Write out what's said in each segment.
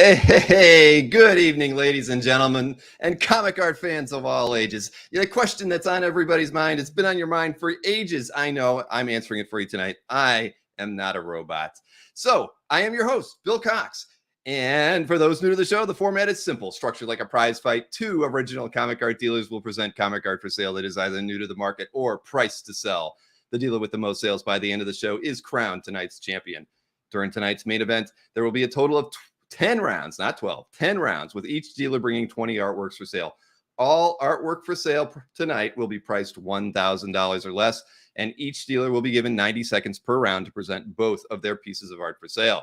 Hey, good evening, ladies and gentlemen, and comic art fans of all ages. The question that's on everybody's mind, it's been on your mind for ages. I know, I'm answering it for you tonight. I am not a robot. So, I am your host, Bill Cox. And for those new to the show, the format is simple, structured like a prize fight. Two original comic art dealers will present comic art for sale that is either new to the market or priced to sell. The dealer with the most sales by the end of the show is crowned tonight's champion. During tonight's main event, there will be a total of 10 rounds, not 12, 10 rounds, with each dealer bringing 20 artworks for sale. All artwork for sale tonight will be priced $1,000 or less, and each dealer will be given 90 seconds per round to present both of their pieces of art for sale.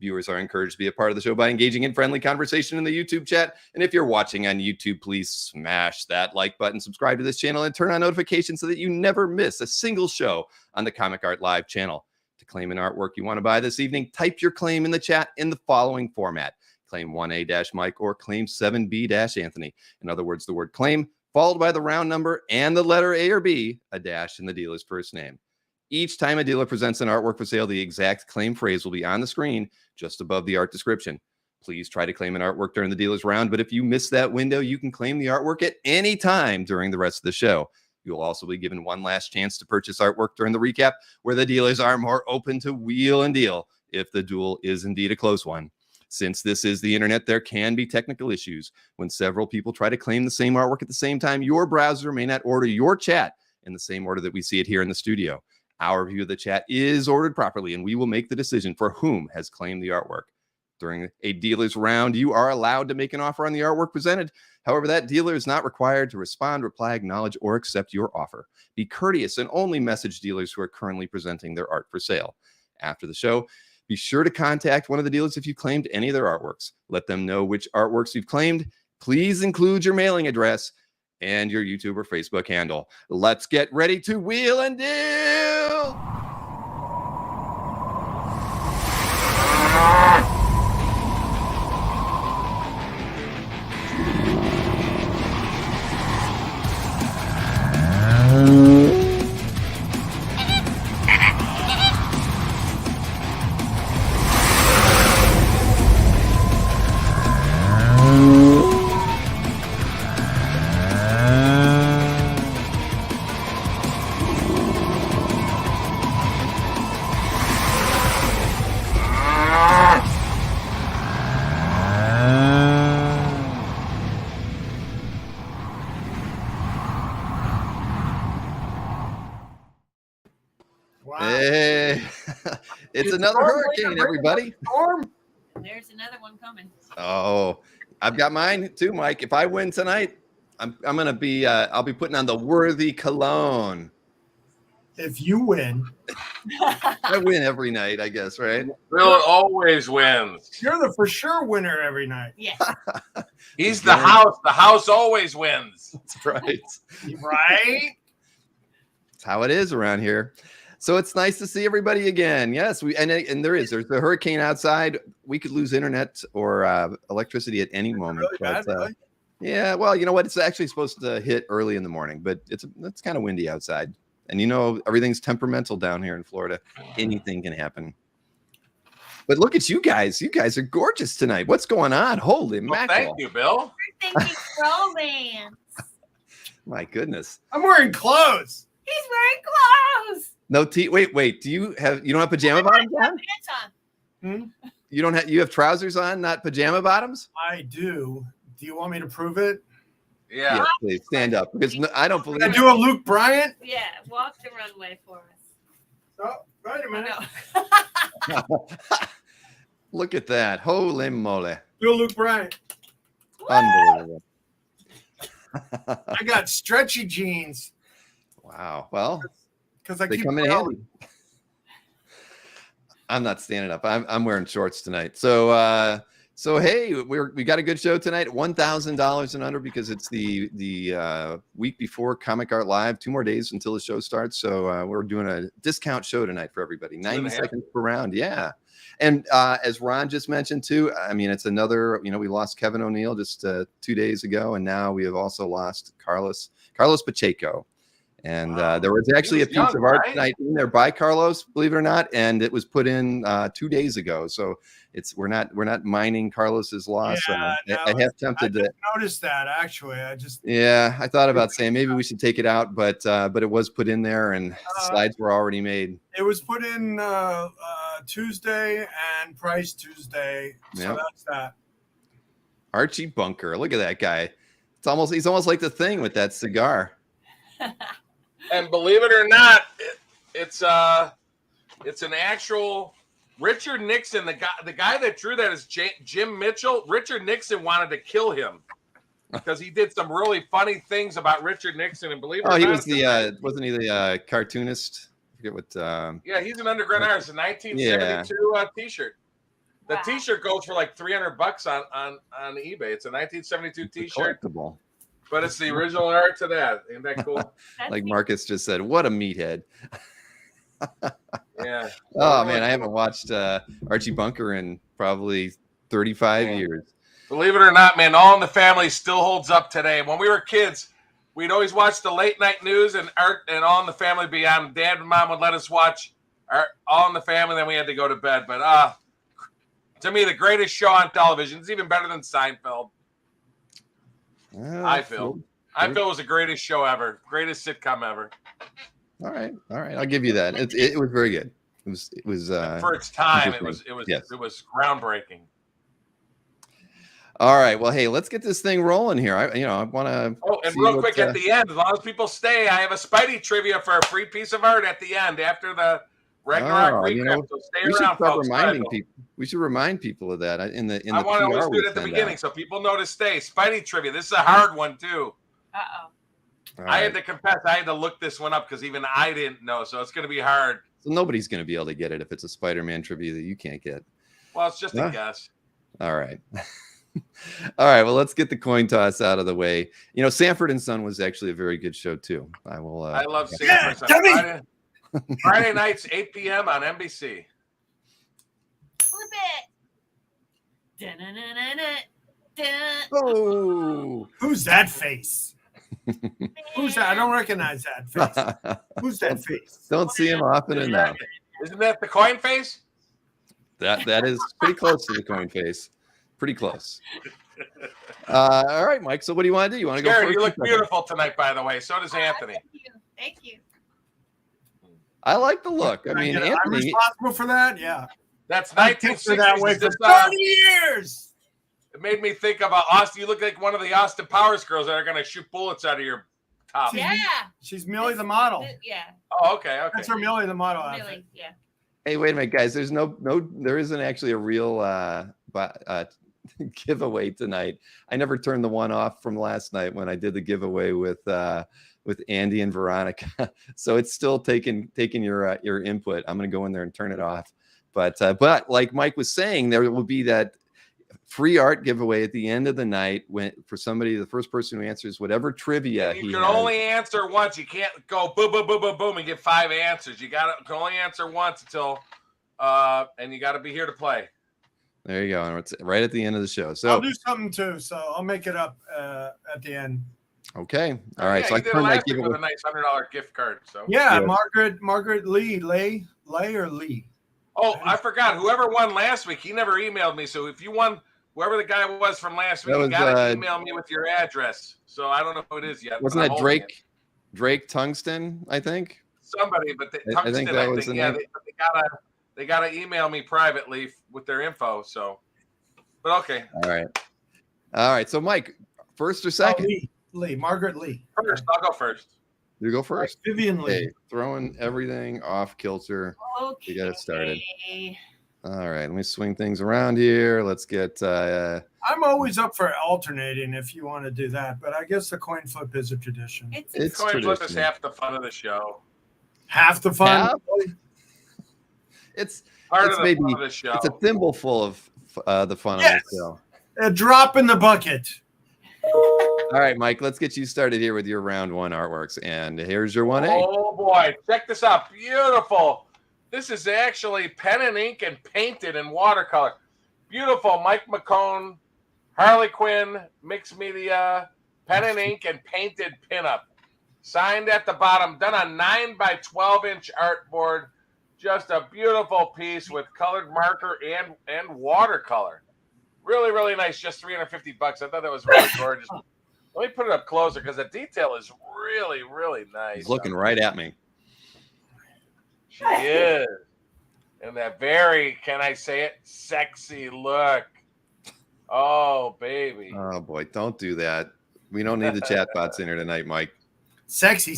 Viewers are encouraged to be a part of the show by engaging in friendly conversation in the YouTube chat. And if you're watching on YouTube, please smash that like button, subscribe to this channel, and turn on notifications so that you never miss a single show on the Comic Art Live channel. To claim an artwork you want to buy this evening, type your claim in the chat in the following format. Claim 1A-Mike or claim 7B-Anthony. In other words, the word claim followed by the round number and the letter A or B, a dash in the dealer's first name. Each time a dealer presents an artwork for sale, the exact claim phrase will be on the screen just above the art description. Please try to claim an artwork during the dealer's round, but if you miss that window, you can claim the artwork at any time during the rest of the show. You'll also be given one last chance to purchase artwork during the recap, where the dealers are more open to wheel and deal if the duel is indeed a close one. Since this is the internet, there can be technical issues. When several people try to claim the same artwork at the same time, your browser may not order your chat in the same order that we see it here in the studio. Our view of the chat is ordered properly, and we will make the decision for whom has claimed the artwork. During a dealer's round, you are allowed to make an offer on the artwork presented. However, that dealer is not required to respond, reply, acknowledge, or accept your offer. Be courteous and only message dealers who are currently presenting their art for sale. After the show, be sure to contact one of the dealers if you claimed any of their artworks. Let them know which artworks you've claimed. Please include your mailing address and your YouTube or Facebook handle. Let's get ready to wheel and deal! It's another hurricane, everybody. There's another one coming. Oh, I've got mine too, Mike. If I win tonight, I'm gonna be I'll be putting on the worthy cologne. If you win, I win every night, I guess, right? Bill always wins. You're the for sure winner every night. Yeah. He's the house. The house always wins. That's right. Right? That's how it is around here. So it's nice to see everybody again. Yes, there's a hurricane outside. We could lose internet or electricity at any moment. Really but, yeah, well, you know what? It's actually supposed to hit early in the morning, but it's kind of windy outside. And you know, everything's temperamental down here in Florida. Anything can happen. But look at you guys. You guys are gorgeous tonight. What's going on? Holy mackerel. Thank you, Bill. Thinking romance. My goodness. I'm wearing clothes. He's wearing clothes. No wait, you don't have pajama bottoms on? You don't have, you have trousers on, not pajama bottoms? I do. Do you want me to prove it? Yeah. Yeah, please stand up, because I don't believe I do a Luke Bryant? Yeah, walk the runway for us. Oh, wait a minute. No. Look at that. Holy moly. Do a Luke Bryant. Unbelievable. I got stretchy jeans. Wow. Well, because I they keep come in handy. I'm not standing up. I'm wearing shorts tonight. So hey, we got a good show tonight. $1,000 and under, because it's the week before Comic Art Live. 2 more days until the show starts. So we're doing a discount show tonight for everybody. 90 seconds per round. Yeah. And as Ron just mentioned too, I mean, it's another, we lost Kevin O'Neill just 2 days ago, and now we have also lost Carlos Pacheco. And Wow. there was actually a was piece young, of art right? tonight in there by Carlos, believe it or not, and it was put in 2 days ago. So we're not mining Carlos's loss. Yeah, I no, have I tempted didn't to. notice that actually. Yeah, I thought about saying maybe we should take it out, but it was put in there, and slides were already made. It was put in Tuesday and Price Tuesday. So Yep. that's that. Archie Bunker, look at that guy. He's almost like the Thing with that cigar. And believe it or not, it's an actual Richard Nixon. The guy that drew that is Jim Mitchell. Richard Nixon wanted to kill him because he did some really funny things about Richard Nixon. And believe it or not, He was wasn't he the cartoonist? I forget what. Yeah, he's an underground artist. A 1972 T-shirt. The Wow. T-shirt goes for like $300 on eBay. It's a 1972 T-shirt, Collectible. but it's the original art to that. Ain't that cool? Like Marcus just said, what a meathead. Yeah. Oh man, I haven't watched Archie Bunker in probably 35 years. Believe it or not, man, All in the Family still holds up today. When we were kids, we'd always watch the late night news and Art and All in the Family be on. Dad and Mom would let us watch All in the Family, then we had to go to bed. But to me, the greatest show on television is even better than Seinfeld. I feel it was the greatest show ever, greatest sitcom ever. All right, I'll give you that. It was very good. It was for its time. It was yes. It was groundbreaking. All right, well, hey, let's get this thing rolling here. I want to. Oh, and real quick at the end, as long as people stay, I have a Spidey trivia for a free piece of art at the end after the Ragnarok recap. So stay around, folks. We should remind people of that in the. I want to always do it at the beginning so people know to stay. Spidey trivia. This is a hard one too. Uh-oh. I had to confess, I had to look this one up because even I didn't know, so it's going to be hard. So nobody's going to be able to get it if it's a Spider-Man trivia that you can't get. Well, it's just a guess. All right. All right. Well, let's get the coin toss out of the way. Sanford and Son was actually a very good show too. I love Sanford and Son. Friday nights, 8 p.m. on NBC. Flip it. Oh, who's that face? Who's that? I don't recognize that face. Who's that face? Don't see him often enough. Isn't that the coin face? That is pretty close to the coin face. Pretty close. All right, Mike. So what do you want to do? You want to go first? You look beautiful tonight, by the way. So does Anthony. Thank you. I like the look. I'm Anthony, responsible for that. Yeah. That's 1960s. That way for 30 years. It made me think of Austin. You look like one of the Austin Powers girls that are going to shoot bullets out of your top. Yeah. She's Millie the model. Yeah. Oh, okay. That's her Millie the model. Really? Yeah. Hey, wait a minute, guys. There's there isn't actually a real giveaway tonight. I never turned the one off from last night when I did the giveaway with Andy and Veronica. So it's still taking your input. I'm going to go in there and turn it off. But like Mike was saying, there will be that free art giveaway at the end of the night for somebody, the first person who answers whatever trivia you can only answer once. You can't go boom, boom, boom, boom, boom and get 5 answers. You can only answer once until and you got to be here to play. There you go. And it's right at the end of the show. So I'll do something too. So I'll make it up at the end. Okay. All right. Yeah, So I did turned that with giveaway. a nice $100 gift card. So yeah. Margaret Lee, Lay or Lee. Oh, I forgot. Whoever won last week, he never emailed me. So if you won, whoever the guy was from last week, you got to email me with your address. So I don't know who it is yet. Wasn't that Drake Tungsten, I think? Somebody, but I think that was the name. They gotta email me privately with their info. So, but okay. All right. So Mike, first or second? Lee, Margaret Lee. First, I'll go first. You go first. Vivian Lee. Hey, throwing everything off kilter. Okay. You got it started. All right, let me swing things around here. Let's get. I'm always up for alternating if you want to do that, but I guess the coin flip is a tradition. It's coin flip is half the fun of the show. Half the fun. Half? It's part of the fun of the show. It's a thimble full of the fun of the show. A drop in the bucket. All right, Mike, let's get you started here with your round one artworks. And here's your 1A. Oh, boy. Check this out. Beautiful. This is actually pen and ink and painted in watercolor. Beautiful. Mike McCone, Harley Quinn, mixed media, pen and ink and painted pinup. Signed at the bottom, done on 9 by 12-inch artboard. Just a beautiful piece with colored marker and watercolor. Really, really nice. Just $350. I thought that was really gorgeous. Let me put it up closer because the detail is really, really nice. He's looking right at me. She is. And that very, can I say it, sexy look. Oh, baby. Oh, boy. Don't do that. We don't need the chatbots in here tonight, Mike. Sexy.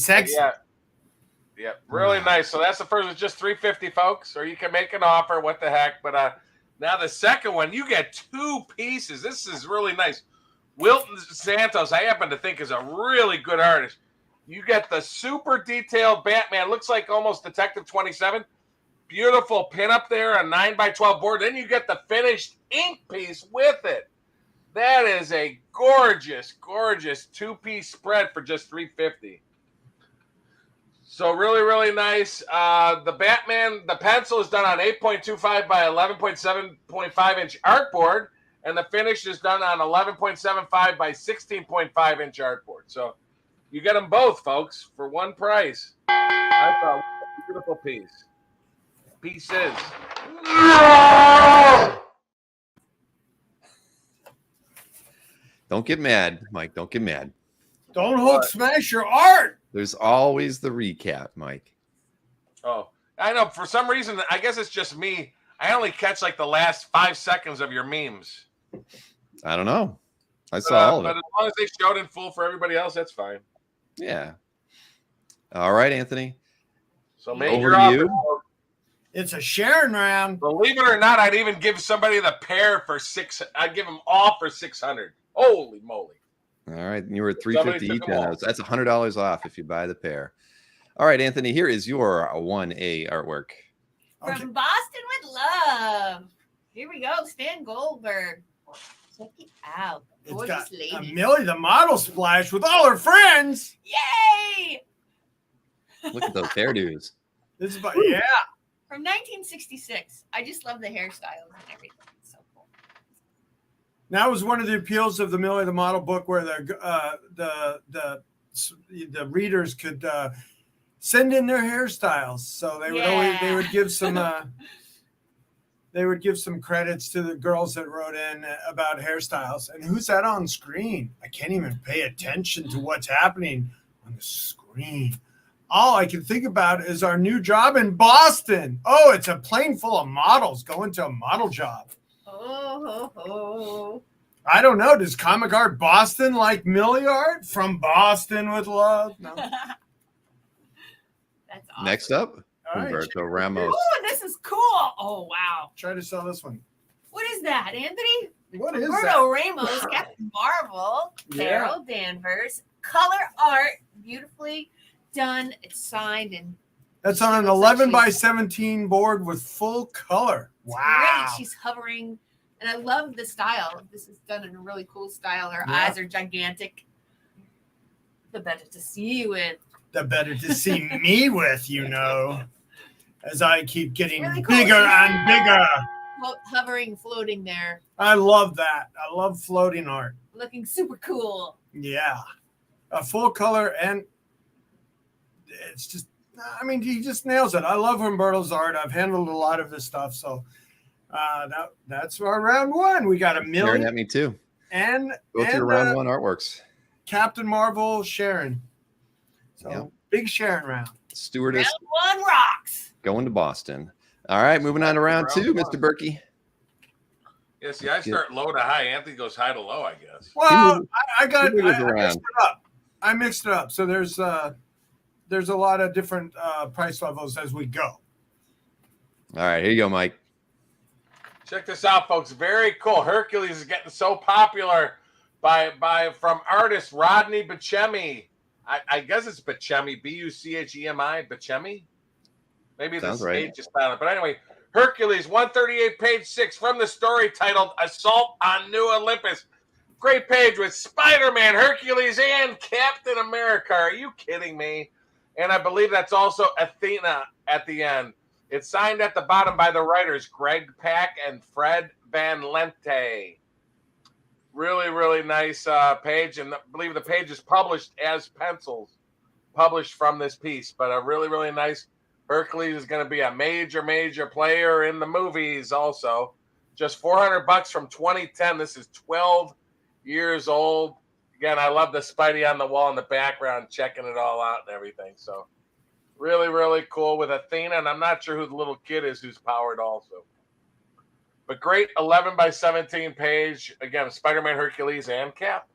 Yeah, really nice. So that's the first one, just $350, folks. Or you can make an offer. What the heck? But now the second one, you get 2 pieces. This is really nice. Wilton Santos, I happen to think, is a really good artist. You get the super detailed Batman. Looks like almost Detective 27. Beautiful pin up there, a 9 by 12 board. Then you get the finished ink piece with it. That is a gorgeous, gorgeous 2-piece spread for just $350. So really, really nice. The Batman, the pencil is done on 8.25 by 11.7.5 inch artboard, and the finish is done on 11.75 by 16.5 inch artboard. So you get them both, folks, for one price. I thought beautiful piece. Pieces. Don't get mad, Mike. Don't get mad. Don't Hulk smash your art. There's always the recap, Mike. Oh, I know. For some reason, I guess it's just me. I only catch like the last 5 seconds of your memes. I don't know. I saw all of it. But as long as they showed in full for everybody else, that's fine. Yeah. All right, Anthony. So make Over your to offer. you. It's a sharing round. Believe it or not, I'd even give somebody the pair for $600. I'd give them all for $600. Holy moly! All right, you were at Somebody $350 took each them on all. those. That's $100 off if you buy the pair. All right, Anthony, here is your 1A artwork. Okay. From Boston with Love. Here we go. Stan Goldberg. Check it out. It's Gorgeous got lady. Millie the model splash with all her friends. Yay! Look at those hairdos. This is about, yeah. From 1966. I just love the hairstyles and everything. It's so cool. That was one of the appeals of the Millie the model book, where the readers could send in their hairstyles. So they would always they would give some credits to the girls that wrote in about hairstyles. And who's that on screen? I can't even pay attention to what's happening on the screen. All I can think about is our new job in Boston. Oh, it's a plane full of models going to a model job. Oh. I don't know. Does Comic Art Boston like Millie art? From Boston with Love? No. That's awesome. Next up, All right. Humberto Ramos. Oh, this is cool. Oh, wow. Try to sell this one. What is that, Anthony? What is Roberto that? Ramos, Captain Marvel, Yeah. Carol Danvers, color art, beautifully done. It's signed and That's on an She looks like 11 by she's- 17 board with full color. it's Wow. great. She's hovering, and I love the style. This is done in a really cool style. Her Yeah. eyes are gigantic. The better to see you with. The better to see me with, you know, as I keep getting Really cool. bigger and bigger. Hovering, floating there, I love that. I love floating art. looking super cool. Yeah. A full color, and it's just, I mean, he just nails it. I love Humberto's art. I've handled a lot of this stuff. So that's our round one. We got a Staring million at me too. and Go through round one artworks. Captain Marvel Sharon. So Yep. big Sharon round. Stewardess Round one rocks. going to Boston. All right, moving on to round two, Round Mr. Berkey. Yeah, see, I start low to high. Anthony goes high to low, I guess. Well, I he moves mixed around. it up. I mixed it up. So there's a lot of different price levels as we go. All right, here you go, Mike. Check this out, folks. Very cool. Hercules is getting so popular from artist Rodney Buscemi. I guess it's Buscemi, Buchemi, Buscemi. Maybe Sounds this right. page is silent. But anyway, Hercules, 138, page 6, from the story titled Assault on New Olympus. Great page with Spider-Man, Hercules, and Captain America. Are you kidding me? And I believe that's also Athena at the end. It's signed at the bottom by the writers, Greg Pak and Fred Van Lente. Really, really nice page. And I believe the page is published as pencils. published from this piece, but a really, really nice. Hercules is going to be a major player in the movies also. Just $400 from 2010. This is 12 years old. Again, I love the Spidey on the wall in the background, checking it all out and everything. So really, really cool with Athena, and I'm not sure who the little kid is who's powered also. But great 11 by 17 page. Again, Spider-Man, Hercules, and Cap.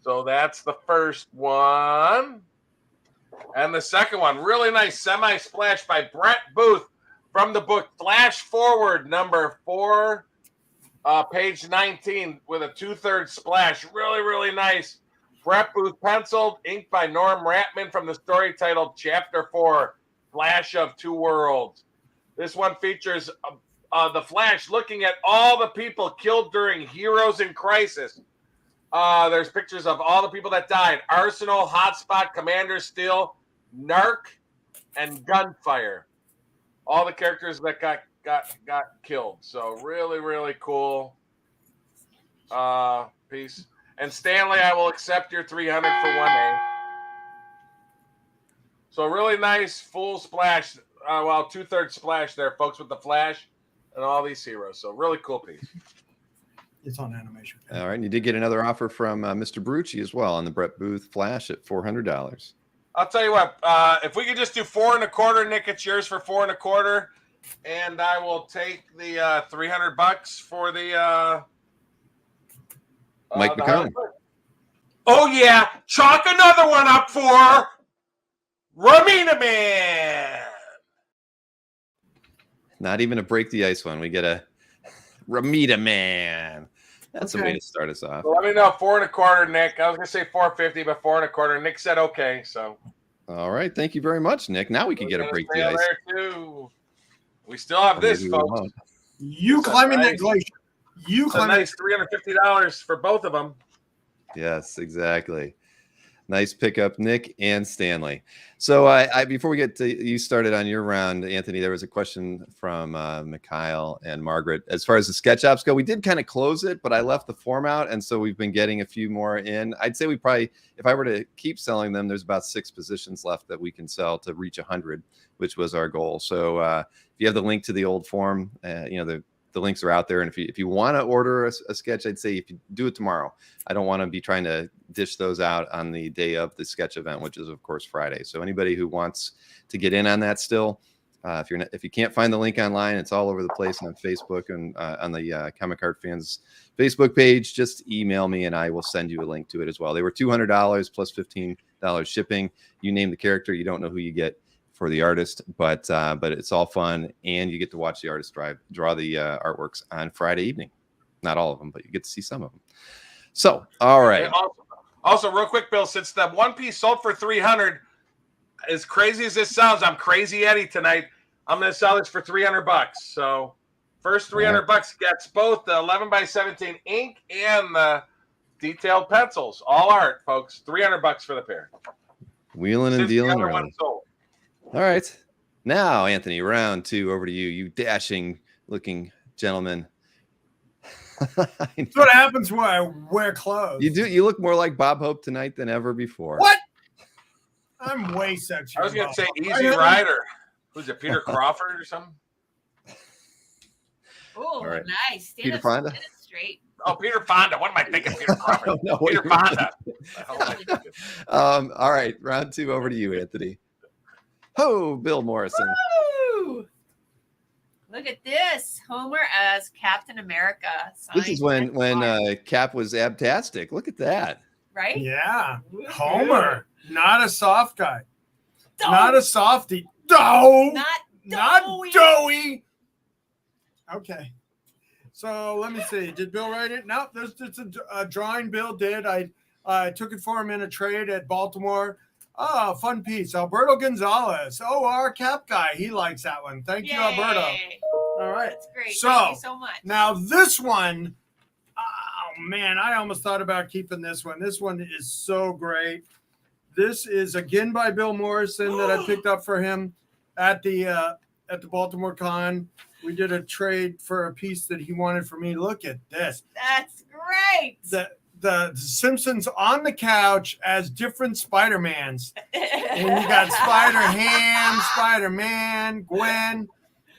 So that's the first one. And the second one, really nice semi-splash by Brett Booth from the book Flash Forward number 4, page 19 with a 2/3 splash. Really, really nice. Brett Booth penciled, inked by Norm Ratman from the story titled Chapter 4, Flash of Two Worlds. This one features the Flash looking at all the people killed during Heroes in Crisis. There's pictures of all the people that died. Arsenal, Hotspot, Commander Steel, Narc, and Gunfire. All the characters that got killed. So really, really cool piece. And Stanley, I will accept your 300 for 1A. So really nice full splash. 2/3 splash there, folks, with the Flash and all these heroes. So really cool piece. It's on animation. All right. And you did get another offer from Mr. Brucci as well on the Brett Booth Flash at $400. I'll tell you what, if we could just do 4 1/4, Nick, it's yours for 4 1/4. And I will take the $300 for the Mike McCone. Oh, yeah. Chalk another one up for Ramina Man. Not even a break the ice one. We get a Ramita Man. That's a way to start us off. So let me know 4 1/4, Nick. I was gonna say 450, but 4 1/4. Nick said okay. So. All right. Thank you very much, Nick. Now we can get a break the ice. There too. We still have this, folks. You climbing that glacier. You climbing. Nice $350 for both of them. Yes, exactly. Nice pickup, Nick and Stanley. So I before we get to you started on your round, Anthony, there was a question from Mikhail and Margaret. As far as the sketch ops go, we did kind of close it, but I left the form out, and so we've been getting a few more in. I'd say we probably, if I were to keep selling them, there's about 6 positions left that we can sell to reach 100, which was our goal. So if you have the link to the old form, the links are out there. And if you want to order a sketch, I'd say if you do it tomorrow. I don't want to be trying to dish those out on the day of the sketch event, which is of course Friday. So anybody who wants to get in on that still, if you can't find the link online, it's all over the place on Facebook and on the Comic Card Fans Facebook page. Just email me and I will send you a link to it as well. They were $200 plus $15 shipping. You name the character, you don't know who you get for the artist, but it's all fun, and you get to watch the artist draw the artworks on Friday evening. Not all of them, but you get to see some of them. So, all right. Also, real quick, Bill, since the one piece sold for $300, as crazy as this sounds, I'm Crazy Eddie tonight. I'm going to sell this for $300. So, first $300 gets both the 11 by 17 ink and the detailed pencils. All art, folks. $300 for the pair. Wheeling and dealing early. Sold. All right. Now, Anthony, round 2, over to you. You dashing looking gentleman. That's what happens when I wear clothes. You do. You look more like Bob Hope tonight than ever before. What? I'm way sexier. I was going to say Easy Rider. Who's it, Peter Crawford or something? Oh, right. Nice. Peter Fonda? Straight. Oh, Peter Fonda. What am I thinking? Peter Crawford. Peter Fonda. All right. Round 2, over to you, Anthony. Ho, Bill Morrison. Woo! Look at this. Homer as Captain America. This is when Cap was abtastic. Look at that. Right? Yeah. Homer. Not a soft guy. Dough. Not a softie. Dough. Not doughy. Okay. So let me see. Did Bill write it? No, there's just a drawing Bill did. I took it for him in a trade at Baltimore. Oh, fun piece. Alberto Gonzalez. Oh, our Cap guy. He likes that one. Thank you, Alberto. All right. That's great. So, thank you so much. Now this one, oh man, I almost thought about keeping this one. This one is so great. This is again by Bill Morrison that I picked up for him at the Baltimore Con. We did a trade for a piece that he wanted for me. Look at this. That's great. the Simpsons on the couch as different Spider-Mans. And you got Spider-Ham, Spider-Man, Gwen.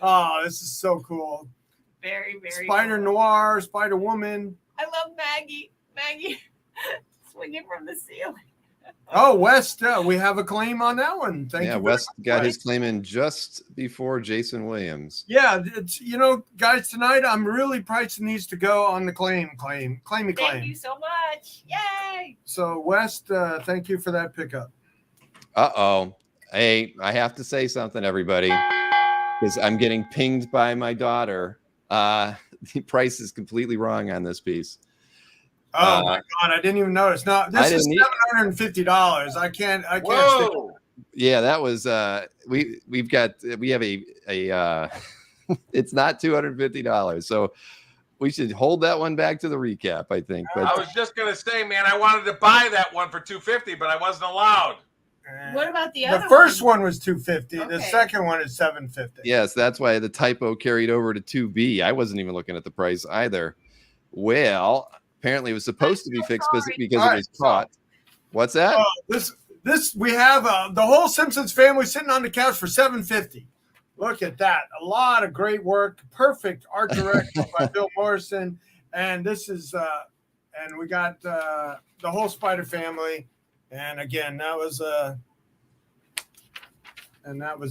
Oh, this is so cool. Very, very Spider-Noir, Spider-Woman. I love Maggie. Maggie swinging from the ceiling. Oh, West, we have a claim on that one. Thank you. Yeah, West got his claim in just before Jason Williams. Yeah, it's, guys, tonight I'm really pricing these to go on the claim. Thank you so much. Yay. So, West, thank you for that pickup. Uh-oh. Hey, I have to say something, everybody, because I'm getting pinged by my daughter. The price is completely wrong on this piece. Oh my God, I didn't even notice. No, this is $750. I can't. Whoa. Yeah, that was we have a it's not $250. So we should hold that one back to the recap, I think. But I was just gonna say, man, I wanted to buy that one for $250, but I wasn't allowed. What about the other one? The first one was $250. Okay. The second one is $750. yes, that's why the typo carried over to 2B. I wasn't even looking at the price either. Well, apparently it was supposed to be fixed because it was caught. What's that? This we have the whole Simpsons family sitting on the couch for $750. Look at that. A lot of great work. Perfect art direction by Bill Morrison. And this is and we got the whole Spider family. And again, that was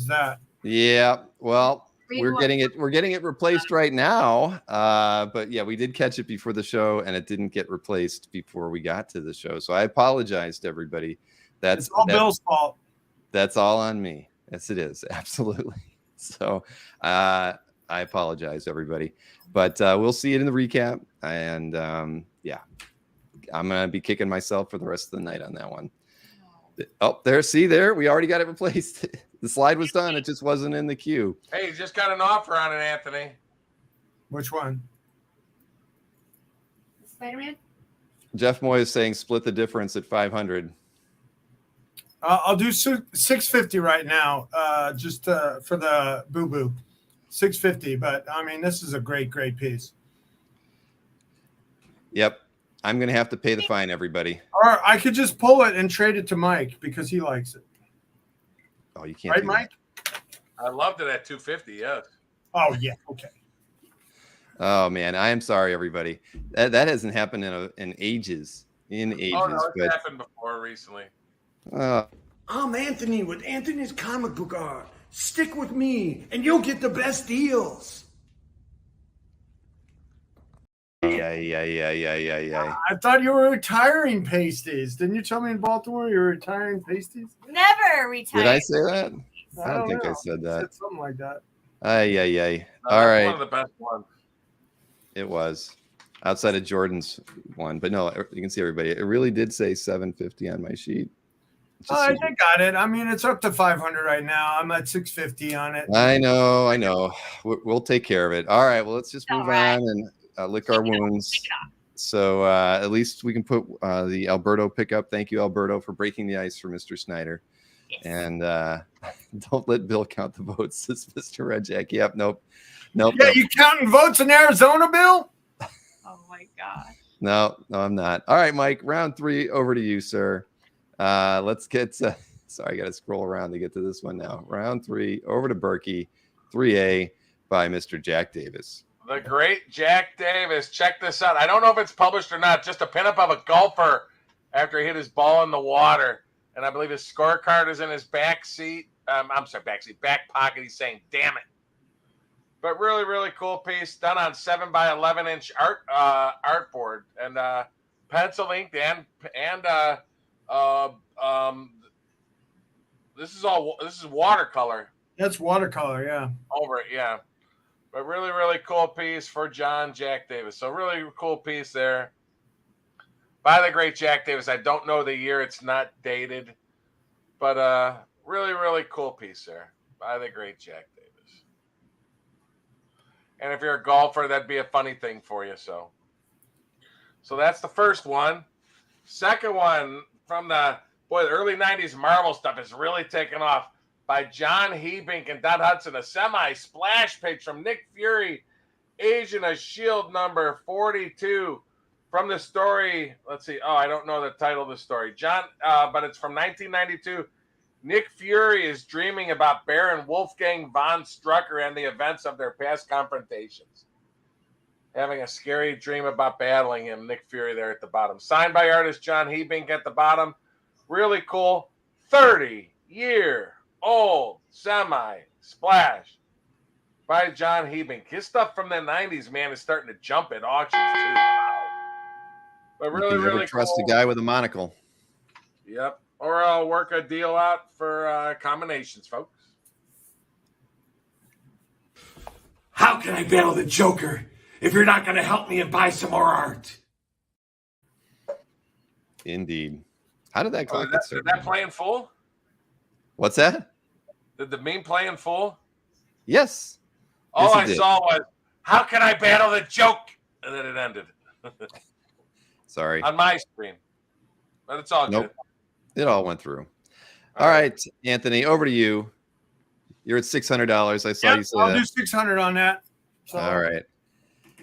that. Yeah. Well, we're getting it replaced right now. But yeah, we did catch it before the show and it didn't get replaced before we got to the show. So I apologize to everybody. It's all Bill's fault. That's all on me. Yes, it is. Absolutely. So I apologize, everybody. But we'll see it in the recap. And yeah, I'm going to be kicking myself for the rest of the night on that one. Oh, there. See there. We already got it replaced. The slide was done. It just wasn't in the queue. Hey, you just got an offer on it, Anthony. Which one? Spider-Man? Jeff Moy is saying split the difference at 500. I'll do $650 right now, just for the boo-boo. $650. But, I mean, this is a great, great piece. Yep. I'm going to have to pay the fine, everybody. Or I could just pull it and trade it to Mike because he likes it. Oh, you can't. Right, Mike? I loved it at $250. Yes. Oh, yeah. Okay. Oh, man. I am sorry, everybody. That hasn't happened in ages. In ages. Oh, no, it's happened before recently. I'm Anthony with Anthony's Comic Book Art. Stick with me and you'll get the best deals. Yeah. I thought you were retiring pasties. Didn't you tell me in Baltimore you were retiring pasties? Never retired. Did I say that? I don't think know. I said that. You said something like that. All right. One of the best ones. It was outside of Jordan's one, but no, you can see everybody. It really did say 750 on my sheet. I got it. I mean, it's up to 500 right now. I'm at 650 on it. I know. We'll take care of it. All right. Well, let's just move on and lick our wounds. So at least we can put the Alberto pickup. Thank you, Alberto, for breaking the ice for Mr. Snyder. Yes. And don't let Bill count the votes, says Mr. Rejek. Yep. Nope. Yeah, you counting votes in Arizona, Bill? Oh my God. No, I'm not. All right, Mike. Round 3, over to you, sir. Let's get. Sorry, I got to scroll around to get to this one now. Round 3, over to Berkey. 3A by Mr. Jack Davis. The great Jack Davis. Check this out. I don't know if it's published or not. Just a pinup of a golfer after he hit his ball in the water. And I believe his scorecard is in his back seat. Back pocket. He's saying, damn it. But really, really cool piece. Done on 7x11-inch artboard. And pencil inked and this is watercolor. That's watercolor, yeah. Over it, yeah. But really, really cool piece for John Jack Davis. So really cool piece there. By the great Jack Davis. I don't know the year. It's not dated. But really, really cool piece there. By the great Jack Davis. And if you're a golfer, that'd be a funny thing for you. So that's the first one. Second one from the early 90s Marvel stuff is really taken off. By John Hebink and Dot Hudson, a semi-splash page from Nick Fury, Agent of S.H.I.E.L.D. number 42 from the story, let's see. Oh, I don't know the title of the story. John, but it's from 1992. Nick Fury is dreaming about Baron Wolfgang von Strucker and the events of their past confrontations. Having a scary dream about battling him. Nick Fury there at the bottom. Signed by artist John Hebink at the bottom. Really cool. 30-year-old semi-splash by John Hebink. His stuff from the 90s, man, is starting to jump at auctions, too. Wow. But really, really trust cool. a guy with a monocle. Yep. Or I'll work a deal out for combinations, folks. How can I battle the Joker if you're not going to help me and buy some more art? Indeed. How did that clock Did that play in full? What's that? Did the meme play in full? Yes. All Yes, I saw was, how can I battle the joke? And then it ended. Sorry. On my screen. But it's all good. It all went through. All right, Anthony, over to you. You're at $600. I saw you say I'll that. do 600 on that. So. All right.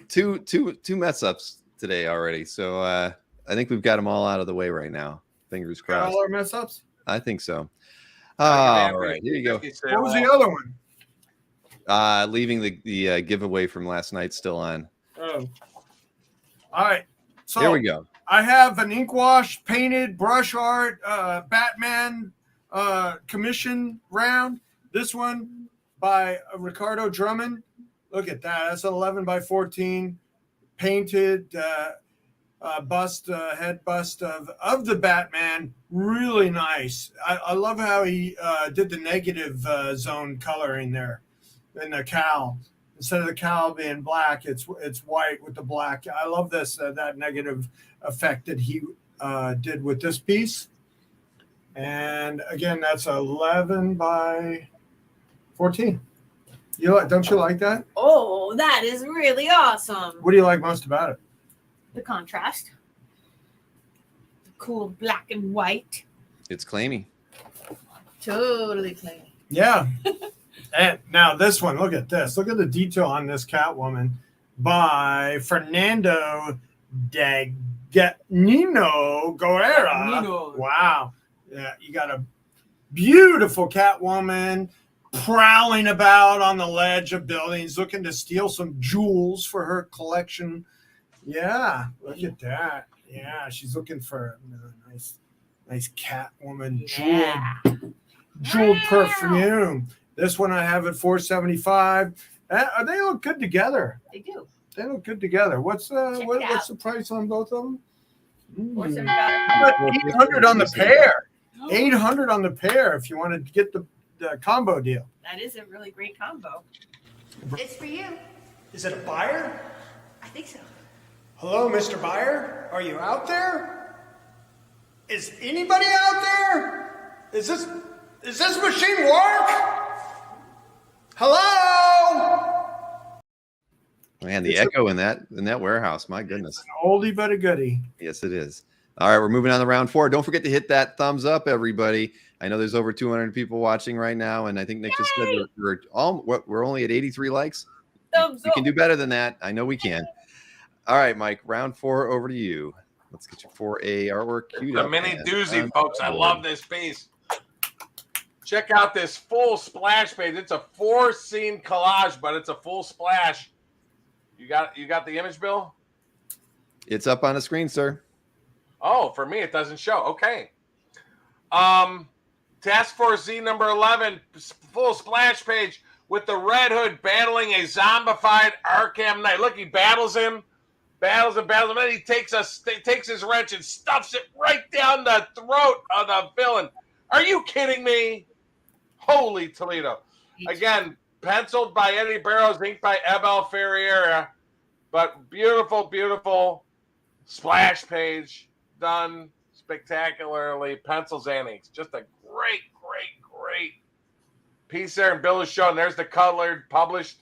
Two mess ups today already. So I think we've got them all out of the way right now. Fingers crossed. All our mess ups? I think so. All right, here you go. What was the other one? Leaving the giveaway from last night still on. Oh. All right. So Here we go. I have an ink wash, painted, brush art, Batman commission round. This one by Ricardo Drummond. Look at that. That's 11 by 14 painted bust, head bust of the Batman. Really nice. I love how he did the negative zone coloring there in the cowl. Instead of the cowl being black, it's white with the black. I love this that negative effect that he did with this piece. And again, that's 11 by 14. Don't you like that? Oh, that is really awesome. What do you like most about it? The contrast. The cool black and white. It's claimy. Totally clean. Yeah. And now this one, look at this. Look at the detail on this Catwoman by Fernando Dagnino Guerra. Wow. Yeah, you got a beautiful Catwoman prowling about on the ledge of buildings, looking to steal some jewels for her collection. Yeah, look at that. Yeah, she's looking for a nice Catwoman jeweled perfume. This one I have at $475. They look good together. They do. They look good together. What's the price on both of them? $800 on the pair. $800 on the pair if you want to get the combo deal. That is a really great combo. It's for you. Is it a buyer? I think so. Hello, Mr. Buyer. Are you out there? Is anybody out there? Is this machine work? Hello? Man, the echo in that warehouse. My goodness. It's an oldie but a goodie. Yes, it is. All right, we're moving on to round 4. Don't forget to hit that thumbs up, everybody. I know there's over 200 people watching right now, and I think Nick just said we're only at 83 likes. Thumbs up. We can do better than that. I know we can. All right, Mike, round 4 over to you. Let's get your 4A artwork queued up. The mini doozy, folks. I love this piece. Check out this full splash page. It's a 4-scene collage, but it's a full splash. You got the image, Bill? It's up on the screen, sir. Oh, for me, it doesn't show. Okay. Task Force Z number 11, full splash page with the Red Hood battling a zombified Arkham Knight. Look, he battles him. And then he takes his wrench and stuffs it right down the throat of the villain. Are you kidding me? Holy Toledo. Again, penciled by Eddie Barrows, inked by Abel Ferreira. But beautiful, beautiful splash page done spectacularly. Pencils and inks. Just a great, great, great piece there. And Bill is showing there's the colored published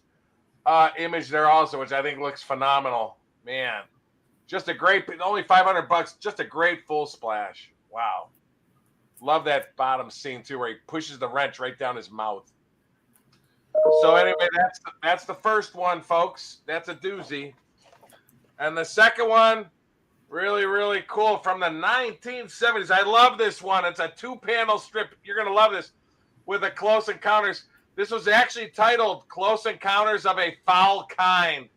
image there also, which I think looks phenomenal. Man, just a great, only $500, just a great full splash. Wow. Love that bottom scene too, where he pushes the wrench right down his mouth. So anyway, that's the first one, folks. That's a doozy. And the second one, Really, really cool from the 1970s. I love this one. It's a 2-panel strip. You're going to love this with the Close Encounters. This was actually titled Close Encounters of a Foul Kind.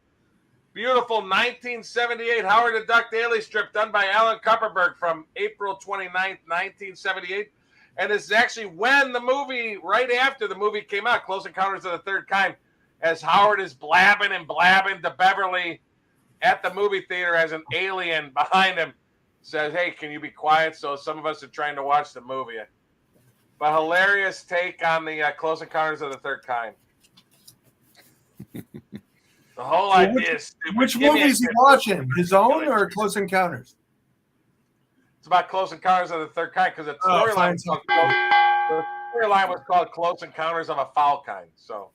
Beautiful 1978 Howard the Duck Daily strip done by Alan Kupperberg from April 29th, 1978. And this is actually when the movie, right after the movie came out, Close Encounters of the Third Kind, as Howard is blabbing and blabbing to Beverly at the movie theater as an alien behind him says, hey, can you be quiet? So some of us are trying to watch the movie. But hilarious take on the Close Encounters of the Third Kind. The whole idea is stupid. Which movie is he watching? His own or Close Encounters? It's about Close Encounters of the Third Kind because the storyline was called Close Encounters of a Foul Kind. So,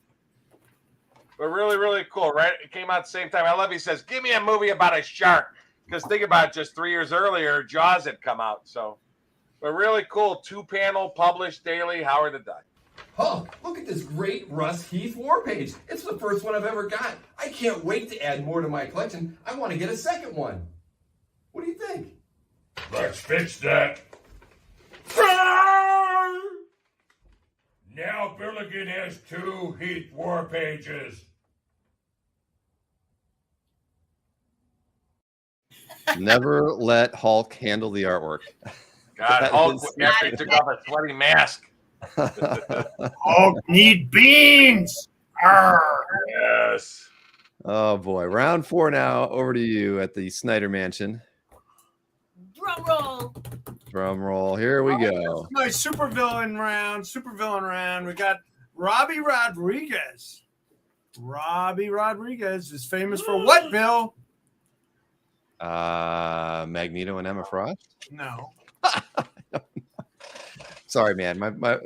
but really, really cool, right? It came out at the same time. I love he says, give me a movie about a shark. Because think about it, just 3 years earlier, Jaws had come out. So, but really cool 2-panel published daily, Howard the Duck. Oh, look at this great Russ Heath war page. It's the first one I've ever got. I can't wait to add more to my collection. I want to get a second one. What do you think? Let's fix that. Now Billigan has 2 Heath war pages. Never let Hulk handle the artwork. God, Hulk after he took off a sweaty mask. Oh, need beans. Arr. Yes. Oh boy, round 4 now. Over to you at the Snyder Mansion. Drum roll. Drum roll. Here we go. My supervillain round. We got Robbie Rodriguez. Robbie Rodriguez is famous for what, Bill? Magneto and Emma Frost. No. Sorry, man. My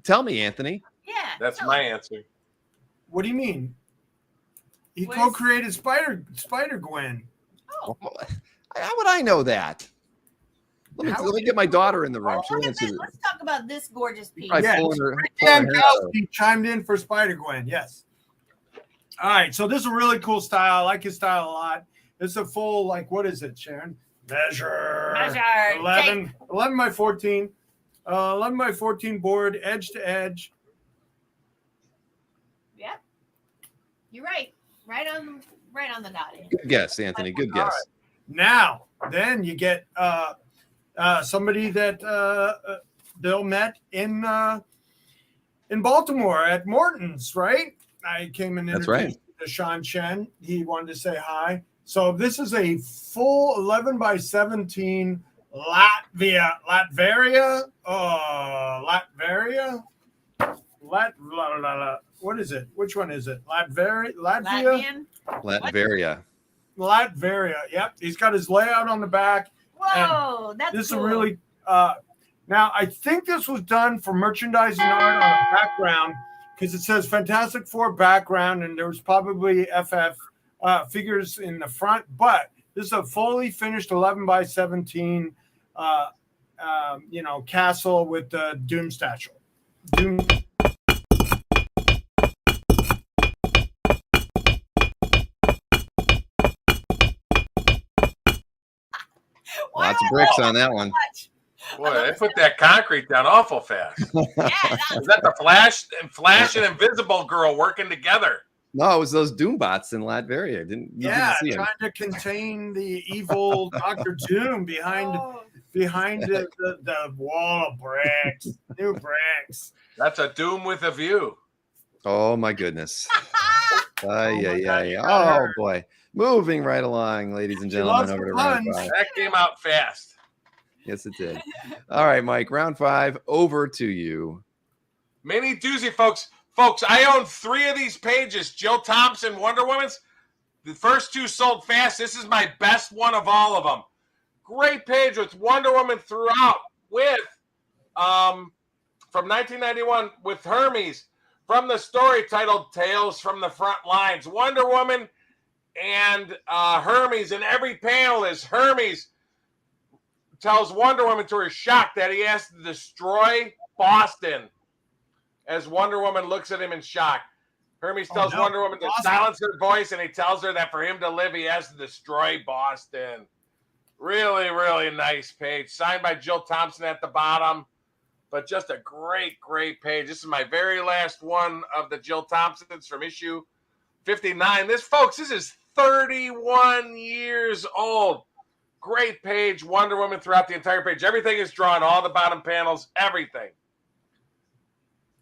tell me, Anthony. Yeah. That's my answer. What do you mean? He What is- co-created Spider-Gwen. Oh. How would I know that? Let me get my daughter in the room. She'll answer this. Let's talk about this gorgeous piece. Probably Yeah, pulling her Dan hair out. Kowski chimed in for Spider-Gwen. Yes. All right. So this is a really cool style. I like his style a lot. It's a full, like, what is it, Sharon? Measure. 11 by 14. 11 by 14 board, edge to edge. Yep. You're right. Right on the dot. Good guess, Anthony. Good guess. Right. Now, then you get somebody that Bill met in Baltimore at Morton's, right? I came and That's introduced right. to Sean Chen. He wanted to say hi. So this is a full 11 by 17 Latveria. What is it? Which one is it? Latvia? Latvian? Latveria. Yep. He's got his layout on the back. Whoa, that's This cool. is really now I think this was done for merchandising art on a background because it says Fantastic Four background and there was probably FF figures in the front, but this is a fully finished 11 by 17 castle with the Doom statue. Doom. Lots of bricks on that one. Boy, they put that concrete down awful fast. Is that the Flash and Invisible Girl working together? No, it was those Doombots in Latveria. You didn't see 'em. Trying to contain the evil Dr. Doom behind the wall of bricks, new bricks. That's a Doom with a view. Oh my goodness. God. Oh boy. Moving right along, ladies and She loves gentlemen, over to the round puns. 5. That came out fast. Yes, it did. All right, Mike, round 5, over to you. Mini doozy, folks. Folks, I own 3 of these pages. Jill Thompson, Wonder Woman's. The first 2 sold fast. This is my best one of all of them. Great page with Wonder Woman throughout with, from 1991 with Hermes from the story titled Tales from the Front Lines. Wonder Woman and Hermes, and every panel is Hermes tells Wonder Woman to her shock that he has to destroy Boston as Wonder Woman looks at him in shock. Hermes tells Wonder Woman to silence her voice, and he tells her that for him to live, he has to destroy Boston. Really, really nice page. Signed by Jill Thompson at the bottom. But just a great, great page. This is my very last one of the Jill Thompsons from issue 59. This is 31 years old. Great page. Wonder Woman throughout the entire page. Everything is drawn. All the bottom panels. Everything.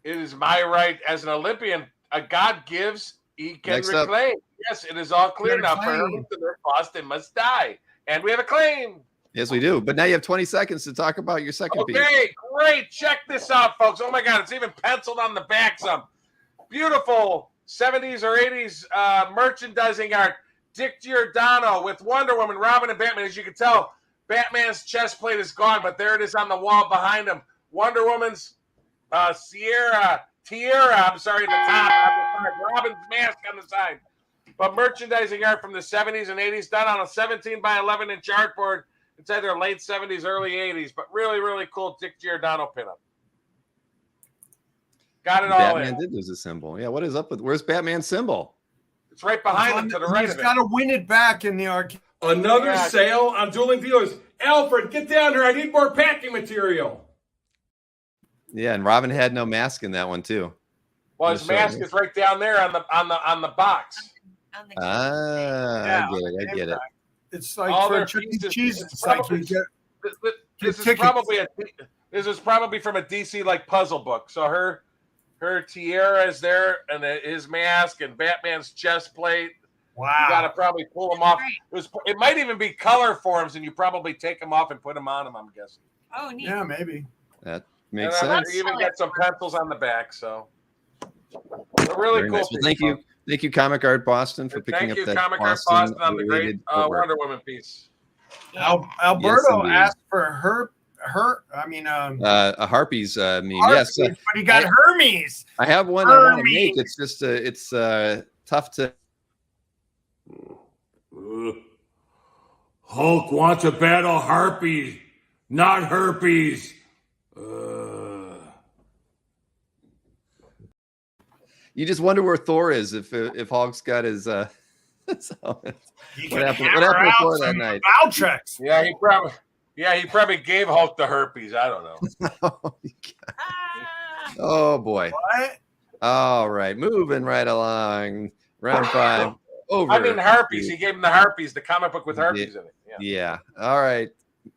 It is my right as an Olympian. A God gives, he can Next up. reclaim. Yes, it is all clear now. For her to their Boston must die. And we have a claim. Yes, we do. But now you have 20 seconds to talk about your second piece. Okay, great. Check this out, folks. Oh, my God. It's even penciled on the back some. Beautiful 70s or 80s merchandising art. Dick Giordano with Wonder Woman, Robin, and Batman. As you can tell, Batman's chest plate is gone, but there it is on the wall behind him. Wonder Woman's tiara, I'm sorry, at the top. Robin's mask on the side. But merchandising art from the 70s and 80s done on a 17 by 11 inch artboard. It's either late 70s, early 80s, but really, really cool Dick Giordano pinup. Got it all Batman in. did lose a symbol. Yeah, what is up with where's Batman's symbol? It's right behind him to the right of He's it. got to win it back in the arcade. Another sale on Dueling dealers. Alfred, get down here. I need more packing material. Yeah, and Robin had no mask in that one too. Well, his mask is right down there on the box. I get it. It's like All for their Chuck E. pieces- Cheese. it's It's like probably- you get This is tickets. this is probably from a DC like puzzle book. So her tiara is there, and his mask, and Batman's chest plate. wow. You got to probably pull them off. It might even be color forms, and you probably take them off and put them on him. I'm guessing. Oh, neat. Yeah, maybe. That makes And sense. you even get some pencils on the back. So really Very cool. nice. Well, thank you, Comic Art Boston, for picking Thank you, up that Comic Art Boston, on the great artwork. Wonder Woman piece. Alberto indeed. asked for her. A Harpies meme. Harpies, Yes, but he got Hermes. I have one I want to Hermes. make. It's just it's tough to. Hulk wants to battle Harpies, not herpes. You just wonder where Thor is if Hulk's got his. So, He What can happened- hammer what happened to out Thor that some night? Valtrex. Yeah, he probably gave Hulk the herpes. I don't know. Ah, Oh boy! What? All right, moving right along. Round 5. Over. I mean herpes. He gave him the herpes, the comic book with herpes in it. Yeah. Yeah. All right,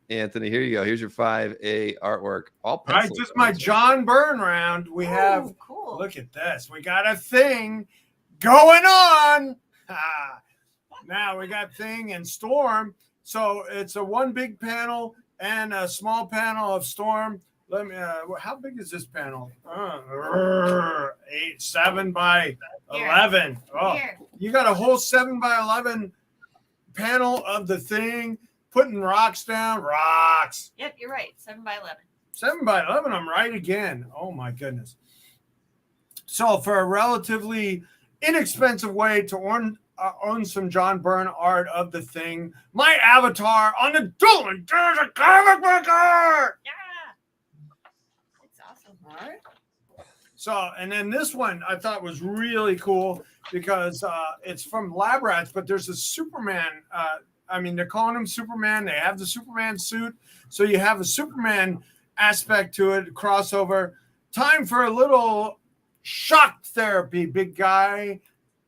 Anthony. Here you go. Here's your 5A artwork. All All right, pencil. this is my John Byrne round. We have. cool. Look at this. We got a thing going on. Now we got Thing and Storm. So it's a one big panel and a small panel of Storm. Let me. How big is this panel? 7 by 11. Oh, Here. you got a whole 7 by 11 panel of the Thing putting rocks down. Rocks. Yep, you're right. 7 by 11. 7 by 11. I'm right again. Oh my goodness. So for a relatively inexpensive way to own some John Byrne art of the Thing, my avatar on the Dueling there's a comic book art. Yeah. It's awesome. All right. So, and then this one I thought was really cool because it's from Lab Rats, but there's a Superman. They're calling him Superman. They have the Superman suit. So you have a Superman aspect to it, crossover. Time for a little shock therapy, big guy.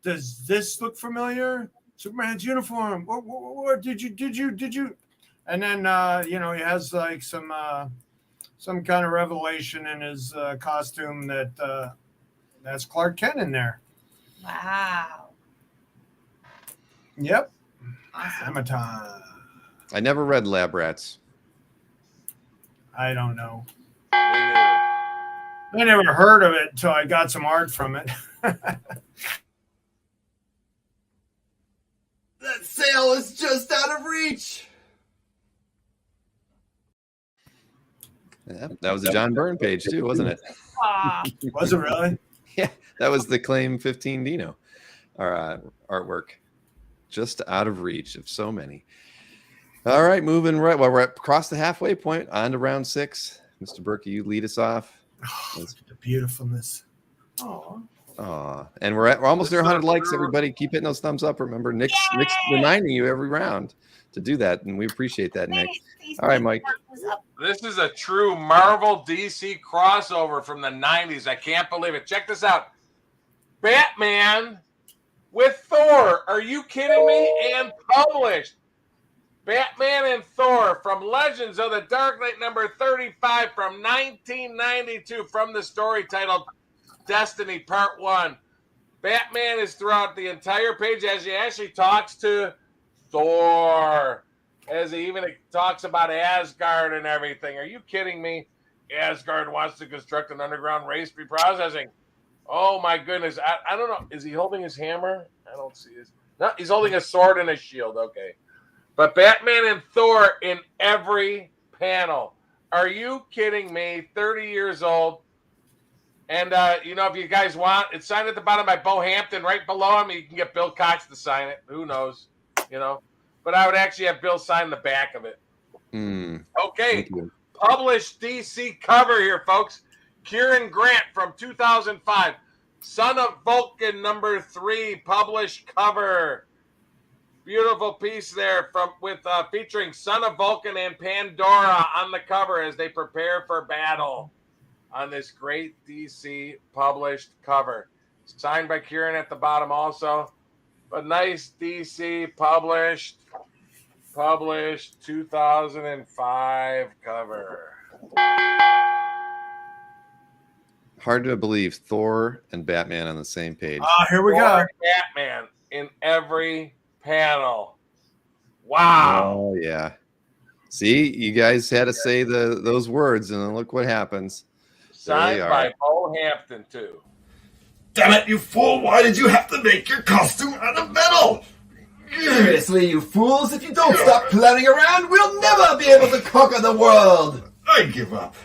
Does this look familiar? Superman's uniform. What did you? And then he has like some kind of revelation in his costume that's Clark Kent in there. Wow. Yep. Awesome. Hammer time. I never read Lab Rats. I don't know. I never heard of it until I got some art from it. That sale is just out of reach. Yeah, that was a John Byrne page too, wasn't it? Aw. Was it really? Yeah, that was the Claim 15 Dino artwork. Just out of reach of so many. All right, moving right. Well, we're across the halfway point, on to round 6. Mr. Berkey, you lead us off. Oh, the beautifulness. Oh. And we're almost near 100 likes. Everybody, keep hitting those thumbs up. Remember, Nick's reminding you every round. to do that, and we appreciate that, Nick. Please, All right, Mike. thumbs up. This is a true Marvel DC crossover from the 90s. I can't believe it. Check this out. Batman with Thor. Are you kidding me? And published. Batman and Thor from Legends of the Dark Knight number 35 from 1992 from the story titled Destiny Part 1. Batman is throughout the entire page as he actually talks to Thor, as he even talks about Asgard and everything. Are you kidding me? Asgard wants to construct an underground race reprocessing. Oh my goodness. I don't know. Is he holding his hammer? I don't see his. No, he's holding a sword and a shield. Okay. But Batman and Thor in every panel. Are you kidding me? 30 years old. And, if you guys want, it's signed at the bottom by Bo Hampton. Right below him, you can get Bill Cox to sign it. Who knows? But I would actually have Bill sign the back of it. Okay. Published DC cover here, folks. Kieran Grant from 2005. Son of Vulcan number 3 published cover. Beautiful piece there featuring Son of Vulcan and Pandora on the cover as they prepare for battle on this great DC published cover. Signed by Kieran at the bottom also. But nice DC published 2005 cover. Hard to believe Thor and Batman on the same page. Here we Thor go. and Batman in every panel. Wow. Oh yeah. See, you guys had to say those words, and then look what happens. Signed by Bo Hampton too. Damn it, you fool! Why did you have to make your costume out of metal? Seriously, you fools, if you don't stop planning around, we'll never be able to conquer the world! I give up.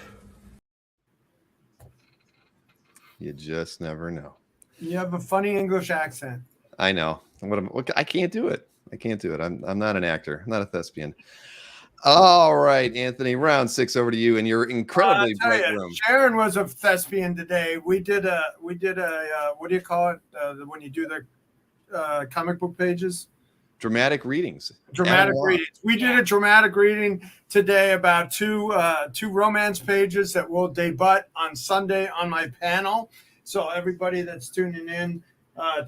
You just never know. You have a funny English accent. I know. I can't do it. I'm not an actor. I'm not a thespian. All right, Anthony, round 6 over to you and your incredibly bright room. Sharon was a thespian today. We did a what do you call it when you do the comic book pages? Dramatic readings. Dramatic readings. We did a dramatic reading today about two romance pages that will debut on Sunday on my panel. So everybody that's tuning in,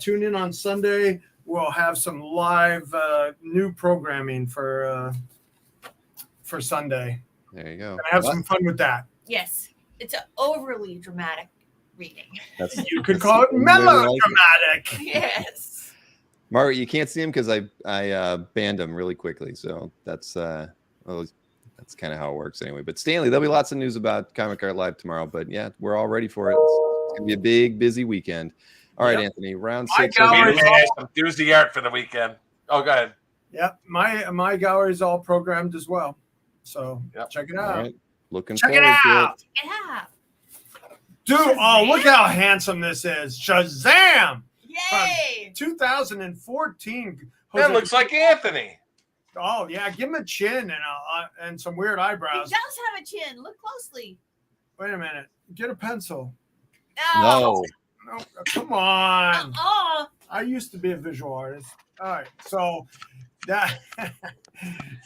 tune in on Sunday. We'll have some live new programming for Sunday. There you go. And have some fun with that. Yes, it's an overly dramatic reading. You could call it melodramatic. Yes. Margaret, you can't see him because I banned him really quickly. So that's kind of how it works anyway. But Stanley, there'll be lots of news about Comic Art Live tomorrow. But yeah, we're all ready for it. It's gonna be a big, busy weekend. All right, Anthony, round 6. Some doozy art for the weekend. Oh, go ahead. Yep, my gallery is all programmed as well. So check it out. All right. Looking Check it forward to out. Yeah. Dude, look how handsome this is. Shazam! Yay! 2014. That looks like Anthony. Oh yeah, give him a chin and some weird He eyebrows. does have a chin. Look closely. Wait a minute. Get a pencil. No. No, come on. Uh-uh. I used to be a visual artist. All right, so that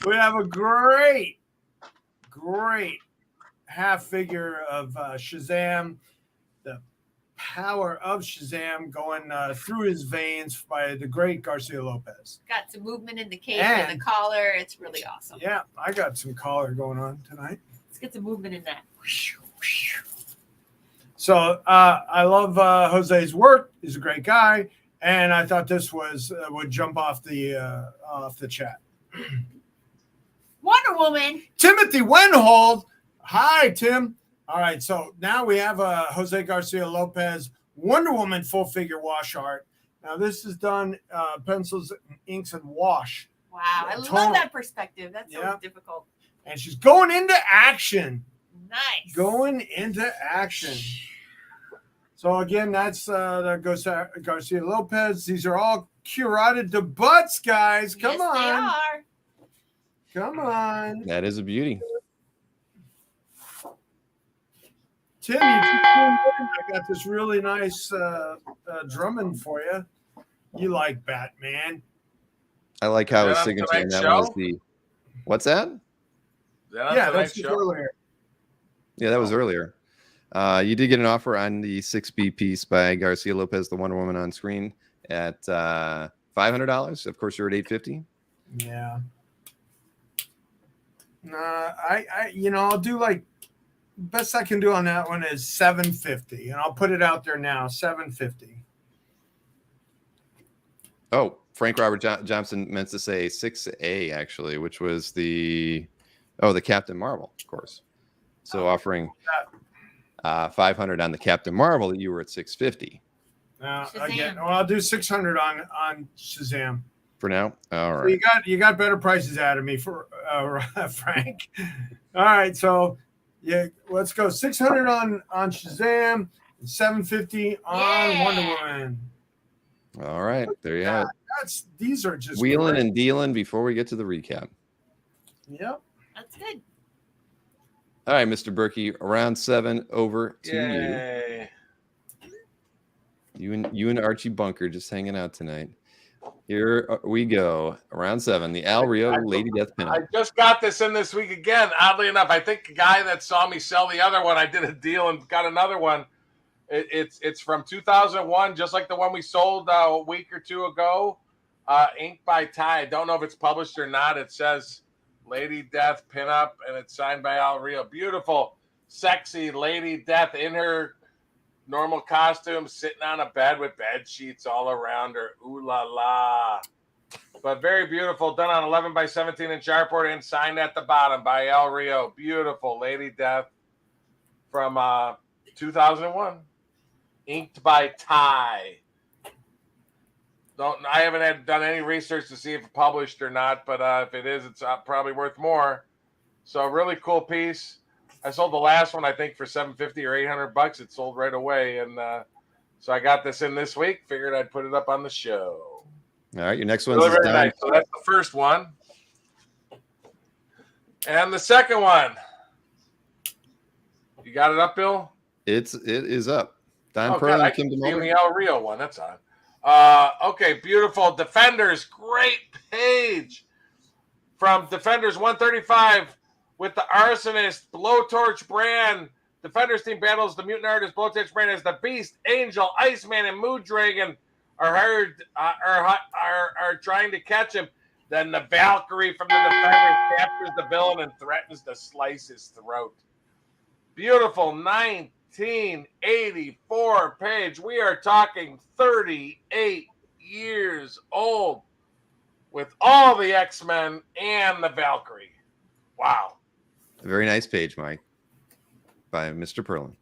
we have a great half figure of Shazam, the power of Shazam going through his veins by the great Garcia Lopez. Got some movement in the cape and the collar. It's really awesome. Yeah, I got some collar going on tonight. Let's get some movement in that. So I love Jose's work. He's a great guy, and I thought this would jump off the chat. Wonder Woman. Timothy Wenhold. Hi, Tim. All right, so now we have Jose Garcia Lopez Wonder Woman full figure wash art. Now this is done pencils, inks, and wash. Wow, I love that perspective. That's so difficult. And she's going into action. Nice. Going into action. So again, that's the Garcia Lopez. These are all curated to butts, guys. Come on. They are. Come on. That is a beauty. Tim, I got this really nice drumming for you. You like Batman. I like how Is his that on signature in tonight's that one is show? the. What's that? Is that on Yeah, tonight's that's show? earlier. Yeah, that was earlier. You did get an offer on the 6B piece by Garcia Lopez, the Wonder Woman on screen at $500. Of course, you're at $850. Yeah. I'll do like best I can do on that one is $750, and I'll put it out there now. $750. Oh, Frank Robert Johnson meant to say 6A actually, which was the Captain Marvel, of course. So offering 500 on the Captain Marvel, that you were at 650 Again, well, I'll do 600 on Shazam. for now. All So right. you got better prices out of me for Frank. All right, so yeah, let's go 600 on Shazam, and 750 on Wonder Woman. All right, there you have it. These are just Wheeling great. and dealing before we get to the recap. Yep. That's good. All right, Mr. Berkey, round 7 over to Yay. you. You and Archie Bunker just hanging out tonight. Here we go. Round 7, the Al Rio Lady Death I pinup. just got this in this week again. Oddly enough, I think the guy that saw me sell the other one, I did a deal and got another one. It's from 2001, just like the one we sold a week or two ago. Inked by Ty. I don't know if it's published or not. It says Lady Death pinup, and it's signed by Al Rio. Beautiful, sexy Lady Death in her normal costume, sitting on a bed with bed sheets all around her. Ooh la la. But very beautiful, done on 11 by 17 inch artboard and signed at the bottom by Al Rio. Beautiful Lady Death from 2001. Inked by Ty. I haven't done any research to see if it's published or not, but if it is, it's probably worth more. So really cool piece. I sold the last one, I think, for $750 or $800. It sold right away, and so I got this in this week. Figured I'd put it up on the show. All right, your next one's Really, is really Don. nice. So that's the first one, and the second one. You got it up, Bill? It is up. Don Oh, Pearl God, I and Kim can see DeMoulin. the El Rio one. That's on. Okay, beautiful. Defenders, great page from Defenders 135 with the Arsonist Blowtorch brand. Defenders team battles the Mutant Artist Blowtorch brand as the Beast, Angel, Iceman, and Mood Dragon are trying to catch him. Then the Valkyrie from the Defenders captures the villain and threatens to slice his throat. Beautiful 1984 page. We are talking 38 years old with all the X-Men and the Valkyrie. Wow. Very nice page, Mike, by Mr. Perlin.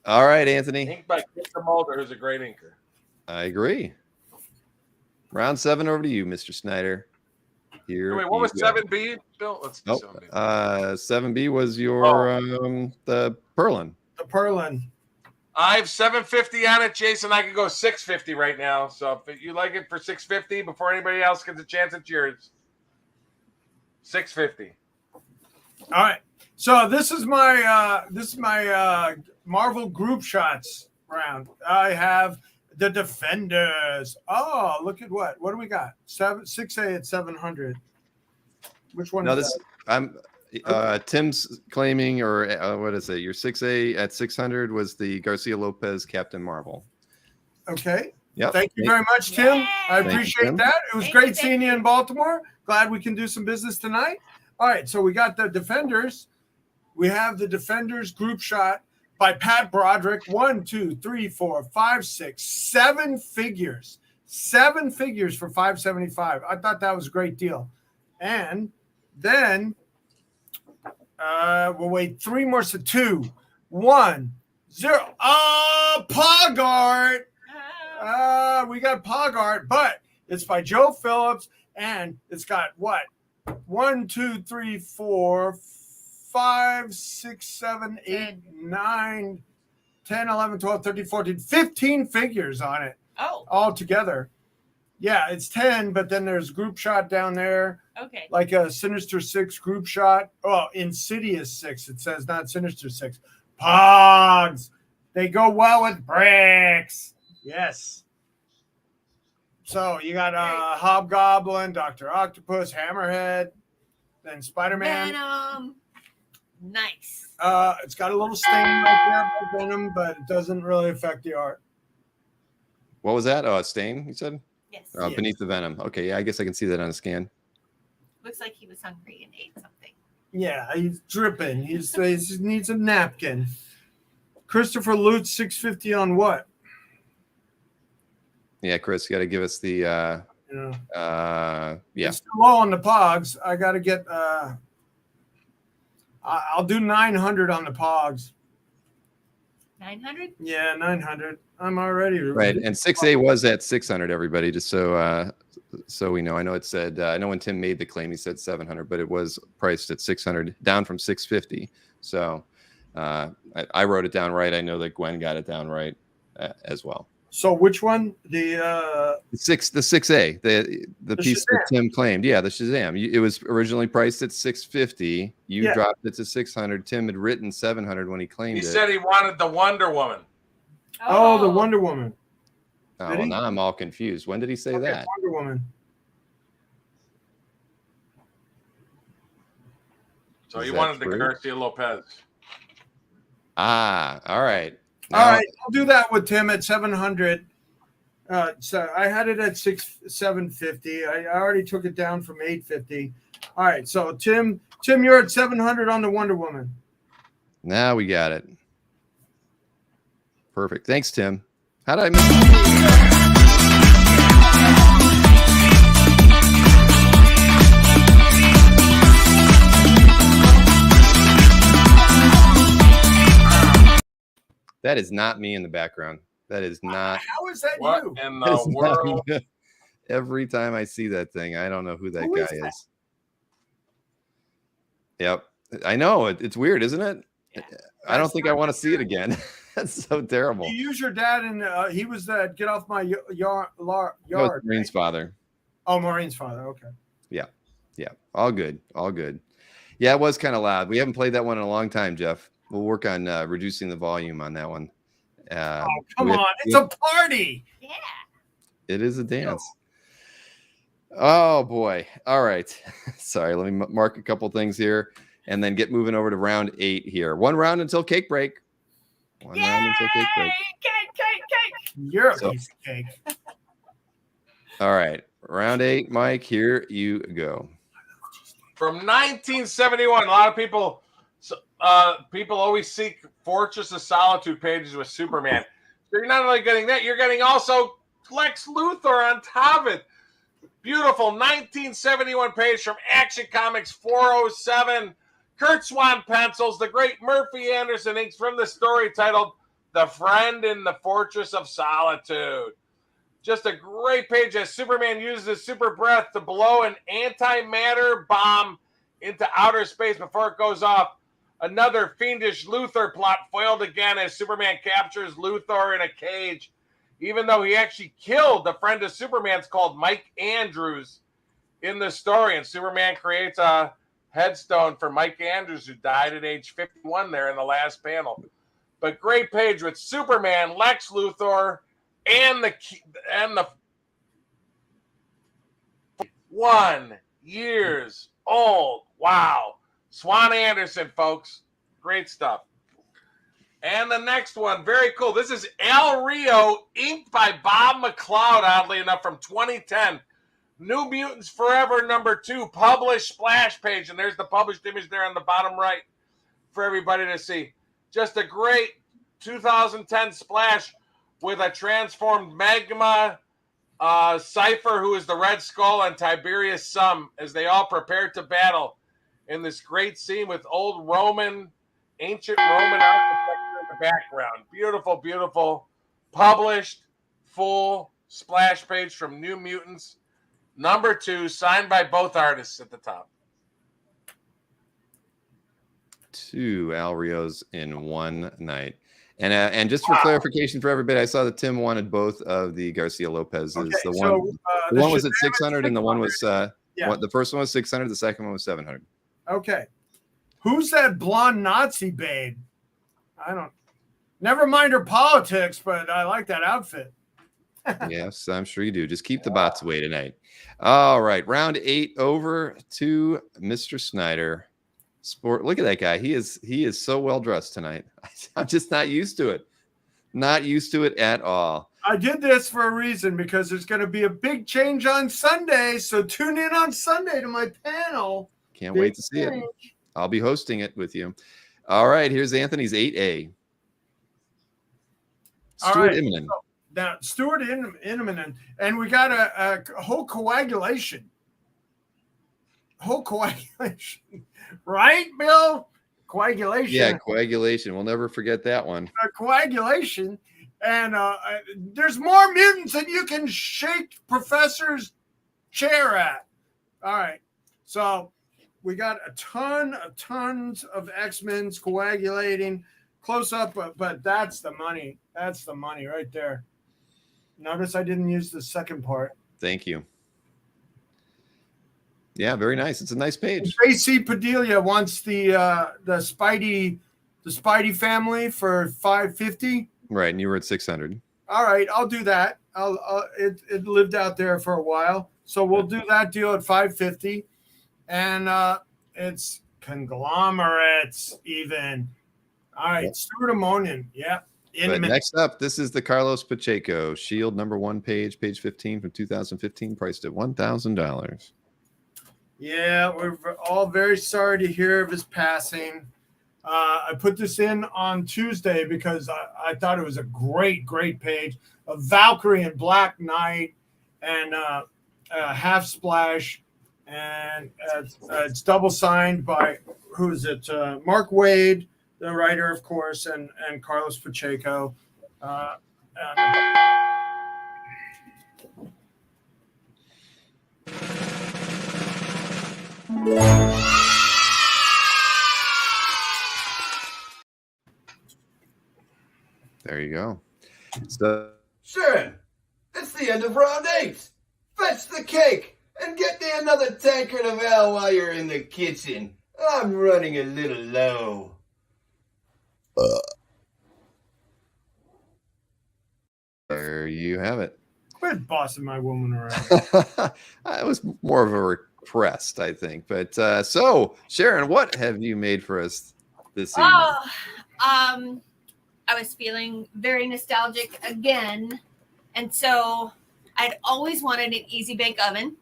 All right, Anthony. Inked by Mr. Mulder, who's a great inker. I agree. Round 7 over to you, Mr. Snyder. Here. Wait, what was you go. 7B? Bill, let's do Nope. 7B. 7B was your the Perlin. The Perlin. I have 750 on it, Jason. I could go 650 right now. So if you like it for 650 before anybody else gets a chance, it's yours. 650. All right. So this is my Marvel group shots round. I have the Defenders. Oh, look at what do we got? 6A at 700. Which one? No, is this that? I'm Tim's claiming, or what is it? Your 6A at 600 was the Garcia Lopez Captain Marvel. Okay. Yep. Thank you very much, Tim. Yay! I Thank you, appreciate Tim. that. It was Thank great you, seeing thank you in Baltimore. Glad we can do some business tonight. All right, so we got the Defenders. We have the Defenders group shot by Pat Broderick. 1, 2, 3, 4, 5, 6, 7 figures. 7 figures for $575. I thought that was a great deal. And then we'll wait 3 more. So 2, 1, 0. Pogart. We got Pogart, but it's by Joe Phillips, and it's got what? 1, 2, 3, 4, 5, 6, 7, 8, 9, 10, 11, 12, 13, 14, 15 figures on it Oh, all together. Yeah, it's 10, but then there's group shot down there, okay. like a Sinister 6 group shot. Oh, Insidious 6, it says, not Sinister 6. Pogs. They go well with bricks. Yes. So you got Hobgoblin, Dr. Octopus, Hammerhead, then Spider-Man. Venom. Nice. It's got a little stain right there by Venom, but it doesn't really affect the art. What was that? Oh, a stain, you said? Yes. Yes. Beneath the venom. Okay, yeah, I guess I can see that on a scan. Looks like he was hungry and ate something. Yeah, he's dripping. He needs a napkin. Christopher Lutz, 650 on what? Yeah, Chris, you got to give us the yeah. It's too low on the Pogs. I got to get. I'll do 900 on the Pogs. 900? Yeah, 900. I'm already Right, and 6A was at 600. Everybody, just so we know. I know it said. I know when Tim made the claim, he said 700, but it was priced at 600, down from 650. So I wrote it down right. I know that Gwen got it down right as well. So which one? The 6A, the piece that Tim claimed. Yeah, the Shazam. It was originally priced at 650. You dropped it to 600. Tim had written 700 when he claimed it. He said he wanted the Wonder Woman. Oh, the Wonder Woman. Oh, well, now I'm all confused. When did he say that? Wonder Woman. So he wanted the Garcia Lopez. Ah, all right. All right, I'll do that with Tim at 700. So I had it at 750. I already took it down from 850. All right, so Tim, you're at 700 on the Wonder Woman. Now we got it. Perfect. Thanks, Tim. How did I miss? That is not me in the background. That is not. How is that What you? in the world? Every time I see that thing, I don't know who that guy is. Yep. I know. It's weird, isn't it? Yeah. I don't think I want to see it again. That's so terrible. You use your dad, and he was that get off my yard. Maureen's right? father. Oh, Maureen's father. Okay. Yeah. Yeah. All good. All good. Yeah, it was kind of loud. We haven't played that one in a long time, Jeff. We'll work on reducing the volume on that one. Oh, come on. It's a party. Yeah. It is a dance. Oh, boy. All right. Sorry. Let me mark a couple things here and then get moving over to round 8 here. One round until cake break. One round until cake break. Cake. You're a piece of cake. All right. Round 8, Mike. Here you go. From 1971, a lot of people always seek Fortress of Solitude pages with Superman. So you're not only getting that, you're getting also Lex Luthor on top of it. Beautiful 1971 page from Action Comics 407. Kurt Swan pencils, the great Murphy Anderson inks from the story titled The Friend in the Fortress of Solitude. Just a great page as Superman uses his super breath to blow an antimatter bomb into outer space before it goes off. Another fiendish Luthor plot foiled again as Superman captures Luthor in a cage. Even though he actually killed the friend of Superman's called Mike Andrews in the story. And Superman creates a headstone for Mike Andrews, who died at age 51 there in the last panel. But great page with Superman, Lex Luthor, and the 1 years old. Wow. Swan Anderson, folks. Great stuff. And the next one, very cool. This is El Rio, inked by Bob McLeod, oddly enough, from 2010. New Mutants Forever #2, published splash page. And there's the published image there on the bottom right for everybody to see. Just a great 2010 splash with a transformed Magma, Cypher, who is the Red Skull, and Tiberius Sum, as they all prepare to battle in this great scene with old ancient Roman architecture in the background. Beautiful, beautiful. Published, full splash page from New Mutants #2, signed by both artists at the top. 2 Al Rios in one night. And just for clarification for everybody, I saw that Tim wanted both of the Garcia Lopez's. Okay, the so, one was at 600 and the one was the first one was 600, the second one was 700. Okay. Who's that blonde Nazi babe? Never mind her politics, but I like that outfit. Yes, I'm sure you do. Just keep the bots away tonight. All right, round 8 over to Mr. Snyder. Sport. Look at that guy. He is so well dressed tonight. I'm just not used to it. Not used to it at all. I did this for a reason because there's going to be a big change on Sunday. So tune in on Sunday to my panel. Can't wait to see it. I'll be hosting it with you. All right, here's Anthony's 8A. Stuart Immonen. So now, Stuart Immonen, and we got a whole coagulation. Right, Bill? Coagulation. Yeah, coagulation. We'll never forget that one. Coagulation. And there's more mutants than you can shake Professor's chair at. All right. So we got tons of X-Men's coagulating. Close up, but that's the money. That's the money right there. Notice I didn't use the second part. Thank you. Yeah, very nice. It's a nice page. AC Padilla wants the Spidey family for $550. Right, and you were at 600. All right, I'll do that. It lived out there for a while, so we'll do that deal at $550, and it's conglomerates even. All right, yep. Stuart Immonen, yeah. But next up, this is the Carlos Pacheco Shield #1 page 15 from 2015, priced at $1,000. Yeah, we're all very sorry to hear of his passing. I put this in on Tuesday because I thought it was a great page. A Valkyrie and Black Knight and half splash. And it's double signed by, who is it? Mark Waid, the writer, of course, and Carlos Pacheco. There you go. So, Sharon, it's the end of round 8. Fetch the cake and get me another tankard of ale while you're in the kitchen. I'm running a little low. There you have it. Quit bossing my woman around. It was more of a request, I think. But so, Sharon, what have you made for us this evening? I was feeling very nostalgic again. And so I'd always wanted an easy bake oven.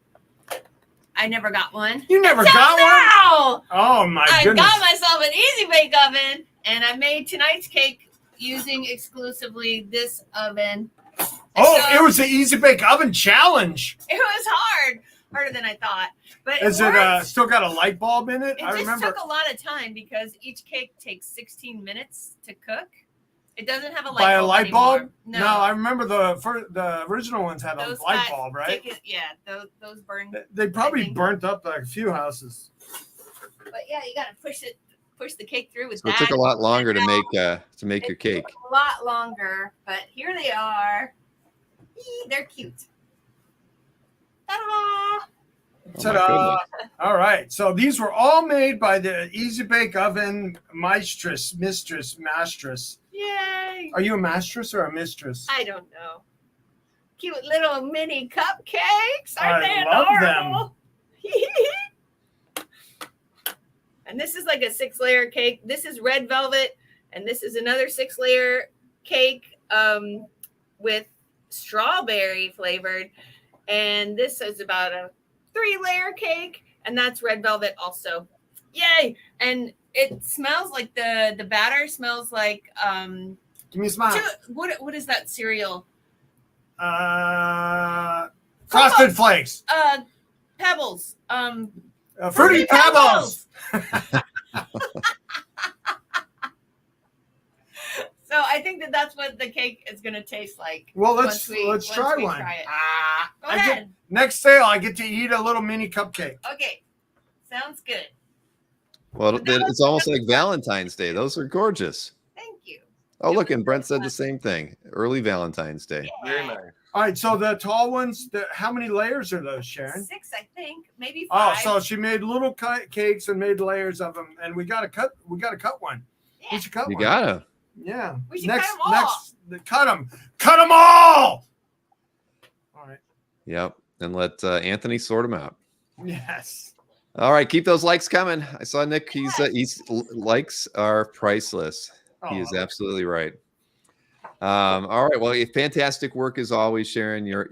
I never got one. You never got one? Oh, my goodness. I got myself an easy bake oven, and I made tonight's cake using exclusively this oven. It was the Easy Bake Oven Challenge. It was harder than I thought. But Is it still got a light bulb in it? It just took a lot of time because each cake takes 16 minutes to cook. It doesn't have a light bulb. By a light bulb? No, I remember the original ones had a light bulb, right? Those burned. They probably burnt up like a few houses. But yeah, you got to push the cake through with So that. it took a lot longer to make your cake. A lot longer, but here they are. They're cute. Ta-da! Ta-da! All right. So these were all made by the Easy Bake Oven mistress. Yay! Are you a mistress or a mistress? I don't know. Cute little mini cupcakes. Aren't they love adorable? And this is like a 6-layer cake. This is red velvet, and this is another 6-layer cake with strawberry flavored. And this is about a 3-layer cake, and that's red velvet also. Yay! And it smells like the batter smells like Give me a smile. What is that cereal? Frosted Flakes. Pebbles. Fruity Pebbles. So I think that's what the cake is going to taste like. Well, let's try one. Try it. Go ahead. Next sale, I get to eat a little mini cupcake. Okay, sounds good. Well, it's almost like Valentine's Day. Those are gorgeous. Thank you. Oh, look, and Brent said the same thing. Early Valentine's Day. Yeah. Very nice. All right, so the tall ones, how many layers are those, Sharon? 6, I think, maybe 5. Oh, so she made little cakes and made layers of them, and we got to cut one. Yeah. We should cut You one. gotta. Yeah. We should cut them all. Cut them all. Yep. And let Anthony sort them out. Yes. All right, keep those likes coming. I saw Nick. Likes are priceless. He is Oh, absolutely right. All right. Well, fantastic work as always, Sharon. You're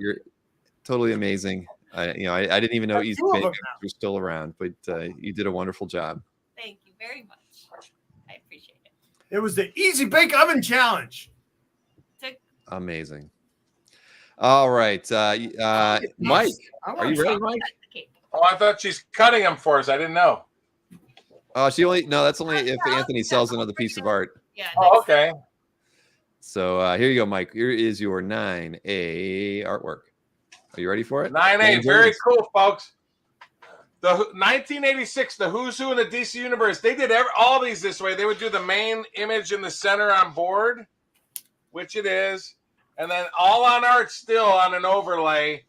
totally amazing. I didn't even know Got Easy two of Bake them Ovens were still around, but you did a wonderful job. Thank you very much. I appreciate it. it was the Easy Bake Oven Challenge. Amazing. All right, Mike, are you ready, Mike? Oh, I thought she's cutting them for us. I didn't know. That's only if Anthony sells another piece of art. Yeah. Oh, okay. So here you go, Mike. Here is your 9A artwork. Are you ready for it? 9A, very cool, folks. The 1986, the Who's Who in the DC Universe. They did all these this way. They would do the main image in the center on board, which it is, and then all on art still on an overlay.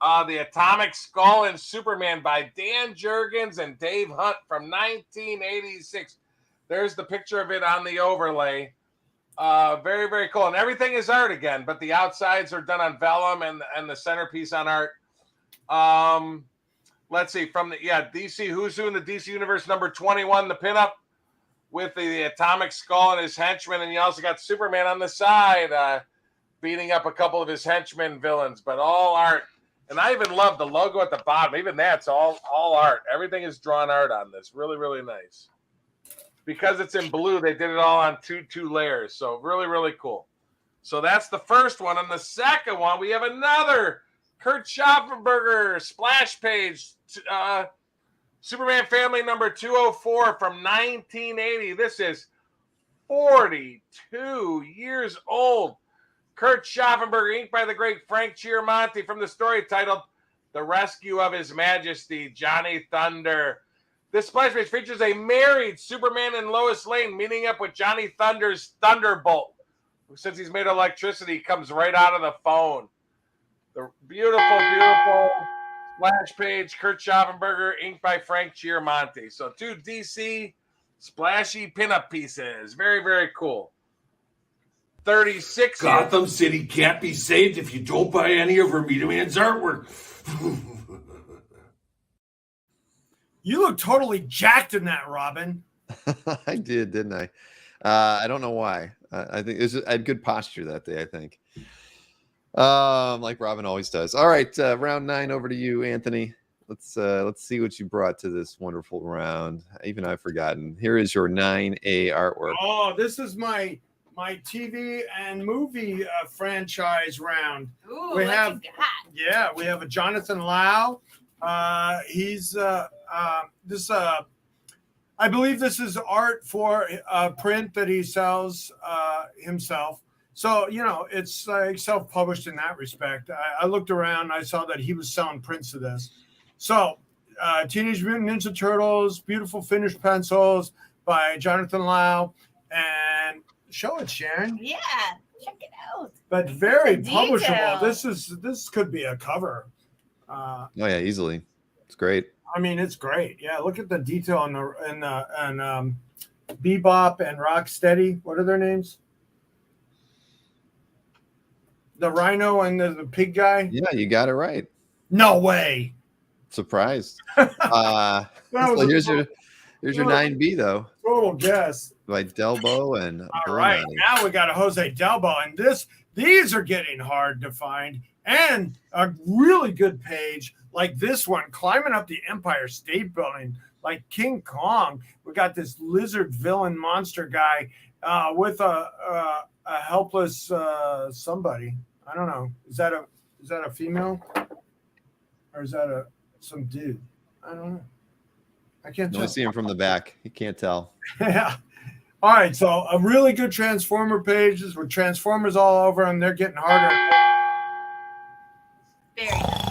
The Atomic Skull and Superman by Dan Jurgens and Dave Hunt from 1986. There's the picture of it on the overlay. Very, very cool. And everything is art again, but the outsides are done on vellum and the centerpiece on art. Let's see, from DC Who's Who in the DC Universe number 21, the pinup with the Atomic Skull and his henchmen. And you also got Superman on the side beating up a couple of his henchmen villains, but all art. And I even love the logo at the bottom. Even that's all art. Everything is drawn art on this. Really, really nice. Because it's in blue, they did it all on two layers. So really, really cool. So that's the first one. And the second one, we have another Kurt Schaffenberger splash page. Superman Family number 204 from 1980. This is 42 years old. Kurt Schaffenberger, inked by the great Frank Chiaramonte, from the story titled The Rescue of His Majesty, Johnny Thunder. This splash page features a married Superman and Lois Lane meeting up with Johnny Thunder's Thunderbolt, who, since he's made of electricity, comes right out of the phone. The beautiful, beautiful splash page, Kurt Schaffenberger, inked by Frank Chiaramonte. So 2 DC splashy pinup pieces. Very, very cool. 36. Gotham City can't be saved if you don't buy any of Ramita Man's artwork. You look totally jacked in that, Robin. I did, didn't I? I don't know why. I think I had good posture that day, I think. Like Robin always does. All right, round 9 over to you, Anthony. Let's see what you brought to this wonderful round. Even I've forgotten. Here is your 9A artwork. Oh, this is my TV and movie franchise round. Ooh, we what have you got? we have a Jonathan Lau. He's I believe this is art for print that he sells himself. So, it's like self-published in that respect. I looked around, I saw that he was selling prints of this. So, Teenage Mutant Ninja Turtles, beautiful finished pencils by Jonathan Lau. And show it, Sharon. Yeah, check it out. But very The publishable. detail. This could be a cover. Oh yeah, easily. It's great. I mean, it's great. Yeah, look at the detail in Bebop and Rocksteady. What are their names? The Rhino and the pig guy. Yeah, you got it right. No way. Surprised. That was So a here's your 9B though, total guess. by Delbo and All right, now we got a Jose Delbo, and these are getting hard to find, and a really good page like this one, climbing up the Empire State Building like King Kong. We got this lizard villain monster guy with a helpless somebody. I don't know. Is that a female, or is that some dude? I don't know. I can't tell. I see him from the back. You can't tell. Yeah. All right. So a really good Transformer pages with Transformers all over them. They're getting harder. Very nice.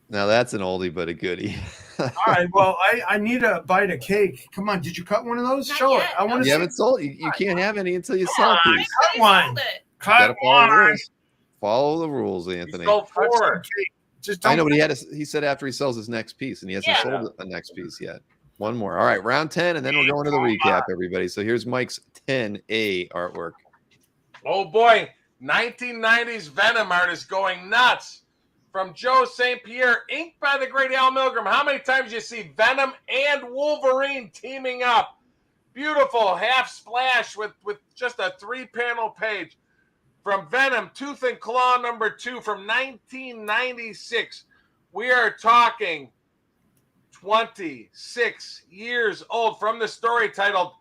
Now that's an oldie but a goodie. All right. Well, I need a bite of cake. Come on. Did you cut one of those? Not Show yet. it. I want to You see. haven't sold. You can't have any until you sell these. Cut one. Gotta Cut follow the one. rules. Follow the rules, He Anthony. sold Cut some 4. cake. Just I don't. know, but he said after he sells his next piece, and he hasn't Yeah. sold a next piece yet. One more. All right, round 10, and then we're going to the recap, everybody. So here's Mike's 10A artwork. Oh boy, 1990s Venom art is going nuts. From Joe St. Pierre, inked by the great Al Milgram. How many times you see Venom and Wolverine teaming up? Beautiful half splash with just a 3-panel page. From Venom, Tooth and Claw #2 from 1996. We are talking 26 years old, from the story titled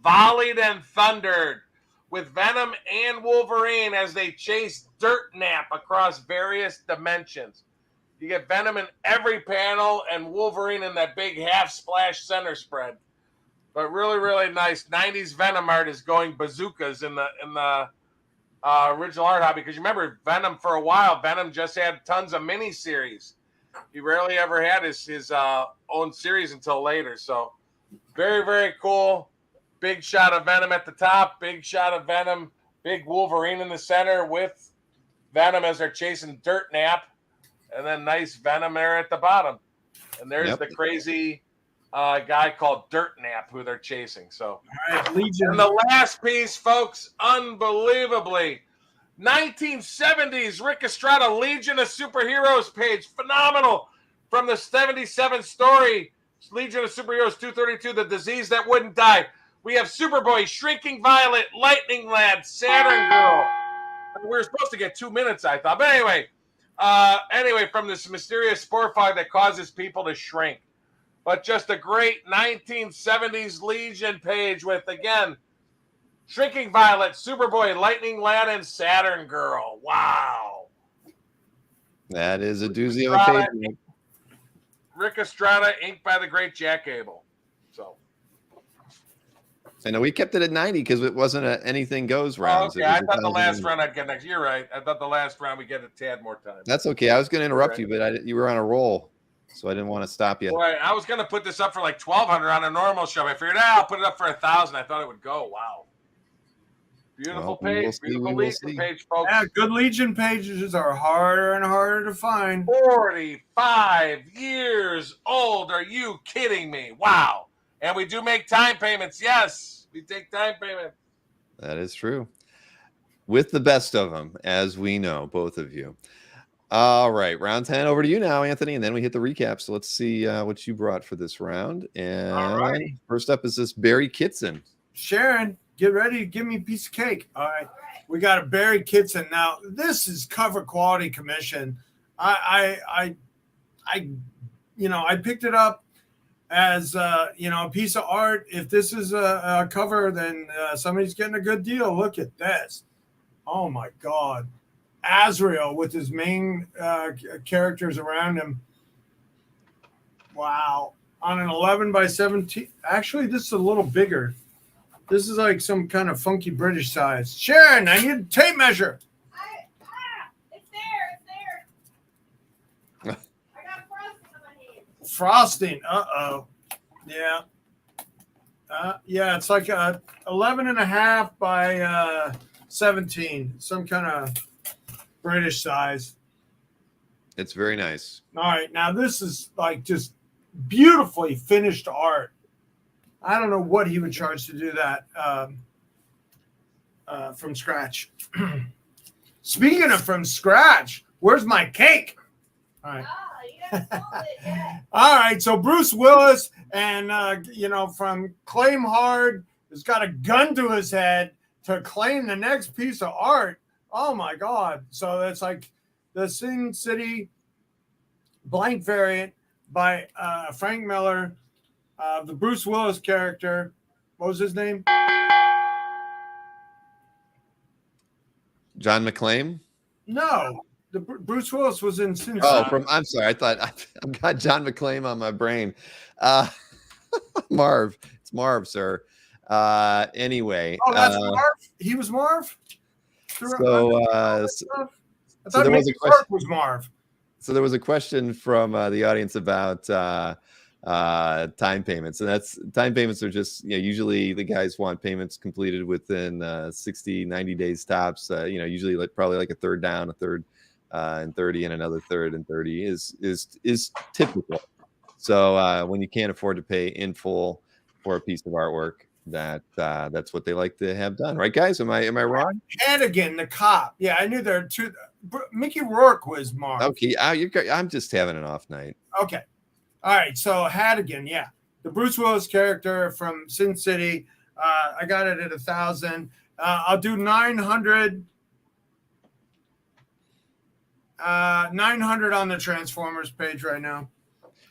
Volleyed and Thundered, with Venom and Wolverine as they chase Dirt Nap across various dimensions. You get Venom in every panel and Wolverine in that big half splash center spread. But really, really nice. 90s Venom art is going bazookas in the original art hobby, because you remember Venom for a while. Venom just had tons of miniseries. He rarely ever had his own series until later. So very, very cool. Big shot of Venom at the top. Big shot of Venom. Big Wolverine in the center with Venom as they're chasing Dirt Nap. And then nice Venom there at the bottom. And there's the crazy guy called Dirt Nap who they're chasing. So, All right, Legion. and the last piece, folks, unbelievably, 1970s Rick Estrada Legion of Superheroes page, phenomenal, from the 77 story Legion of Superheroes 232, The Disease That Wouldn't Die. We have Superboy, Shrinking Violet, Lightning Lad, Saturn Girl. We were supposed to get 2 minutes, I thought, but anyway, from this mysterious spore fog that causes people to shrink. But just a great 1970s Legion page with, again, Shrinking Violet, Superboy, Lightning Lad, and Saturn Girl. Wow. That is a doozy of a page. Rick Estrada, inked by the great Jack Abel. So. I know we kept it at 90 because it wasn't a anything goes round. Okay, I thought the last round I'd get next. You're right. I thought the last round we get a tad more time. That's okay. I was going to interrupt you, but you were on a roll, so I didn't want to stop you. Right. I was going to put this up for like 1,200 on a normal show. I figured, I'll put it up for 1,000. I thought it would go. Wow. Beautiful page. Beautiful Legion page, folks. Yeah, good Legion pages are harder and harder to find. 45 years old. Are you kidding me? Wow. And we do make time payments. Yes, we take time payments. That is true. With the best of them, as we know, both of you. All right, round 10 over to you now, Anthony, and then we hit the recap. So let's see what you brought for this round. And first up is this Barry Kitson. Sharon, get ready to give me a piece of cake. All right. We got a Barry Kitson. Now, this is cover quality commission. I picked it up as a piece of art. If this is a cover, then somebody's getting a good deal. Look at this. Oh my God. Azrael with his main characters around him. Wow. On an 11 by 17. Actually, this is a little bigger. This is like some kind of funky British size. Sharon, I need a tape measure. It's there. I got frosting on my hands. Frosting. Uh-oh. Yeah. Yeah, it's like a 11 and a half by 17. Some kind of British size. It's very nice. All right. Now, this is like just beautifully finished art. I don't know what he would charge to do that from scratch. Speaking of from scratch, where's my cake? All right. All right. So Bruce Willis and, from Claim Hard has got a gun to his head to claim the next piece of art. Oh, my God. So it's like the Sin City blank variant by Frank Miller. The Bruce Willis character, what was his name? John McClane? No, Bruce Willis was in Sin City. Oh, I'm sorry. I thought I've got John McClane on my brain. Marv. It's Marv, sir. Anyway. Oh, that's Marv? He was Marv? I thought there was a question. Was Marv. So there was a question from the audience about time payments, and that's time payments are just usually the guys want payments completed within 60-90 days tops. Usually probably like a third down, a third and 30, and another third and 30 is typical. So when you can't afford to pay in full for a piece of artwork, that's what they like to have done, right, guys? Am I wrong? Hannigan, the cop. Yeah, I knew there were two. Mickey Rourke was Marv. Okay, I'm just having an off night. Okay. All right. So Hannigan, yeah. The Bruce Willis character from Sin City. I got it at 1,000. I'll do 900. 900 on the Transformers page right now.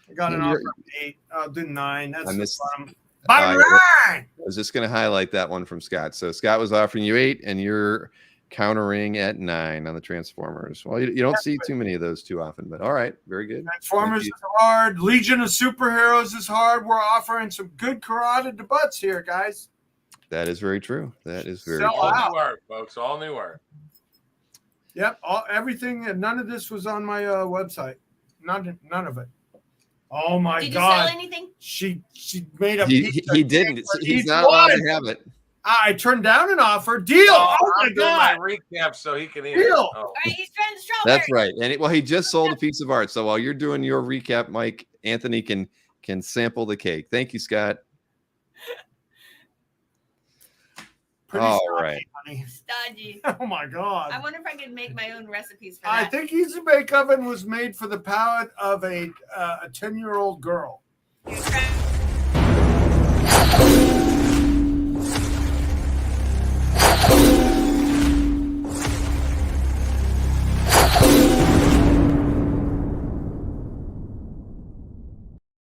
I got an offer of 8. I'll do 9. That's the bottom line. I was just going to highlight that one from Scott. So Scott was offering you 8, and you're countering at 9 on the Transformers. Well, you don't see too many of those too often, but all right, very good. Transformers is hard. Legion of Superheroes is hard. We're offering some good carotid butts here, guys. That is very true. That is very Sell true. All out. new art, folks. All new art. Yep, everything. None of this was on my website. None of it. Oh my Did God! you sell anything? She made a. He didn't. He's not allowed to have it. I turned down an offer. Deal. Oh my I'm doing God! my recap so he can eat Deal. it. Oh. All right, he's trying to strawberry. That's right. And he just sold a piece of art. So while you're doing your recap, Mike, Anthony can sample the cake. Thank you, Scott. Pretty All stodgy, right. honey. Stodgy. Oh my God! I wonder if I could make my own recipes for I that. think Easy Bake Oven was made for the palate of a 10-year-old girl. You're trying-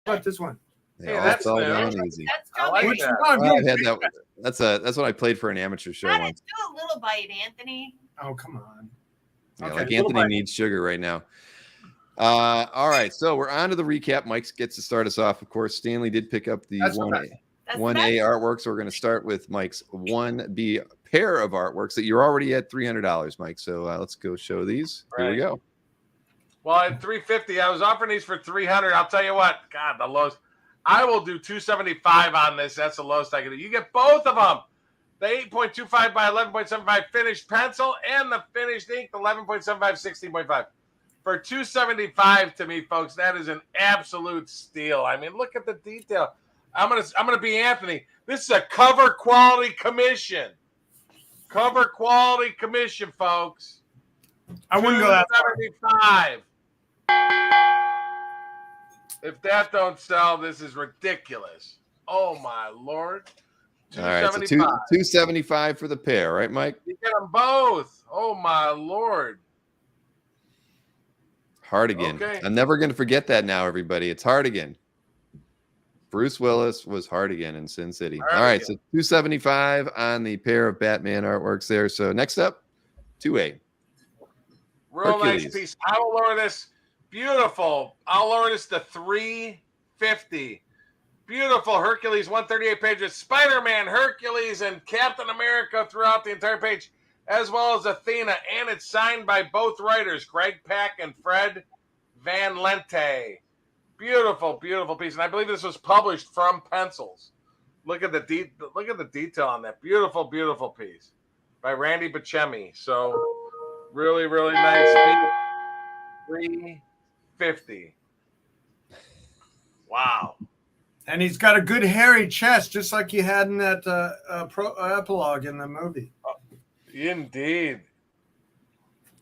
How about this one? They Hey, all that's fell new. down easy. That's I like strawberry. Which that. one? Well, I've had that. That's what I played for an amateur show Got it. once. Do a little bite, Anthony. Oh, come on. Yeah, Okay, like little Anthony bite. needs sugar right now. All right, so we're on to the recap. Mike gets to start us off. Of course, Stanley did pick up the That's the 1A, best. That's 1A the best. artwork. So we're going to start with Mike's 1B pair of artworks that you're already at $300, Mike. So let's go show these. Here we Right. go. Well, at 350, I was offering these for 300. I'll tell you what, God, the lowest. I will do 275 on this. That's the lowest I can do. You get both of them. The 8.25 by 11.75 finished pencil and the finished ink, the 11.75, 16.5. For 275 to me, folks, that is an absolute steal. I mean, look at the detail. I'm gonna be Anthony. This is a cover quality commission. Cover quality commission, folks. I wouldn't go that far. 275. If that don't sell, this is ridiculous. Oh my Lord. All right, so 275 for the pair, right, Mike? You get them both. Oh my Lord. Hardigan. Okay. I'm never going to forget that now, everybody. It's Hardigan. Bruce Willis was Hardigan in Sin City. All right, so 275 on the pair of Batman artworks there. So next up, 2A. Real Hercules. nice piece. I will lower this. Beautiful. I'll lower this to 350. Beautiful Hercules 138 pages. Spider-Man, Hercules, and Captain America throughout the entire page, as well as Athena. And it's signed by both writers, Greg Pak and Fred Van Lente. Beautiful, beautiful piece. And I believe this was published from Pencils. Look at the detail on that. Beautiful, beautiful piece by Randy Buscemi. So really, really nice piece. 350. Wow. And he's got a good hairy chest, just like you had in that epilogue in the movie. Indeed.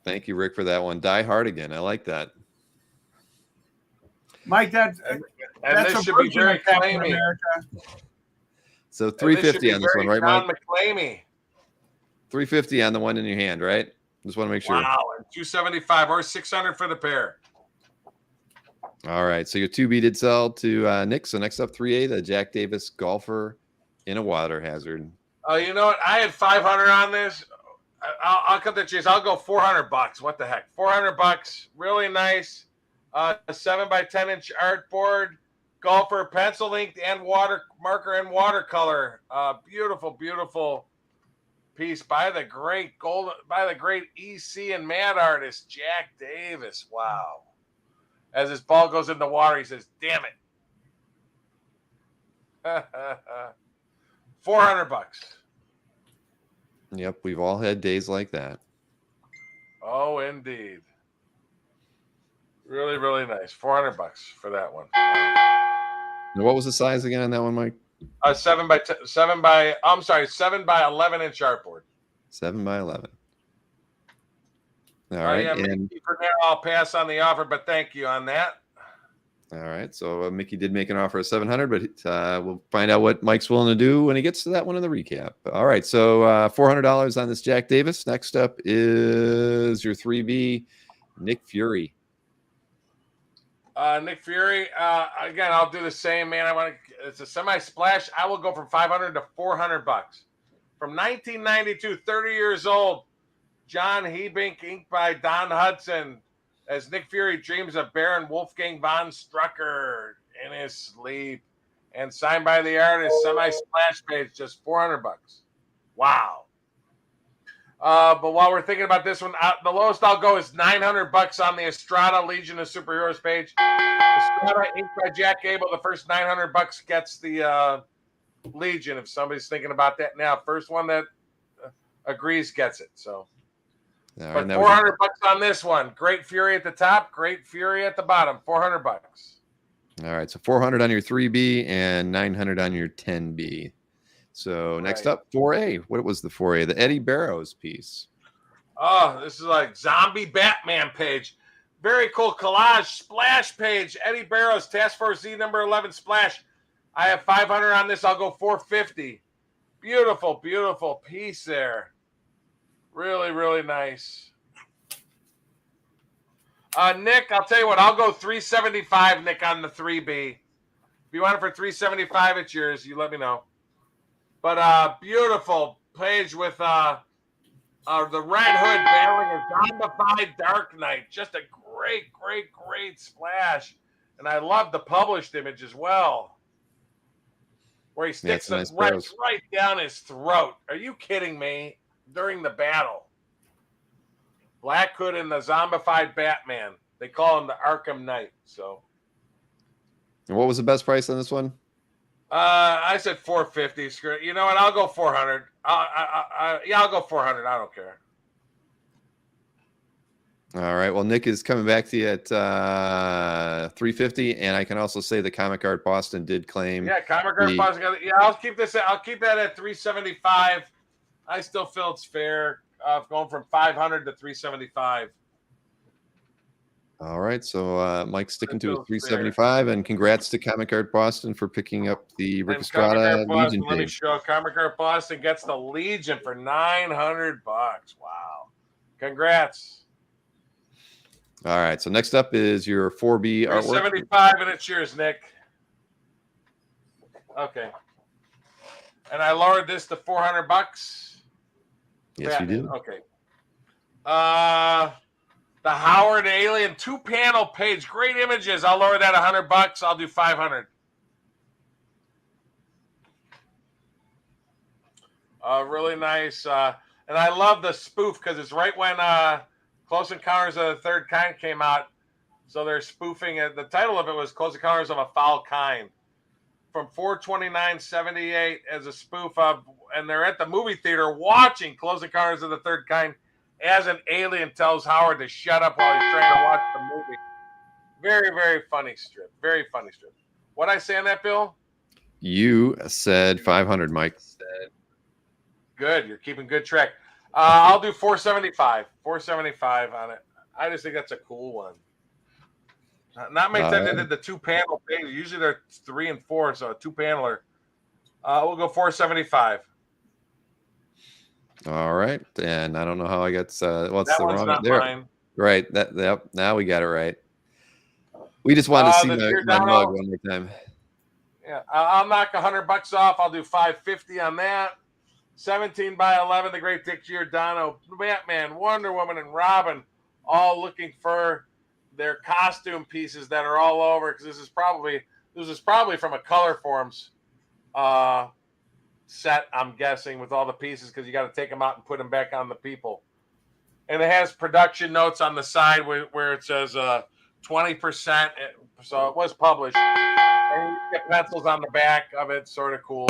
Thank you, Rick, for that one. Die Hardigan. I like that. Mike, And that's this a should be version very of Captain claimy. America. So And this should 350 be on this very one, right, John Mike? McClamey. 350 on the one in your hand, right? Just want to make sure. Wow. And 275 or 600 for the pair. All right. So your 2B did sell to Nick. So next up, 3A, the Jack Davis golfer in a water hazard. Oh, you know what? I had 500 on this. I'll cut the chase. I'll go $400. What the heck? $400. Really nice. A 7x10-inch artboard, golfer, pencil inked, and water marker and watercolor. Beautiful, beautiful piece by the great EC and mad artist Jack Davis. Wow. As his ball goes in the water, he says, "Damn it." $400. Yep. We've all had days like that. Oh, indeed. Really, really nice. $400 for that one. And what was the size again on that one, Mike? 7 by 11-inch artboard. 7 by 11. All Oh, right. yeah, And Mickey, for now, I'll pass on the offer, but thank you on that. all right. So Mickey did make an offer of 700, but we'll find out what Mike's willing to do when he gets to that one in the recap. All right. So $400 on this Jack Davis. Next up is your 3B, Nick Fury. Nick Fury. Again, I'll do the same, man. It's a semi-splash. I will go from $500 to $400. From 1992, 30 years old. John Hebink, inked by Don Hudson, as Nick Fury dreams of Baron Wolfgang von Strucker in his sleep, and signed by the artist, semi-splash page, just $400. Wow. But while we're thinking about this one, the lowest I'll go is $900 on the Estrada Legion of Superheroes page. Estrada, inked by Jack Abel. The first $900 gets the Legion. If somebody's thinking about that now, first one that agrees gets it. So. All But right, $400 on this one. Great Fury at the top, Great Fury at the bottom. $400. all right. So 400 on your 3B and 900 on your 10B. So next Right. up, 4A. What was the 4A? The Eddie Barrows piece. Oh, this is like zombie Batman page. Very cool collage splash page. Eddie Barrows, Task Force Z number 11 splash. I have 500 on this. I'll go 450. Beautiful, beautiful piece there. Really, really nice. Nick, I'll tell you what. I'll go 375, Nick, on the 3B. If you want it for 375, it's yours. You let me know. But beautiful page with the Red Hood battling a zombified Dark Knight. Just a great, great, great splash. And I love the published image as well, where he sticks nice it right down his throat. Are you kidding me? During the battle. Black Hood and the zombified Batman. They call him the Arkham Knight. So, And what was the best price on this one? I said 450. Screw it. You know what? I'll go 400. I'll go 400. I don't care. All right. Well, Nick is coming back to you at 350, and I can also say the Comic Art Boston did claim. Yeah, Comic Art Boston. Yeah, I'll keep that at 375. I still feel it's fair. Going from 500 to 375. All right. So Mike's sticking to his 375, and congrats to Comic Art Boston for picking up the Rick Estrada Legion Let me page. show. Comic Art Boston gets the Legion for $900. Wow. Congrats. All right. So next up is your 4B artwork. 75, and it's yours, Nick. Okay. And I lowered this to $400. Yes, you did. Okay. The Howard Alien 2-panel page. Great images. I'll lower that $100. I'll do 500. Really nice. And I love the spoof because it's right when Close Encounters of the Third Kind came out. So they're spoofing it. The title of it was Close Encounters of a Foul Kind. From 4/29/78 as a spoof of, and they're at the movie theater watching Close Encounters of the Third Kind as an alien tells Howard to shut up while he's trying to watch the movie. Very, very funny strip. Very funny strip. What'd I say on that, Bill? You said 500, Mike. Good. You're keeping good track. I'll do 475. 475 on it. I just think that's a cool one. Not many times they did the 2-panel page. Usually they're 3 and 4, so a 2-paneler. We'll go 475. All right. And I don't know how I got what's That the one's wrong not there. mine. Right. Yep. Now we got it right. We just wanted to see my mug one more time. Yeah, I'll knock $100 off. I'll do 550 on that. 17/11, the great Dick Giordano, Batman, Wonder Woman, and Robin, all looking for their costume pieces that are all over, because this is probably from a Color Forms set, I'm guessing, with all the pieces, because you got to take them out and put them back on the people. And it has production notes on the side where it says 20%. So it was published. And you get pencils on the back of it, sort of cool.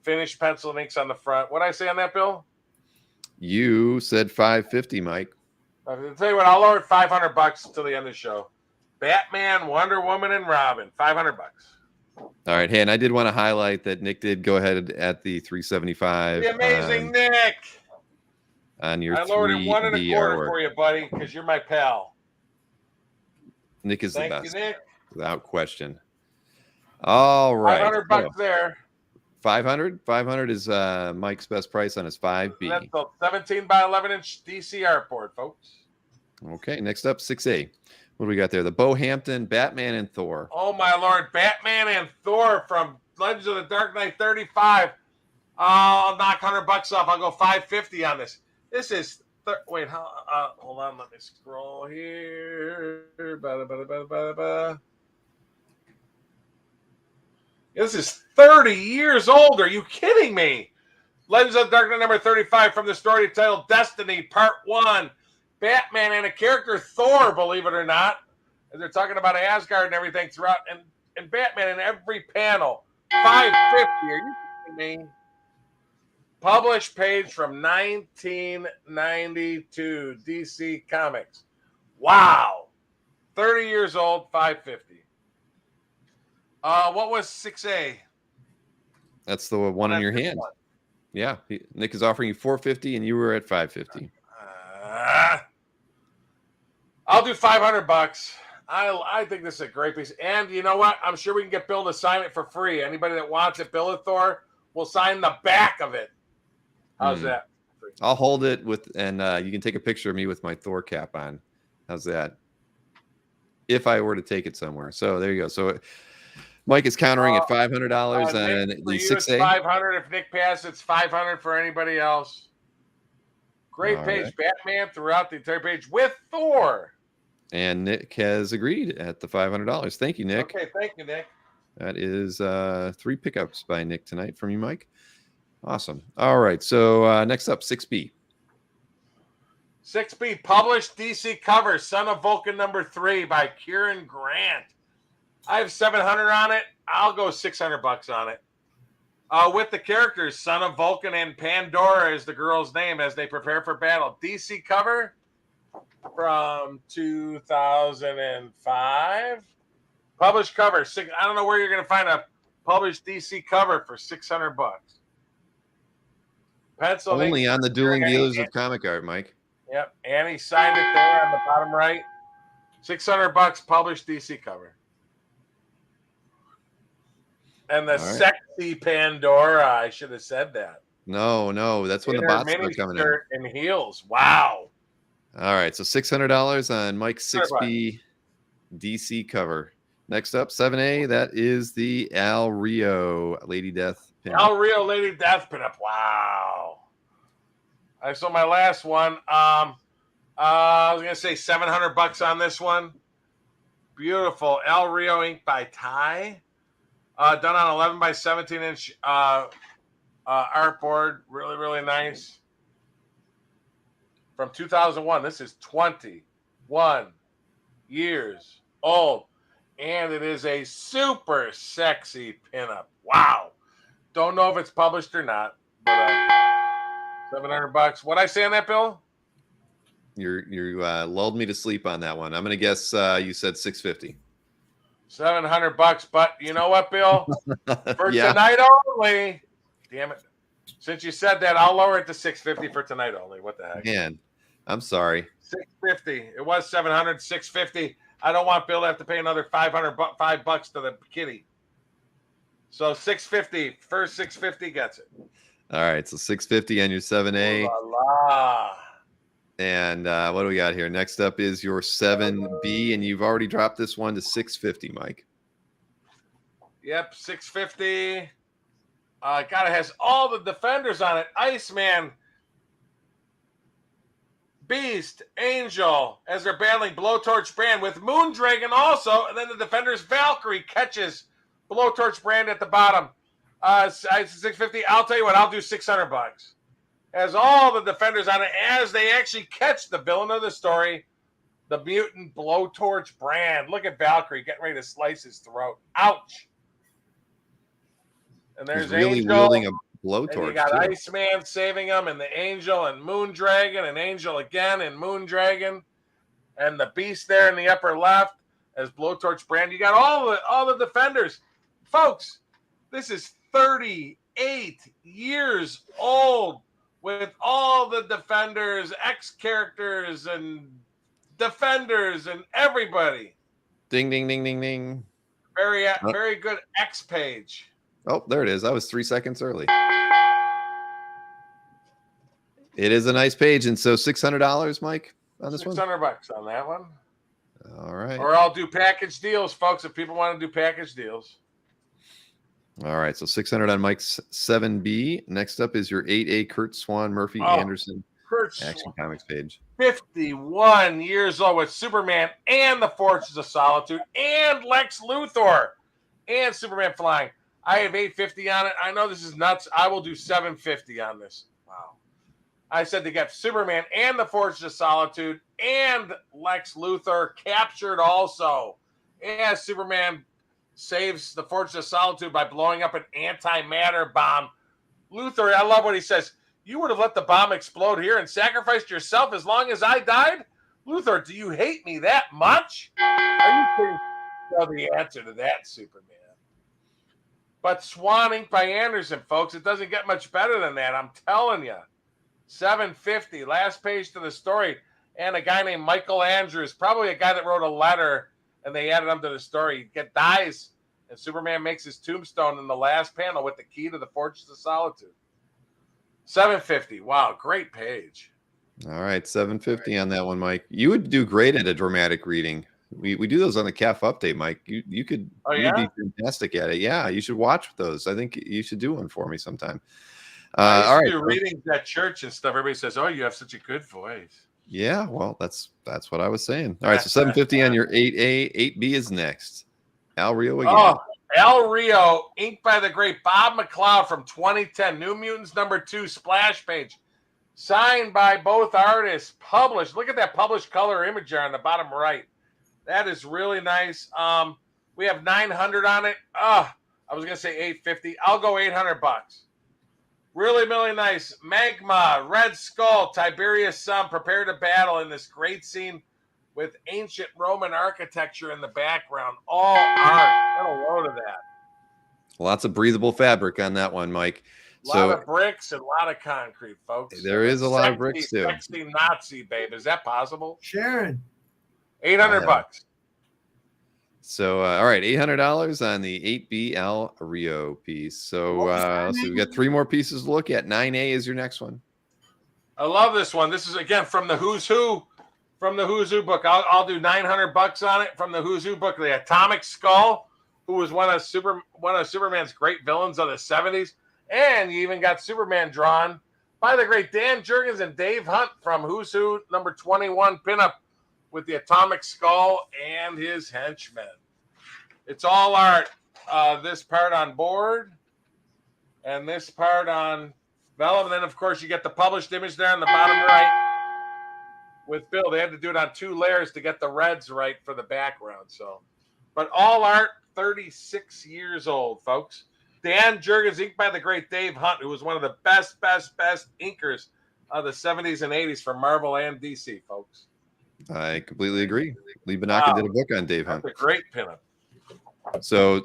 Finished pencil and inks on the front. What'd I say on that, Bill? You said 550, Mike. I'll tell you what, I'll lower it $500 till the end of the show. Batman, Wonder Woman, and Robin, $500. All right. Hey, and I did want to highlight that Nick did go ahead at the 375. The amazing Nick. On your I lowered it 1 3D1/4 artwork. for you, buddy, because you're my pal. Nick is the Thank best, you, Nick. without question. All right. $500 there. 500. 500 is Mike's best price on his 5B. That's the 17 by 11 inch DC artboard, folks. Okay. Next up, 6A. What do we got there? The Bohampton, Batman, and Thor. Oh my lord, Batman and Thor from Legends of the Dark Knight 35. I'll knock $100 off. I'll go 550 on this. This is wait, hold on, let me scroll here. This is 30 years old. Are you kidding me? Legends of the Dark Knight number 35 from the story titled Destiny Part 1. Batman and a character Thor, believe it or not. And they're talking about Asgard and everything throughout, and Batman in every panel. 550. Are you kidding me? Published page from 1992, DC Comics. Wow. 30 years old, 550. What was 6A? That's the one in your hand. Yeah. Nick is offering you 450 and you were at 550. I'll do $500. I think this is a great piece. And you know what? I'm sure we can get Bill to sign it for free. Anybody that wants it, Bill and Thor will sign the back of it. How's that? I'll hold it and you can take a picture of me with my Thor cap on. How's that? If I were to take it somewhere. So there you go. So Mike is countering at $500 on the 6A. 500 if Nick passes. It's 500 for anybody else. Great All page. right. Batman throughout the entire page with Thor. And Nick has agreed at the $500. Thank you, Nick. Okay, thank you, Nick. That is 3 pickups by Nick tonight from you, Mike. Awesome. All right. So next up, 6B. 6B published DC cover, Son of Vulcan number 3 by Kieran Grant. I have 700 on it. I'll go $600 on it. With the characters, Son of Vulcan and Pandora is the girl's name as they prepare for battle. DC cover from 2005. Published cover. I don't know where you're going to find a published DC cover for $600. Pencil. Only on the Dueling Dealers of Comic Art, Mike. Yep. Annie signed it there on the bottom right. $600 published DC cover. And the sexy Pandora, I should have said that. No, that's when the bots are coming in. And heels. Wow. All right, so $600 on Mike's 6B DC cover. Next up, 7A, that is the Al Rio Lady Death pinup. Al Rio Lady Death pinup. Wow. So my last one, I was going to say $700 on this one. Beautiful. Al Rio ink by Ty. Done on 11 by 17 inch artboard. Really, really nice. From 2001. This is 21 years old. And it is a super sexy pinup. Wow. Don't know if it's published or not. But $700. What'd I say on that, Bill? You lulled me to sleep on that one. I'm going to guess you said $650. $700, but you know what, Bill? For tonight only. Damn it! Since you said that, I'll lower it to $650 for tonight only. What the heck? Man, I'm sorry. $650. It was $700. $650. I don't want Bill to have to pay another $5 to the kitty. So $650. First $650 gets it. All right, so $650 on your 7A. Oh, la, la. And what do we got here? Next up is your 7B, and you've already dropped this one to $650, Mike. Yep, $650. God, it has all the Defenders on it. Iceman, Beast, Angel, as they're battling Blowtorch Brand with Moondragon also, and then the Defenders Valkyrie catches Blowtorch Brand at the bottom. $650. I'll tell you what, I'll do $600. Has all the Defenders on it as they actually catch the villain of the story, the mutant Blowtorch Brand. Look at Valkyrie getting ready to slice his throat. Ouch. And there's He's really Angel. wielding a Blowtorch. And you got too. Iceman saving him, and the Angel, and Moondragon, and Angel again, and Moondragon, and the Beast there in the upper left as Blowtorch brand. You got all the defenders. Folks, this is 38 years old with all the defenders, X characters, and defenders, and everybody. Ding, ding, ding, ding, ding. Very good X page. Oh, there it is. I was 3 seconds early. It is a nice page. And so $600, Mike, on this one? $600 on that one. All right. Or I'll do package deals, folks, if people want to do package deals. All right. So 600 on Mike's 7B. Next up is your 8A Kurt Swan Murphy Anderson Action Comics page. 51 years old with Superman and the Forces of Solitude and Lex Luthor and Superman flying. I have 850 on it. I know this is nuts. I will do 750 on this. Wow. I said to get Superman and the Forces of Solitude and Lex Luthor captured also. And Superman saves the Forces of Solitude by blowing up an antimatter bomb. Luthor, I love what he says. You would have let the bomb explode here and sacrificed yourself as long as I died? Luthor, do you hate me that much? Are you kidding? Know the answer to that, Superman. But Swan Ink by Anderson, folks, it doesn't get much better than that. I'm telling you. 750, last page to the story. And a guy named Michael Andrews, probably a guy that wrote a letter, and they added him to the story. He dies, and Superman makes his tombstone in the last panel with the key to the Fortress of Solitude. 750. Wow, great page. All right, 750 on that one, Mike. You would do great at a dramatic reading. We do those on the CAF update, Mike. You could you'd be fantastic at it. Yeah, you should watch those. I think you should do one for me sometime. All right, do readings at church and stuff. Everybody says, "Oh, you have such a good voice." Yeah, well, that's what I was saying. All right, so 750 on your 8A. 8B is next. Al Rio again. Oh, Al Rio, inked by the great Bob McLeod from 2010. New Mutants #2 splash page. Signed by both artists. Published. Look at that published color imager on the bottom right. That is really nice. We have 900 on it. I was going to say 850. I'll go $800. Really, really nice. Magma, Red Skull, Tiberius Sun, prepare to battle in this great scene with ancient Roman architecture in the background. All art. Get a load of that. Lots of breathable fabric on that one, Mike. A lot of bricks and a lot of concrete, folks. There is a lot of bricks, too. Sexy Nazi, babe. Is that possible? Sharon. $800. So, all right, $800 on the 8B Al Rio piece. So, we've got 3 more pieces to look at. 9A is your next one. I love this one. This is, again, from the Who's Who. From the Who's Who book. I'll do $900 on it. From the Who's Who book, the Atomic Skull, who was one of Superman's great villains of the 70s. And you even got Superman drawn by the great Dan Jurgens and Dave Hunt from Who's Who #21 pinup with the Atomic Skull and his henchmen. It's all art. This part on board and this part on vellum. And then, of course, you get the published image there on the bottom right with Bill. They had to do it on 2 layers to get the reds right for the background. So, but all art, 36 years old, folks. Dan Jurgens, inked by the great Dave Hunt, who was one of the best inkers of the 70s and 80s for Marvel and DC, folks. I completely agree. Lee Banaka did a book on Dave Hunt. That's a great pinup. So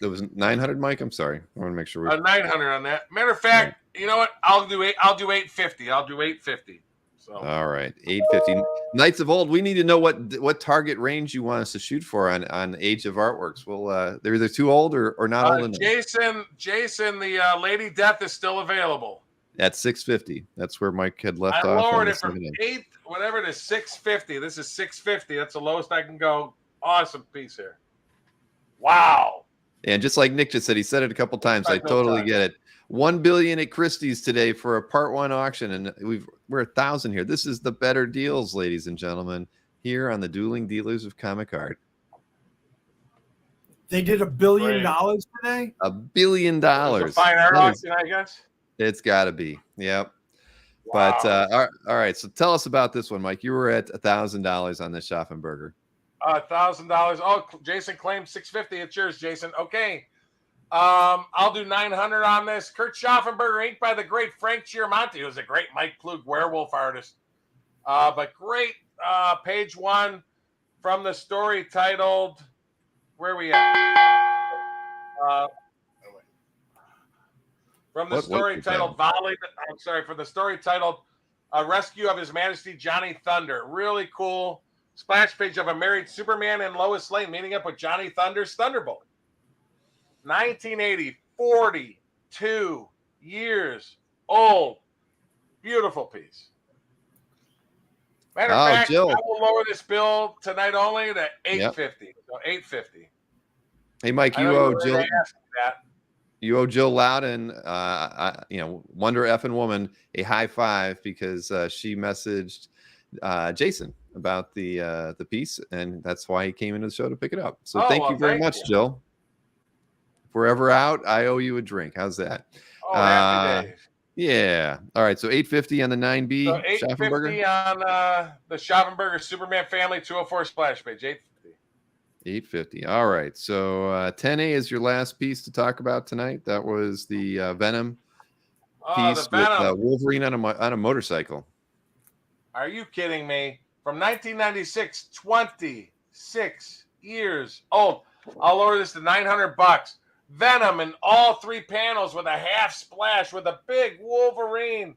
it was 900, Mike. I'm sorry. I want to make sure we're 900 on that. Matter of fact, you know what? I'll do 850. I'll do 850. So all right, 850. Knights of Old. We need to know what target range you want us to shoot for on Age of Artworks. Well, they're either too old or not old enough. Jason, the Lady Death is still available. At 650. That's where Mike had left off. I lowered it from 8, whatever, to 650. This is 650. That's the lowest I can go. Awesome piece here. Wow. And just like Nick just said, he said it a couple times. I totally get it. 1 billion at Christie's today for a part 1 auction, and we're 1,000 here. This is the better deals, ladies and gentlemen, here on the Dueling Dealers of Comic Art. They did $1 billion today. $1 billion. It's a fine art auction, I guess. It's got to be. Yep. Wow. But all right. So tell us about this one, Mike. You were at $1,000 on this Schaffenberger. $1,000. Oh, Jason claimed 650. It's yours, Jason. Okay. I'll do 900 on this. Kurt Schaffenberger, inked by the great Frank Giamonti, who's a great Mike Klug werewolf artist. But great page 1 from the story titled, where are we at? From the story titled Volley. I'm sorry, from the story titled Rescue of His Majesty Johnny Thunder. Really cool splash page of a married Superman and Lois Lane meeting up with Johnny Thunder's Thunderbolt. 1980, 42 years old. Beautiful piece. Matter of fact, Jill. I will lower this bill tonight only to $850. So $850. Hey, Mike, you owe Jill. You owe Jill Loudon, Wonder Effing Woman, a high five because she messaged Jason about the piece, and that's why he came into the show to pick it up. So thank you very much, Jill. If we're ever out, I owe you a drink. How's that? Oh, happy days. Yeah. All right. So $850 on the 9B. So $850 on the Schaffenberger Superman Family 204 splash page. $850. All right. So 10A is your last piece to talk about tonight. That was the Venom piece with Wolverine on a motorcycle. Are you kidding me? From 1996, 26 years old. I'll lower this to $900. Venom in all 3 panels with a half splash with a big Wolverine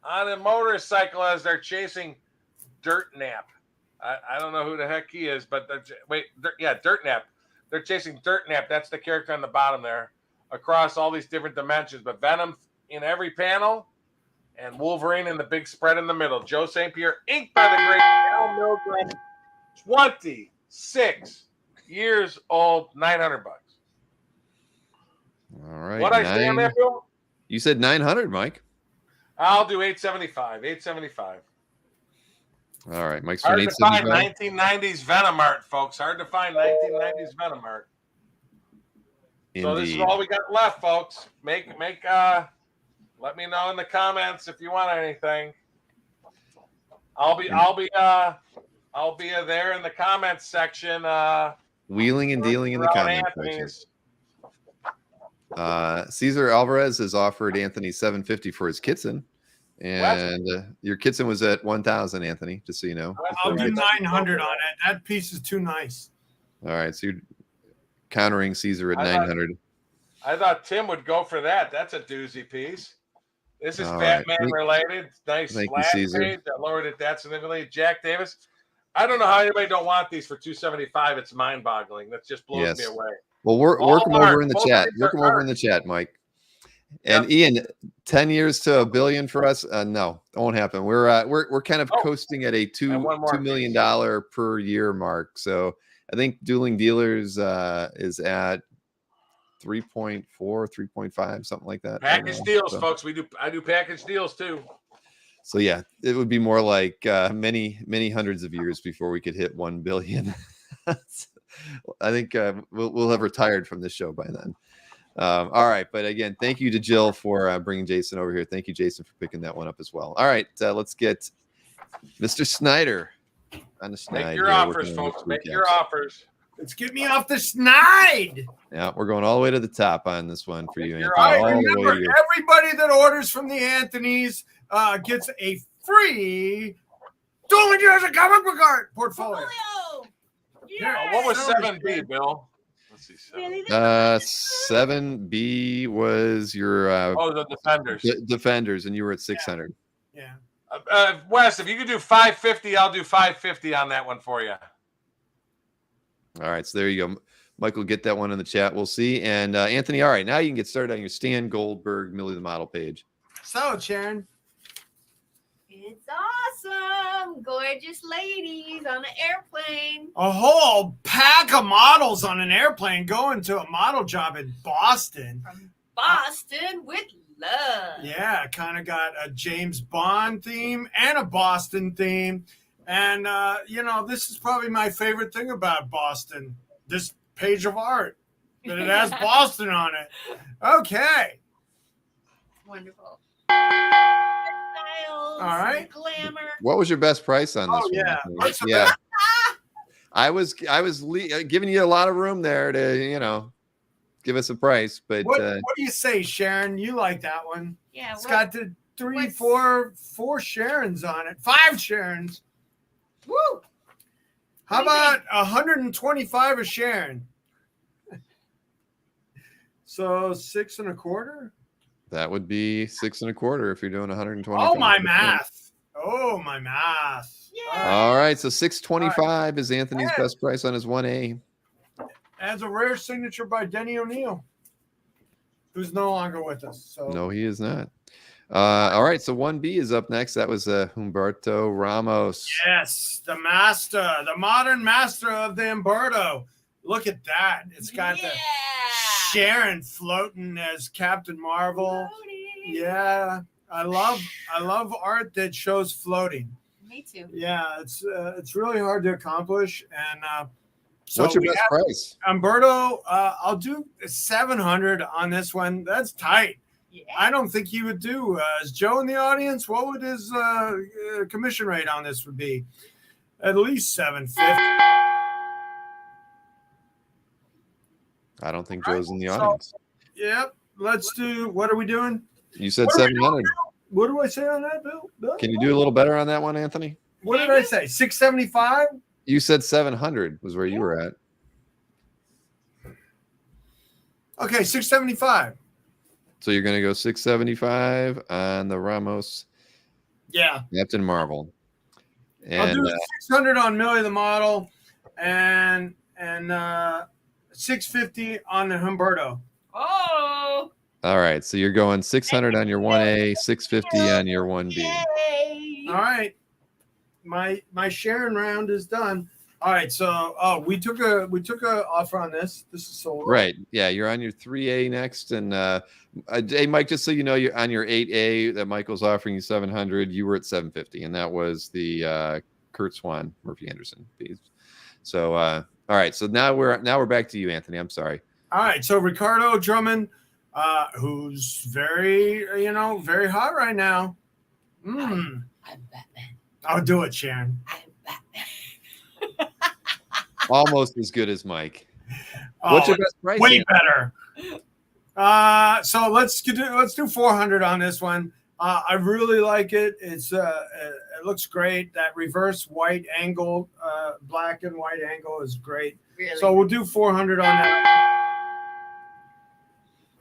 on a motorcycle as they're chasing Dirt Nap. I don't know who the heck he is, but Dirt Nap. They're chasing Dirt Nap. That's the character on the bottom there across all these different dimensions. But Venom in every panel and Wolverine in the big spread in the middle. Joe St. Pierre, inked by the great Al Milgrom. 26 years old, $900. All right. What I say on that, Bill? You said 900, Mike. I'll do 875. 875. All right, Mike's hard to find 1990s Venom art, folks. Hard to find 1990s Venom art. Indeed. So this is all we got left, folks. Let me know in the comments if you want anything. I'll be there in the comments section. Wheeling and dealing in the comments section. Cesar Alvarez has offered Anthony $750 for his Kitson, and your Kitson was at 1,000, Anthony. Just so you know, I'll do 900 on it. That piece is too nice. All right, so you're countering Cesar at 900. I thought Tim would go for that. That's a doozy piece. This is Batman related. Nice splash page. I lowered it that significantly. Jack Davis. I don't know how anybody don't want these for $275. It's mind-boggling. That just blows me away. Well, work them over in the chat. Work them over in the chat, Mike. And Ian, 10 years to $1 billion for us? No, it won't happen. We're kind of coasting at a $2 million per year mark. So I think Dueling Dealers is at 3.4, 3.5, something like that. Package deals, folks. I do package deals too. So yeah, it would be more like many hundreds of years before we could hit 1 billion. I think we'll have retired from this show by then. All right. But again, thank you to Jill for bringing Jason over here. Thank you, Jason, for picking that one up as well. All right. Let's get Mr. Snyder on the Snide. Make your offers, folks. Make your offers. Let's get me off the snide. Yeah, we're going all the way to the top on this one for you, Anthony. Remember, everybody that orders from the Anthony's gets a free Dueling Dealers and comic book art portfolio. Yeah. What was 7B, Bill? Let's see. 7B was your the Defenders. Defenders, and you were at 600. Yeah. Wes, if you could do 550, I'll do 550 on that one for you. All right, so there you go. Michael, get that one in the chat. We'll see. And Anthony, all right, now you can get started on your Stan Goldberg Millie the Model page. So, Sharon. It's awesome. Gorgeous ladies on an airplane. A whole pack of models on an airplane going to a model job in Boston. From Boston with love. Yeah, kind of got a James Bond theme and a Boston theme. And, this is probably my favorite thing about Boston, this page of art, that it has Boston on it. Okay. Wonderful. All right. Glamour. What was your best price on this one? I was giving you a lot of room there to, give us a price. But What do you say, Sharon? You like that one? Yeah. It's got the four Sharons on it. 5 Sharons. Woo! How What do you about 125 a Sharon? So 6 1/4. that would be 6 1/4 if you're doing 120. Oh, my math. Oh, my math. Yeah. All right, so 625 is Anthony's best price on his 1A. As a rare signature by Denny O'Neill, who's no longer with us. So No, he is not. All right, so 1B is up next. That was Humberto Ramos. yes, the master, the modern master of the Humberto. Look at that. It's got the Sharon floating as Captain Marvel. Floating. Yeah, I love art that shows floating. Me too. Yeah, it's really hard to accomplish. And so What's your we best have price? Humberto, I'll do 700 on this one. That's tight. Yeah. I don't think he would do. Is Joe in the audience? What would his commission rate on this would be? At least 750. I don't think Joe's in the audience. Yep. Let's do. What are we doing? You said What are we 700. What do I say on that, Bill? Can you do a little better on that one, Anthony? What did I say? 675. You said 700 was where you were at. Okay, 675. So you're going to go 675 on the Ramos Yeah. Captain Marvel. I'll And do 600 on Millie the Model, and 650 on the Humberto. Oh. all right, so you're going 600 on your 1A, 650 on your 1B. Yay. All right. My Sharon round is done. All right, so we took a offer on this. This is sold. Right. Yeah, you're on your 3A next. And hey, Mike, just so you know, you're on your 8A that Michael's offering you 700. You were at 750, and that was the Kurt Swan Murphy Anderson piece. So all right, so now we're back to you, Anthony. I'm sorry. All right, so Ricardo Drummond, who's very very hot right now. I'm Batman. I'll do it, Sharon. I'm Batman. Almost as good as Mike. What's your best price? Way Anthony? better. So let's do 400 on this one. I really like it. It looks great. That reverse white angle, black and white angle is great. Really? So we'll do 400 on that.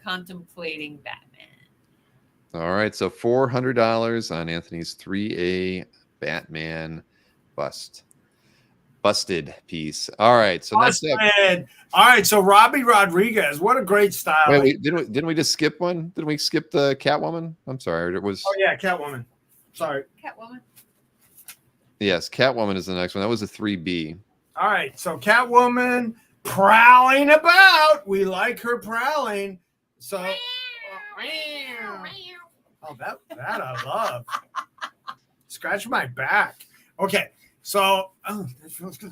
Contemplating Batman. All right, so $400 on Anthony's 3A Batman busted piece. All right, so next up. All right, so Robbie Rodriguez, what a great style. Wait, didn't we just skip one? Didn't we skip the Catwoman? I'm sorry, it was. Oh yeah, Catwoman. Sorry. Catwoman. Yes, Catwoman is the next one. That was a 3B. All right, so Catwoman prowling about. We like her prowling. So, oh, that I love. Scratch my back. Okay, so that feels good.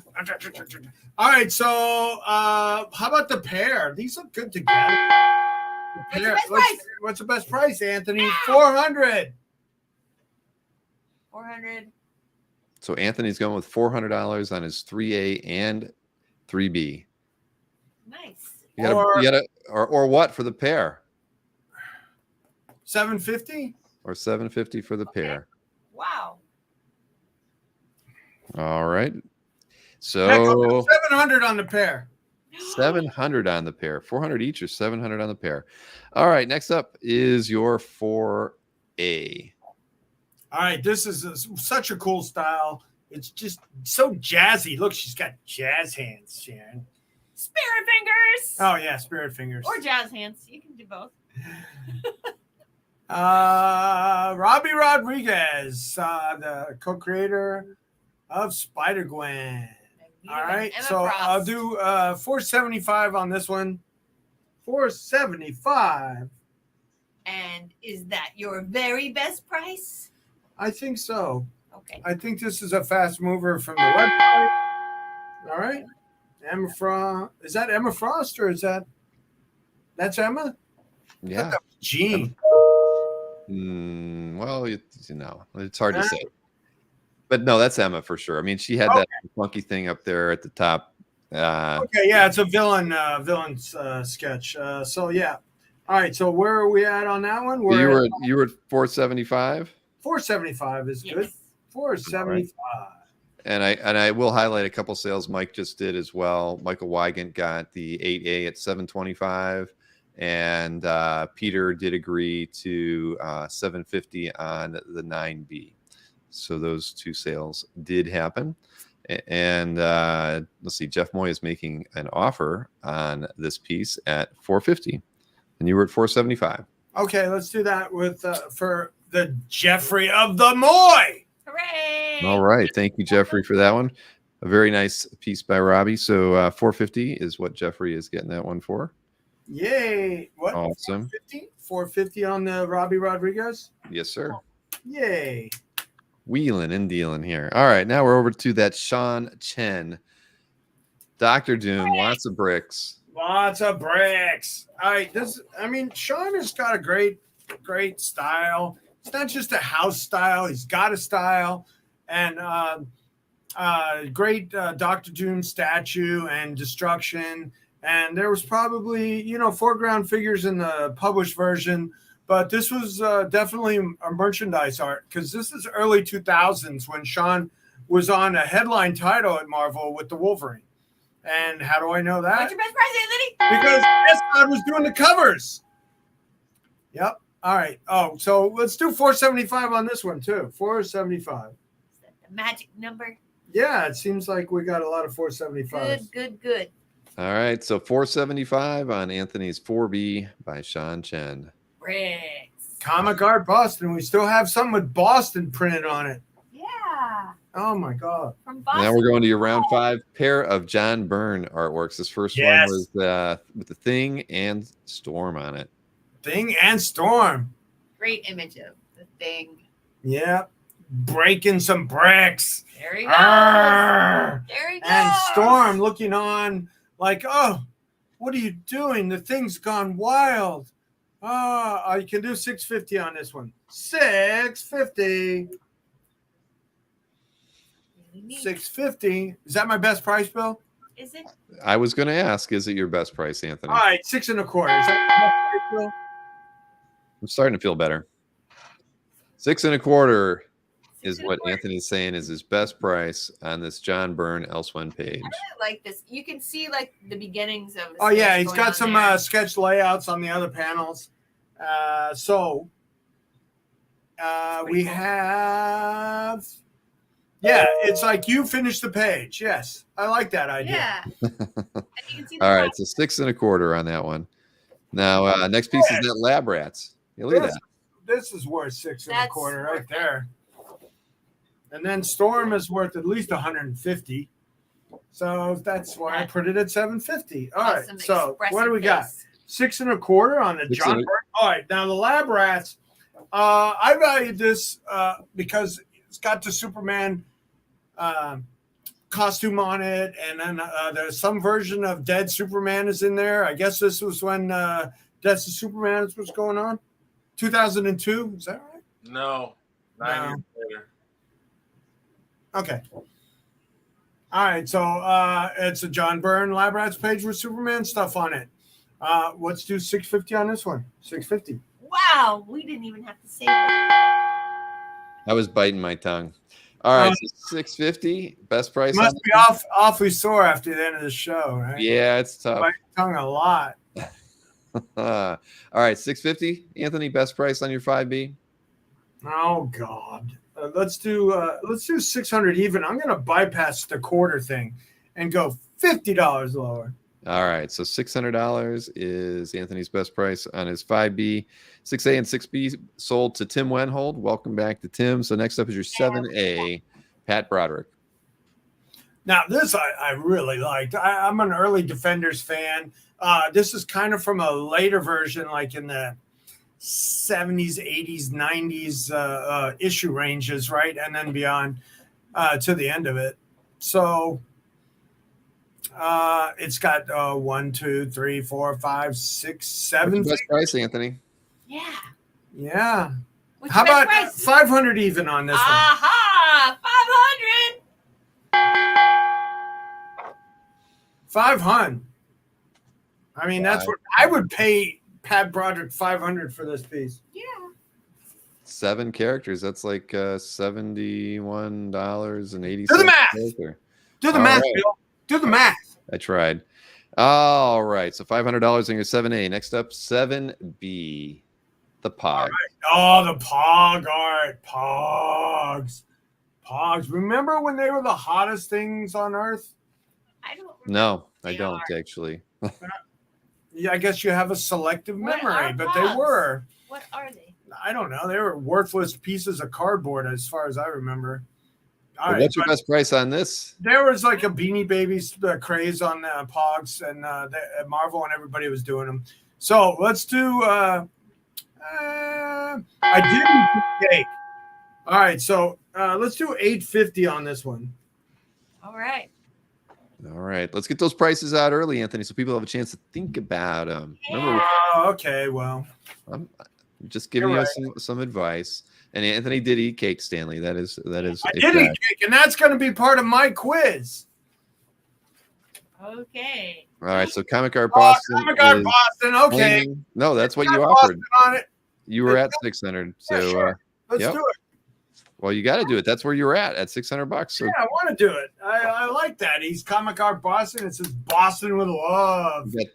All right, so how about the pair? These look good together. The pair. What's the best price, Anthony? 400. 400. So Anthony's going with $400 on his 3A and 3B. Nice. Or what for the pair? 750 or $750 for the pair. Wow. All right. So 700 on the pair. 700 on the pair. 400 each or 700 on the pair. All right. Next up is your 4A. All right. This is such a cool style. It's just so jazzy. Look, she's got jazz hands, Sharon. Spirit fingers. Oh, yeah. Spirit fingers. Or jazz hands. You can do both. Robbie Rodriguez, the co-creator of Spider-Gwen. All right, Emma so Frost. I'll do 475 on this one. 475. And is that your very best price? I think so. Okay. I think this is a fast mover from the website. All right, Emma Frost. Is that Emma Frost or is that's Emma? Yeah. Jean. Well, it's hard to say. But no, that's Emma for sure. I mean, she had that funky thing up there at the top. Okay, yeah, it's a villain sketch. So yeah. All right, so where are we at on that one? You were at 475. 475 is good. Yes. 475. And I will highlight a couple sales Mike just did as well. Michael Wygant got the 8A at 725, and Peter did agree to 750 on the 9B. So those two sales did happen. And let's see, Jeff Moy is making an offer on this piece at 450, and you were at 475. Okay, let's do that with for the Jeffrey of the Moy. Hooray! All right, thank you, Jeffrey, for that one. A very nice piece by Robbie. So 450 is what Jeffrey is getting that one for. Yay! What? Awesome. 450 on the Robbie Rodriguez. Yes, sir. Yay! Wheeling and dealing here. All right, now we're over to that Sean Chen. Dr. Doom, lots of bricks. Lots of bricks. All right, Sean has got a great style. It's not just a house style. He's got a style, and great Dr. Doom statue and destruction. And there was probably, foreground figures in the published version, but this was definitely a merchandise art, because this is early 2000s when Sean was on a headline title at Marvel with the Wolverine. And how do I know that? What's your best price, Anthony? Because Escod was doing the covers. Yep. All right. Oh, so let's do 475 on this one too. 475. Is that the magic number? Yeah, it seems like we got a lot of 475. Good. All right, so 475 on Anthony's 4B by Sean Chen. Bricks. Comic Art Boston. We still have something with Boston printed on it. Yeah. Oh my God. From Boston. Now we're going to your round 5 pair of John Byrne artworks. This first one was with the Thing and Storm on it. Thing and Storm. Great image of the Thing. Yeah. Breaking some bricks. There he goes. Arr! There he goes. And Storm looking on like, oh, what are you doing? The Thing's gone wild. Oh, you can do 650 on this one. 650. 650. Is that my best price, Bill? Is it? I was going to ask, is it your best price, Anthony? All right, 6 1/4. Is that my best price, Bill? I'm starting to feel better. 6 1/4 is 6 what 1/4. Anthony's saying is his best price on this John Byrne Elsewhere page. I really like this. You can see like the beginnings of. Oh yeah, he's going got on some there. sketch layouts on the other panels. We have. Yeah, it's like you finish the page. Yes, I like that idea. Yeah. And you can see the All right, top. so 6 1/4 on that one. Now, next piece is that Lab Rats. Yeah, look at that. This is worth 6 That's 1/4 right worth it. there. And then Storm is worth at least 150. So that's why I put it at 750. All right. Awesome So what do we got? expressive 6 1/4 on the 6 John and a- Byrne. All right. Now the Lab Rats. I valued this because it's got the Superman costume on it, and then there's some version of Dead Superman is in there. I guess this was when Death of Superman was going on. 2002. Is that right? No. 9 years later. Okay. All right. So it's a John Byrne Lab Rats page with Superman stuff on it. Let's do 650 on this one. 650. Wow, we didn't even have to say that. I was biting my tongue. All right, so 650, best price. You must on be awfully sore after the end of the show, right? Yeah, it's tough. Bite your tongue a lot. All right, 650, Anthony, best price on your 5B. Oh God. Let's do 600 even. I'm gonna bypass the quarter thing and go $50 lower. All right, so $600 is Anthony's best price on his 5B. 6A and 6B sold to Tim Wenhold. Welcome back to Tim. So next up is your 7A, Pat Broderick. Now, this I really liked. I'm an early Defenders fan. This is kind of from a later version, like in the 70s, 80s, 90s issue ranges, right? And then beyond to the end of it. So it's got 1, 2, 3, 4, 5, 6, 7. What's your best price, Anthony? Yeah. Yeah. What's How your best about price? 500 even on this one? Aha! 500. 500. I mean, that's what I would pay Pat Broderick $500 for this piece. Yeah. 7 characters. That's like $71.80. Do the math. Character. Do the All math, right. Bill. Do the math. I tried. All right. So $500 in your 7A. Next up, 7B. The Pog. Oh, the Pog art. Pogs. Pogs. Remember when they were the hottest things on Earth? I don't. No, I They don't are. actually. Yeah, I guess you have a selective What memory, are but they Pogs? were. What are they? I don't know. They were worthless pieces of cardboard as far as I remember. All Well, right, what's your but best price on this? there was like a Beanie Babies craze on Pogs, and Marvel and everybody was doing them. So let's do. I didn't take. All right, so let's do $850 on this one. All right. All right. Let's get those prices out early, Anthony, so people have a chance to think about them. Remember, Oh, okay. Well, I'm just giving You're you some advice. And Anthony did eat cake, Stanley. That is I a did fact. eat cake, and that's going to be part of my quiz. Okay. All right. So Comic Art Boston. Oh, Comic Art is Boston. Okay. claiming- No, that's what Got you Boston offered. on it. You were at 600. So, Yeah, sure. Let's yep. do it. Well, you got to do it. That's where you were at $600. So Yeah, I want to do it. I like that. He's Comic Art Boston. It says Boston with love. you got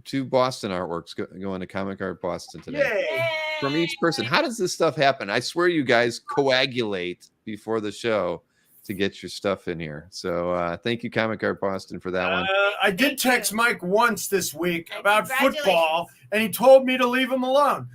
two Boston artworks going to Comic Art Boston today. Yay. From each person. How does this stuff happen? I swear you guys coagulate before the show to get your stuff in here. So thank you, Comic Art Boston, for that one. I did text Mike once this week about Congratulations. football, and he told me to leave him alone.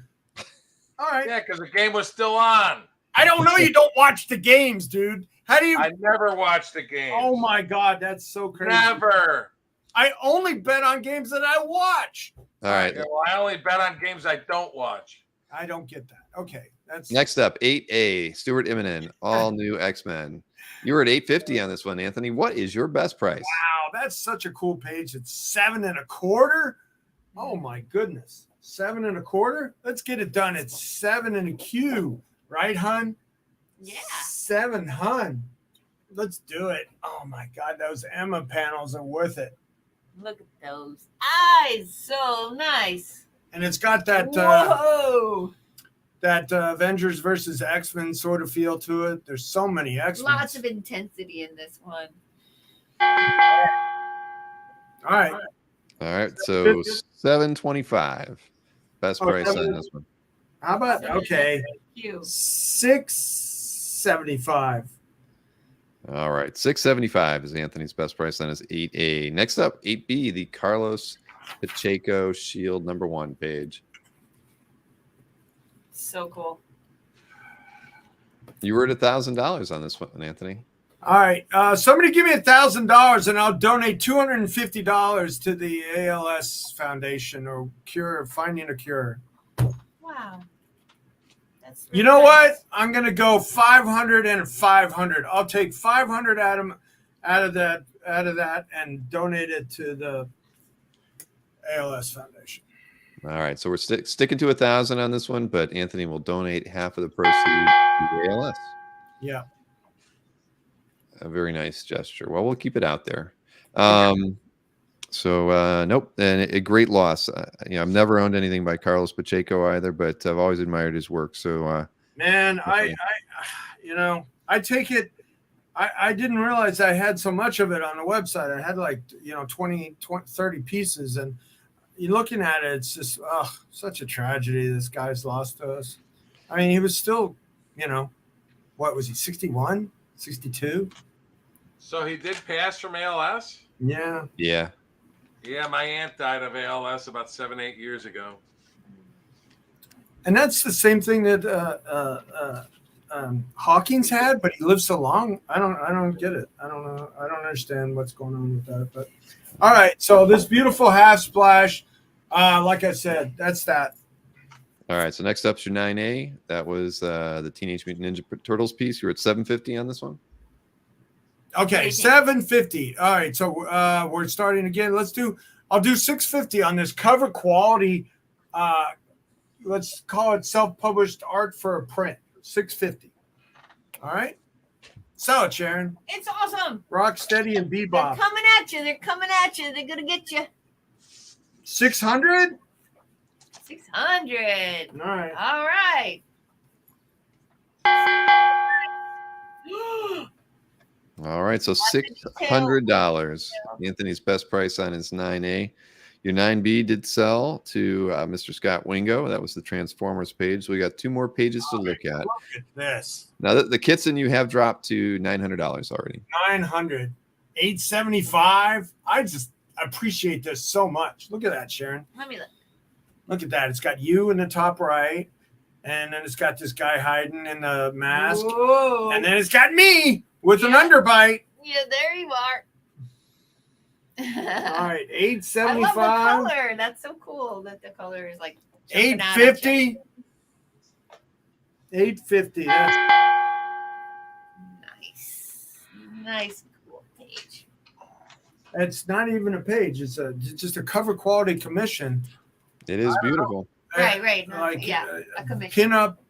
All right. Yeah, because the game was still on. I don't know. You don't watch the games, dude. How do you? I never watched the game. Oh my God, that's so crazy. Never. I only bet on games that I watch. All right. Yeah, well, I only bet on games I don't watch. I don't get that. Okay, that's Next up, 8A, Stuart Immonen, all new X-Men. You were at 850 on this one, Anthony. What is your best price? Wow, that's such a cool page. It's 7 1/4. Oh my goodness, 7 1/4. Let's get it done. It's 7 1/4, right, hun? Yeah. 7, hun. Let's do it. Oh my God, those Emma panels are worth it. Look at those eyes. So nice. And it's got that Whoa. Avengers versus X-Men sort of feel to it. There's so many X-Men. Lots of intensity in this one. All right. All right, so 725. Best Oh, price on 7 this one. How about okay? Cute. 675. All right, 675 is Anthony's best price on his 8A. Next up, 8B, the Carlos Pacheco Shield #1 page. So cool. You were at $1,000 on this one, Anthony. All right. Somebody give me $1,000 and I'll donate $250 to the ALS Foundation or Finding a Cure. Wow. That's You know really what? nice. I'm gonna go 500 and 500. I'll take 500 out of that and donate it to the ALS Foundation. All right, so we're sticking to 1,000 on this one, but Anthony will donate half of the proceeds to the ALS. Yeah. A very nice gesture. Well, we'll keep it out there. So nope, and a great loss. I've never owned anything by Carlos Pacheco either, but I've always admired his work. So Man, I take it. I didn't realize I had so much of it on the website. I had 20, 30 pieces, and you're looking at it, it's just such a tragedy. This guy's lost to us. I mean, he was still, what was he, 61, 62? So he did pass from ALS? Yeah. yeah. Yeah, my aunt died of ALS about 7-8 years ago. And that's the same thing that Hawkins had, but he lived so long. I don't get it. I don't know. I don't understand what's going on with that. But all right, so this beautiful half splash, like I said, that's that. All right, so next up's your 9A. That was the Teenage Mutant Ninja Turtles piece. You were at 750 on this one. Okay, 750. All right, so we're starting again. I'll do 650 on this cover quality. Let's call it self-published art for a print. 650. All right. Sell it, Sharon. It's awesome. Rock steady and They're bebop. coming at you. They're coming at you. They're gonna get you. 600. 600. All right. All right. All right, so $600. Anthony's best price on his 9A. Your 9B did sell to Mr. Scott Wingo. That was the Transformers page. So we got 2 more pages to look at. Look at this. Now, the kits and you have dropped to $900 already. 900. 875. I just appreciate this so much. Look at that, Sharon. Let me look. Look at that. It's got you in the top right. And then it's got this guy hiding in the mask. Whoa. And then it's got me with an Yeah. underbite. Yeah, there you are. All right, I 875. love the color. That's so cool that the color is like jumping out at you. 850. 850. That's Nice, cool page. It's not even a page. It's just a cover quality commission. It is beautiful. Right. Like, Yeah, a commission. Pin up.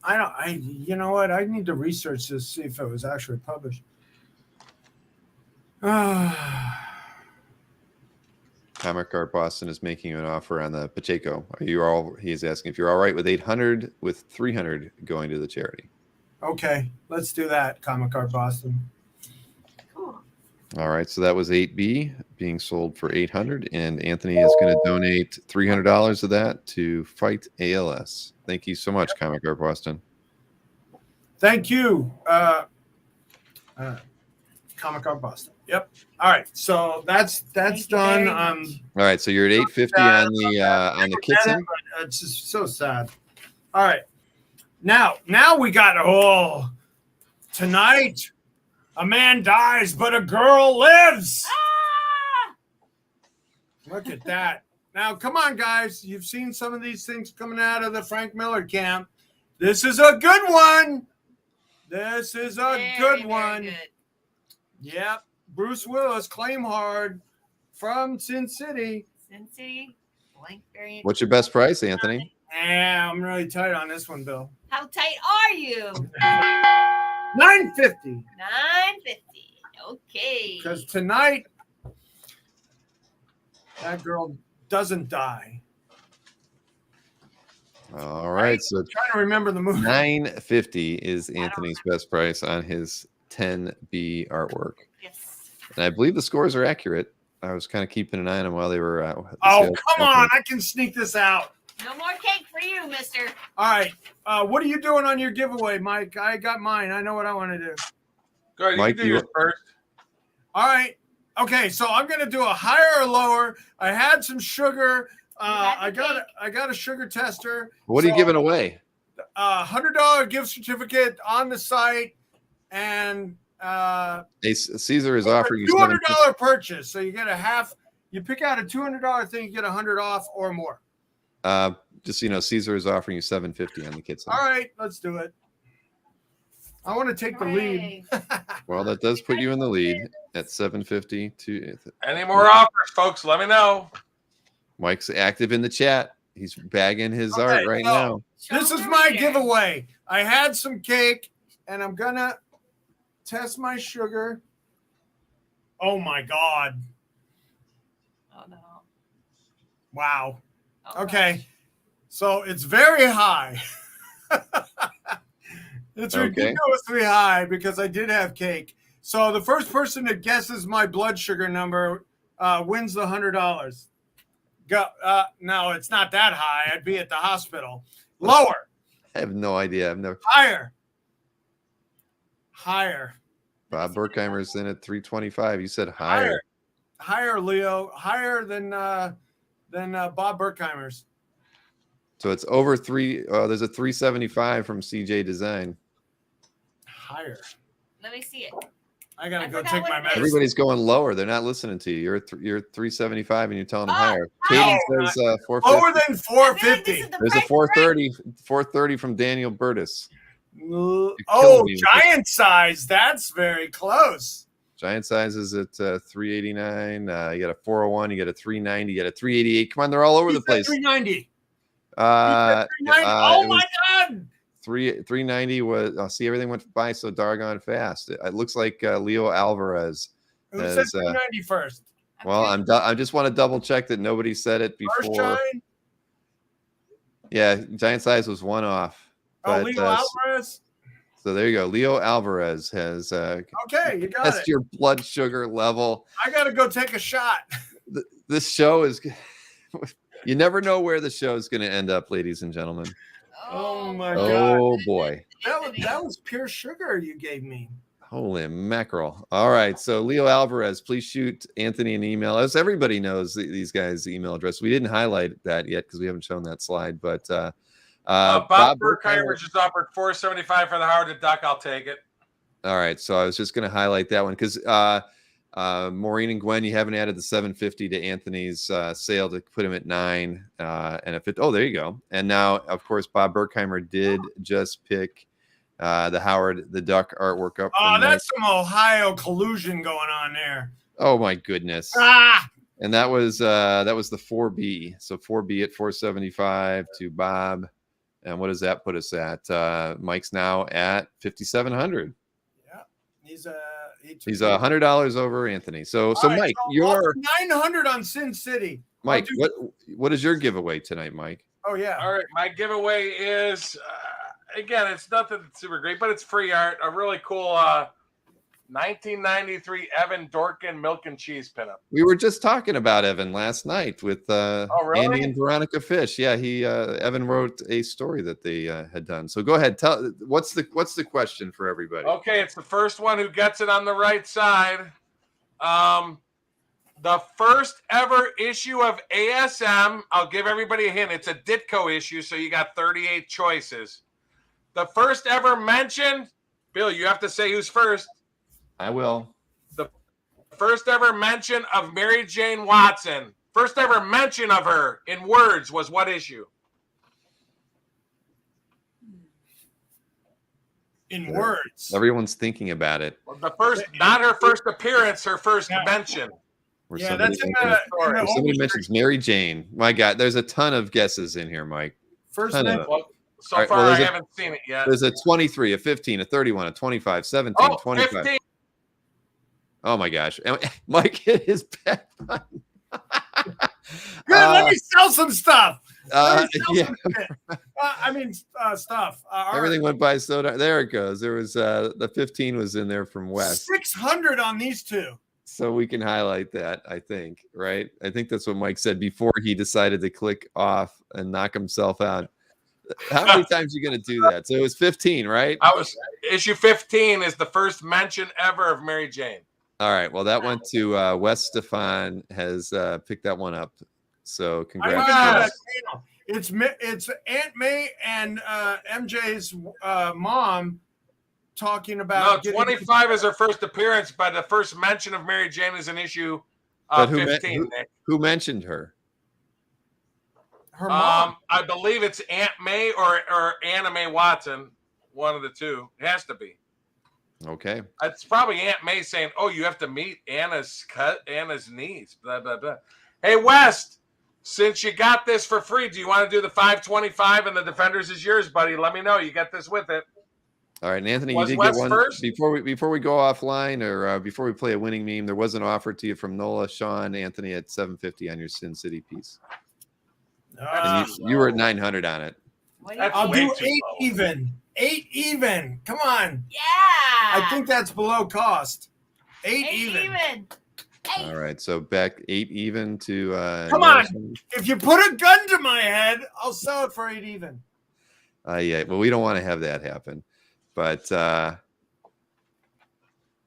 You know what? I need to research this, see if it was actually published. Comic Art Boston is making an offer on the Pacheco. He's asking if you're all right with 800 with 300 going to the charity. Okay, let's do that, Comic Art Boston. Cool. All right, so that was 8B being sold for 800, and Anthony is going to donate $300 of that to Fight ALS. Thank you so much, Comic Art Boston. Thank you, Comic Art Boston. Yep. All right, so that's Thank you done. very much. All right, so you're at 850 on the kitchen. It's just so sad. All right, now we got tonight. A man dies, but a girl lives. Ah! Look at that. Now, come on, guys. You've seen some of these things coming out of the Frank Miller camp. This is a good one. This is a Very, good very one. good. Yep. Bruce Willis, Claim Hard from Sin City. Sin City, blank variant. What's your best price, Anthony? Yeah, I'm really tight on this one, Bill. How tight are you? $950. $950. Okay. Because tonight, that girl doesn't die. All right, so I'm trying to remember the movie. $950 is Anthony's best price on his 10B artwork. Yes. And I believe the scores are accurate. I was kind of keeping an eye on them while they were out. Oh, come on. I can sneak this out. No more cake for you, mister. All right. What are you doing on your giveaway, Mike? I got mine. I know what I want to do. Go ahead, Mike, you can do yours first. All right. Okay, so I'm going to do a higher or lower. I had some sugar. I got a sugar tester. What are you giving away? $100 gift certificate on the site, and Caesar is offering you $200 purchase. So you get a half. You pick out a $200 thing, you get $100 off or more. Just Caesar is offering you $750 on the kit. All right, let's do it. I want to take the lead. Well, that does put you in the lead at $750 to. Any more offers, folks? Let me know. Mike's active in the chat. He's bagging his art right now. This is my giveaway. I had some cake, and I'm gonna test my sugar. Oh my God! Oh no. Wow. Oh, Okay, gosh. so it's very high. It's ridiculously high because I did have cake. So the first person that guesses my blood sugar number wins the $100. Go. No, it's not that high. I'd be at the hospital. Lower. I have no idea. I've never. Higher. Bob Berkheimer's in at 325. You said higher. Higher, Leo. Higher than Bob Berkheimer's. So it's over three. There's a 375 from CJ Design. Higher. Let me see it. I gotta I go forgot take what my it is. medicine. Everybody's going lower. They're not listening to you. You're 375 and you're telling them Oh, higher. higher. Katie says 450. Lower than I feel like this 450. is the There's a price is right. 430 from Daniel Burtis. Oh, killing me with giant size. That's very close. Giant size is at 389. You got a 401. You got a 390. You got a 388. Come on, they're all over the place. 390. Oh Oh my God. 390 was. I'll see, everything went by so doggone fast. It looks like Leo Alvarez. Who said 390 first? Well, I just want to double check that nobody said it before. First giant? Yeah, giant size was one off. Oh, Leo Alvarez. So there you go. Leo Alvarez has okay, you got test it. your blood sugar level. I gotta go take a shot. This show is. You never know where the show is going to end up, ladies and gentlemen. Oh my God! Oh boy, that was pure sugar you gave me. Holy mackerel! All right, so Leo Alvarez, please shoot Anthony an email. As everybody knows, these guys' email address. We didn't highlight that yet because we haven't shown that slide. But Bob Burkheimer just offered $475 for the Howard the Duck. I'll take it. All right, so I was just going to highlight that one because Maureen and Gwen, you haven't added the $750 to Anthony's sale to put him at 9. And if it, oh, there you go. And now, of course, Bob Burkheimer did just pick the Howard the Duck artwork up. Oh, that's some Ohio collusion going on there. Oh my goodness. Ah! And that was the 4B. So 4B at 475 to Bob. And what does that put us at? Mike's now at 5,700. Yeah, he's $100 over Anthony. So right, Mike, so you're 900 on Sin City. Mike. What is your giveaway tonight, Mike? Oh yeah. All right, my giveaway is again, it's nothing super great, but it's free art. A really cool 1993 Evan Dorkin milk and cheese pinup. We were just talking about Evan last night with really? Andy and Veronica Fish. Yeah, Evan wrote a story that they had done. So go ahead, tell what's the question for everybody? Okay, it's the first one who gets it on the right side. The first ever issue of ASM. I'll give everybody a hint. It's a Ditko issue, so you got 38 choices. The first ever mention. Bill, you have to say who's first. I will. The first ever mention of Mary Jane Watson. First ever mention of her in words was what issue? In words. Everyone's thinking about it. The first, not her first appearance, her first mention. Where Yeah, somebody that's in mentions- the where somebody mentions Mary Jane. My God, there's a ton of guesses in here, Mike. First Ton of name. it. Well, so All right, far, well, I there's a- haven't seen it yet. There's a 23, a 15, a 31, a 25, 17, 25. 15. Oh my gosh. And Mike hit his back button. Good, let me sell some stuff. Yeah, Stuff. everything went by so there it goes. There was the 15 was in there from West. 600 on these two. So we can highlight that, I think, right? I think that's what Mike said before he decided to click off and knock himself out. How many times are you going to do that? So it was 15, right? Issue 15 is the first mention ever of Mary Jane. All right. Well, that went to Wes Stefan has picked that one up. So congrats. It's Aunt May and MJ's mom talking about. No, 25 is her first appearance, but the first mention of Mary Jane is in issue But 15. who mentioned her? Her mom. I believe it's Aunt May or Anna Mae Watson, one of the two. It has to be. Okay. It's probably Aunt May saying, "Oh, you have to meet Anna's niece." Blah blah blah. Hey, West, since you got this for free, do you want to do the 525 and the Defenders is yours, buddy? Let me know. You got this with it. All right, and Anthony, Was you did Wes get one first? before we go offline or before we play a winning meme. There was an offer to you from Nola, Sean, Anthony at $750 on your Sin City piece. And you were at 900 on it. That's I'll way do too 8 low. even. 8 even. Come on. Yeah. I think that's below cost. 8 Eight even. All right, so back 8 even to Come on. Nelson. If you put a gun to my head, I'll sell it for 8 even. Yeah, well, we don't want to have that happen. But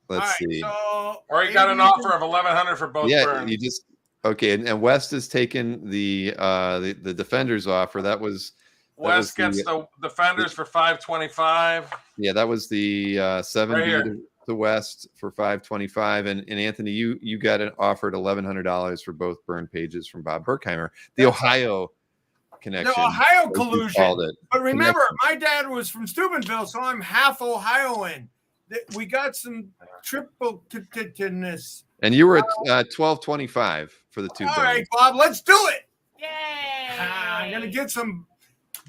let's see. So Or you got an offer of 1,100 for both. Yeah, burns. you just okay. And West has taken the Defenders offer. That was West gets the Defenders for 525. Yeah, that was the 70 Right here. to West for 525. And Anthony, you got an offered $1,100 for both burn pages from Bob Burkheimer. The Ohio connection. The Ohio as you collusion. called it. But remember, my dad was from Steubenville, so I'm half Ohioan. We got some triple-ness. And you were at 1225 for the two All burns. right, Bob, let's do it. Yay. I'm gonna get some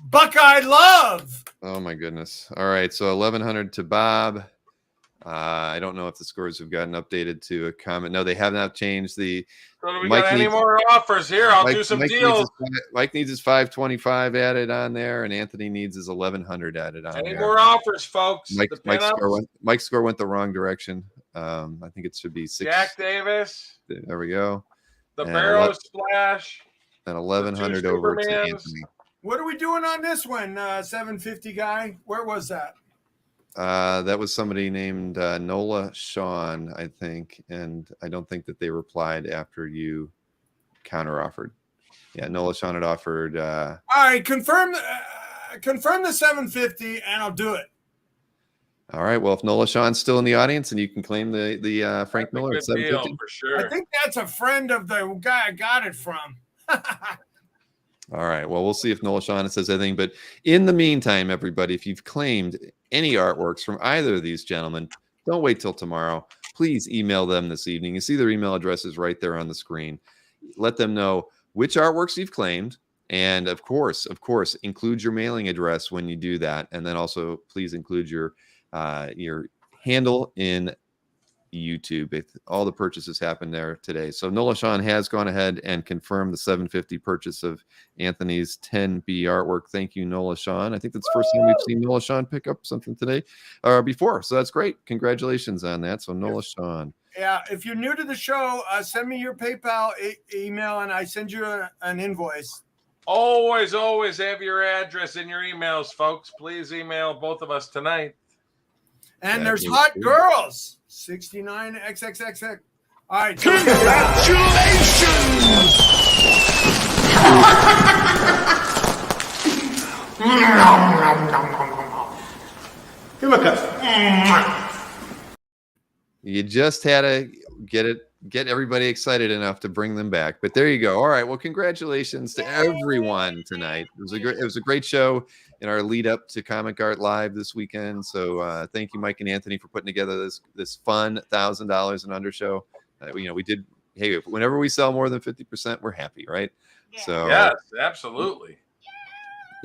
Buckeye love. Oh my goodness. All right. So 1100 to Bob. I don't know if the scores have gotten updated to a comment. No, they have not changed the. So do we got any more offers here? I'll do some deals. Mike needs his 525 added on there, and Anthony needs his 1100 added on there. Any more offers, folks? Mike's score went the wrong direction. I think it should be 6. Jack Davis. There we go. The Barrow Splash. And 1100 over to Anthony. What are we doing on this one, 750 guy? Where was that? That was somebody named Nola Sean, I think, and I don't think that they replied after you counteroffered. Yeah, Nola Sean had offered. All right, confirm the 750, and I'll do it. All right. Well, if Nola Sean's still in the audience, and you can claim the Frank Miller at 750 for sure. I think that's a friend of the guy I got it from. All right. Well, we'll see if Nola Sean says anything. But in the meantime, everybody, if you've claimed any artworks from either of these gentlemen, don't wait till tomorrow. Please email them this evening. You see their email addresses right there on the screen. Let them know which artworks you've claimed. And of course, include your mailing address when you do that. And then also please include your handle in YouTube. All the purchases happened there today. So Nola Sean has gone ahead and confirmed the 750 purchase of Anthony's 10B artwork. Thank you, Nola Sean. I think that's the first time we've seen Nola Sean pick up something today or before. So that's great. Congratulations on that. So Nola Sean. Yeah, if you're new to the show, send me your PayPal email and I send you an invoice. Always have your address in your emails, folks. Please email both of us tonight. And there's hot girls. 69 XXXX. All right. Give him a cut. You just had to get everybody excited enough to bring them back. But there you go. All right. Well, congratulations to everyone tonight. It was a great show in our lead up to Comic Art Live this weekend. So thank you, Mike and Anthony, for putting together this fun $1,000 and under show. We did. Hey, whenever we sell more than 50%, we're happy, right? Yeah. So yes, absolutely.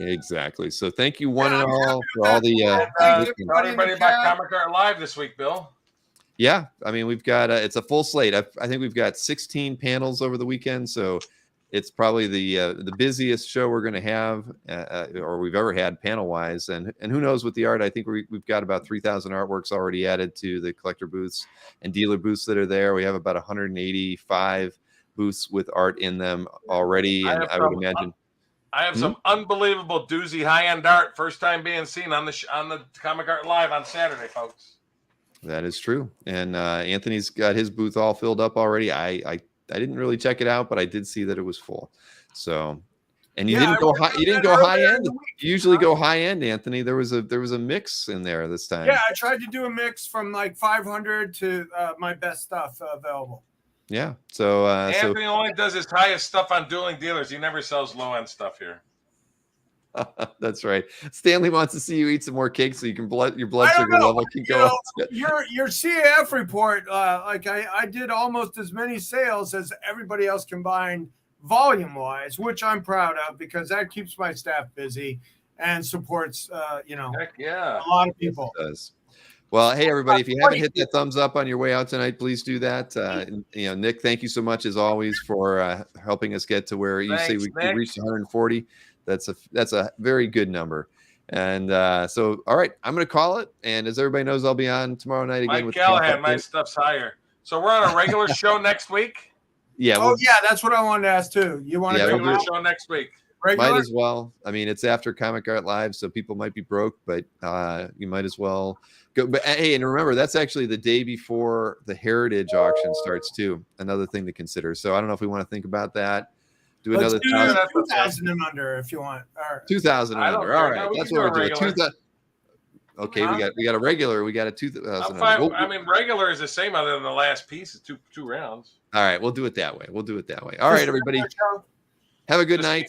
Exactly. So thank you one and all for all the Tell everybody about Comic Art Live this week, Bill. Yeah, I mean, we've got it's a full slate. I think we've got 16 panels over the weekend, so it's probably the busiest show we're going to have or we've ever had panel wise. And who knows with the art? I think we've got about 3,000 artworks already added to the collector booths and dealer booths that are there. We have about 185 booths with art in them already, and I would imagine. I have some unbelievable doozy high-end art. First time being seen on the Comic Art Live on Saturday, folks. That is true. And Anthony's got his booth all filled up already. I didn't really check it out, but I did see that it was full. So, and you didn't go high. You didn't go high end. You usually go high end, Anthony. There was a mix in there this time. Yeah, I tried to do a mix from like 500 to my best stuff available. Yeah. So Anthony only does his highest stuff on Dueling Dealers. He never sells low end stuff here. That's right. Stanley wants to see you eat some more cake so you can your blood sugar level can go up. Your CAF report, like I did almost as many sales as everybody else combined volume wise, which I'm proud of because that keeps my staff busy and supports Heck yeah, a lot of people. It does. Well, hey everybody, if you haven't hit that thumbs up on your way out tonight, please do that. Nick, thank you so much as always for helping us get to where you say we reached 140. That's a very good number. And so, all right, I'm going to call it. And as everybody knows, I'll be on tomorrow night again. Mike with Callahan, my stuff's higher. So we're on a regular show next week? Yeah. That's what I wanted to ask too. You want a regular show next week? Regular? Might as well. I mean, it's after Comic Art Live, so people might be broke, but you might as well go. But hey, and remember, that's actually the day before the Heritage auction starts too. Another thing to consider. So I don't know if we want to think about that. Do another 2,000 and under if you want. 2,000 and under. All right, that's what we're doing. Okay, we got a regular. We got a 2,000. I mean, regular is the same other than the last piece. It's two rounds. All right, we'll do it that way. All right, everybody. Have a good night.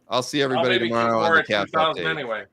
I'll see everybody tomorrow on the Calf Update. Anyway.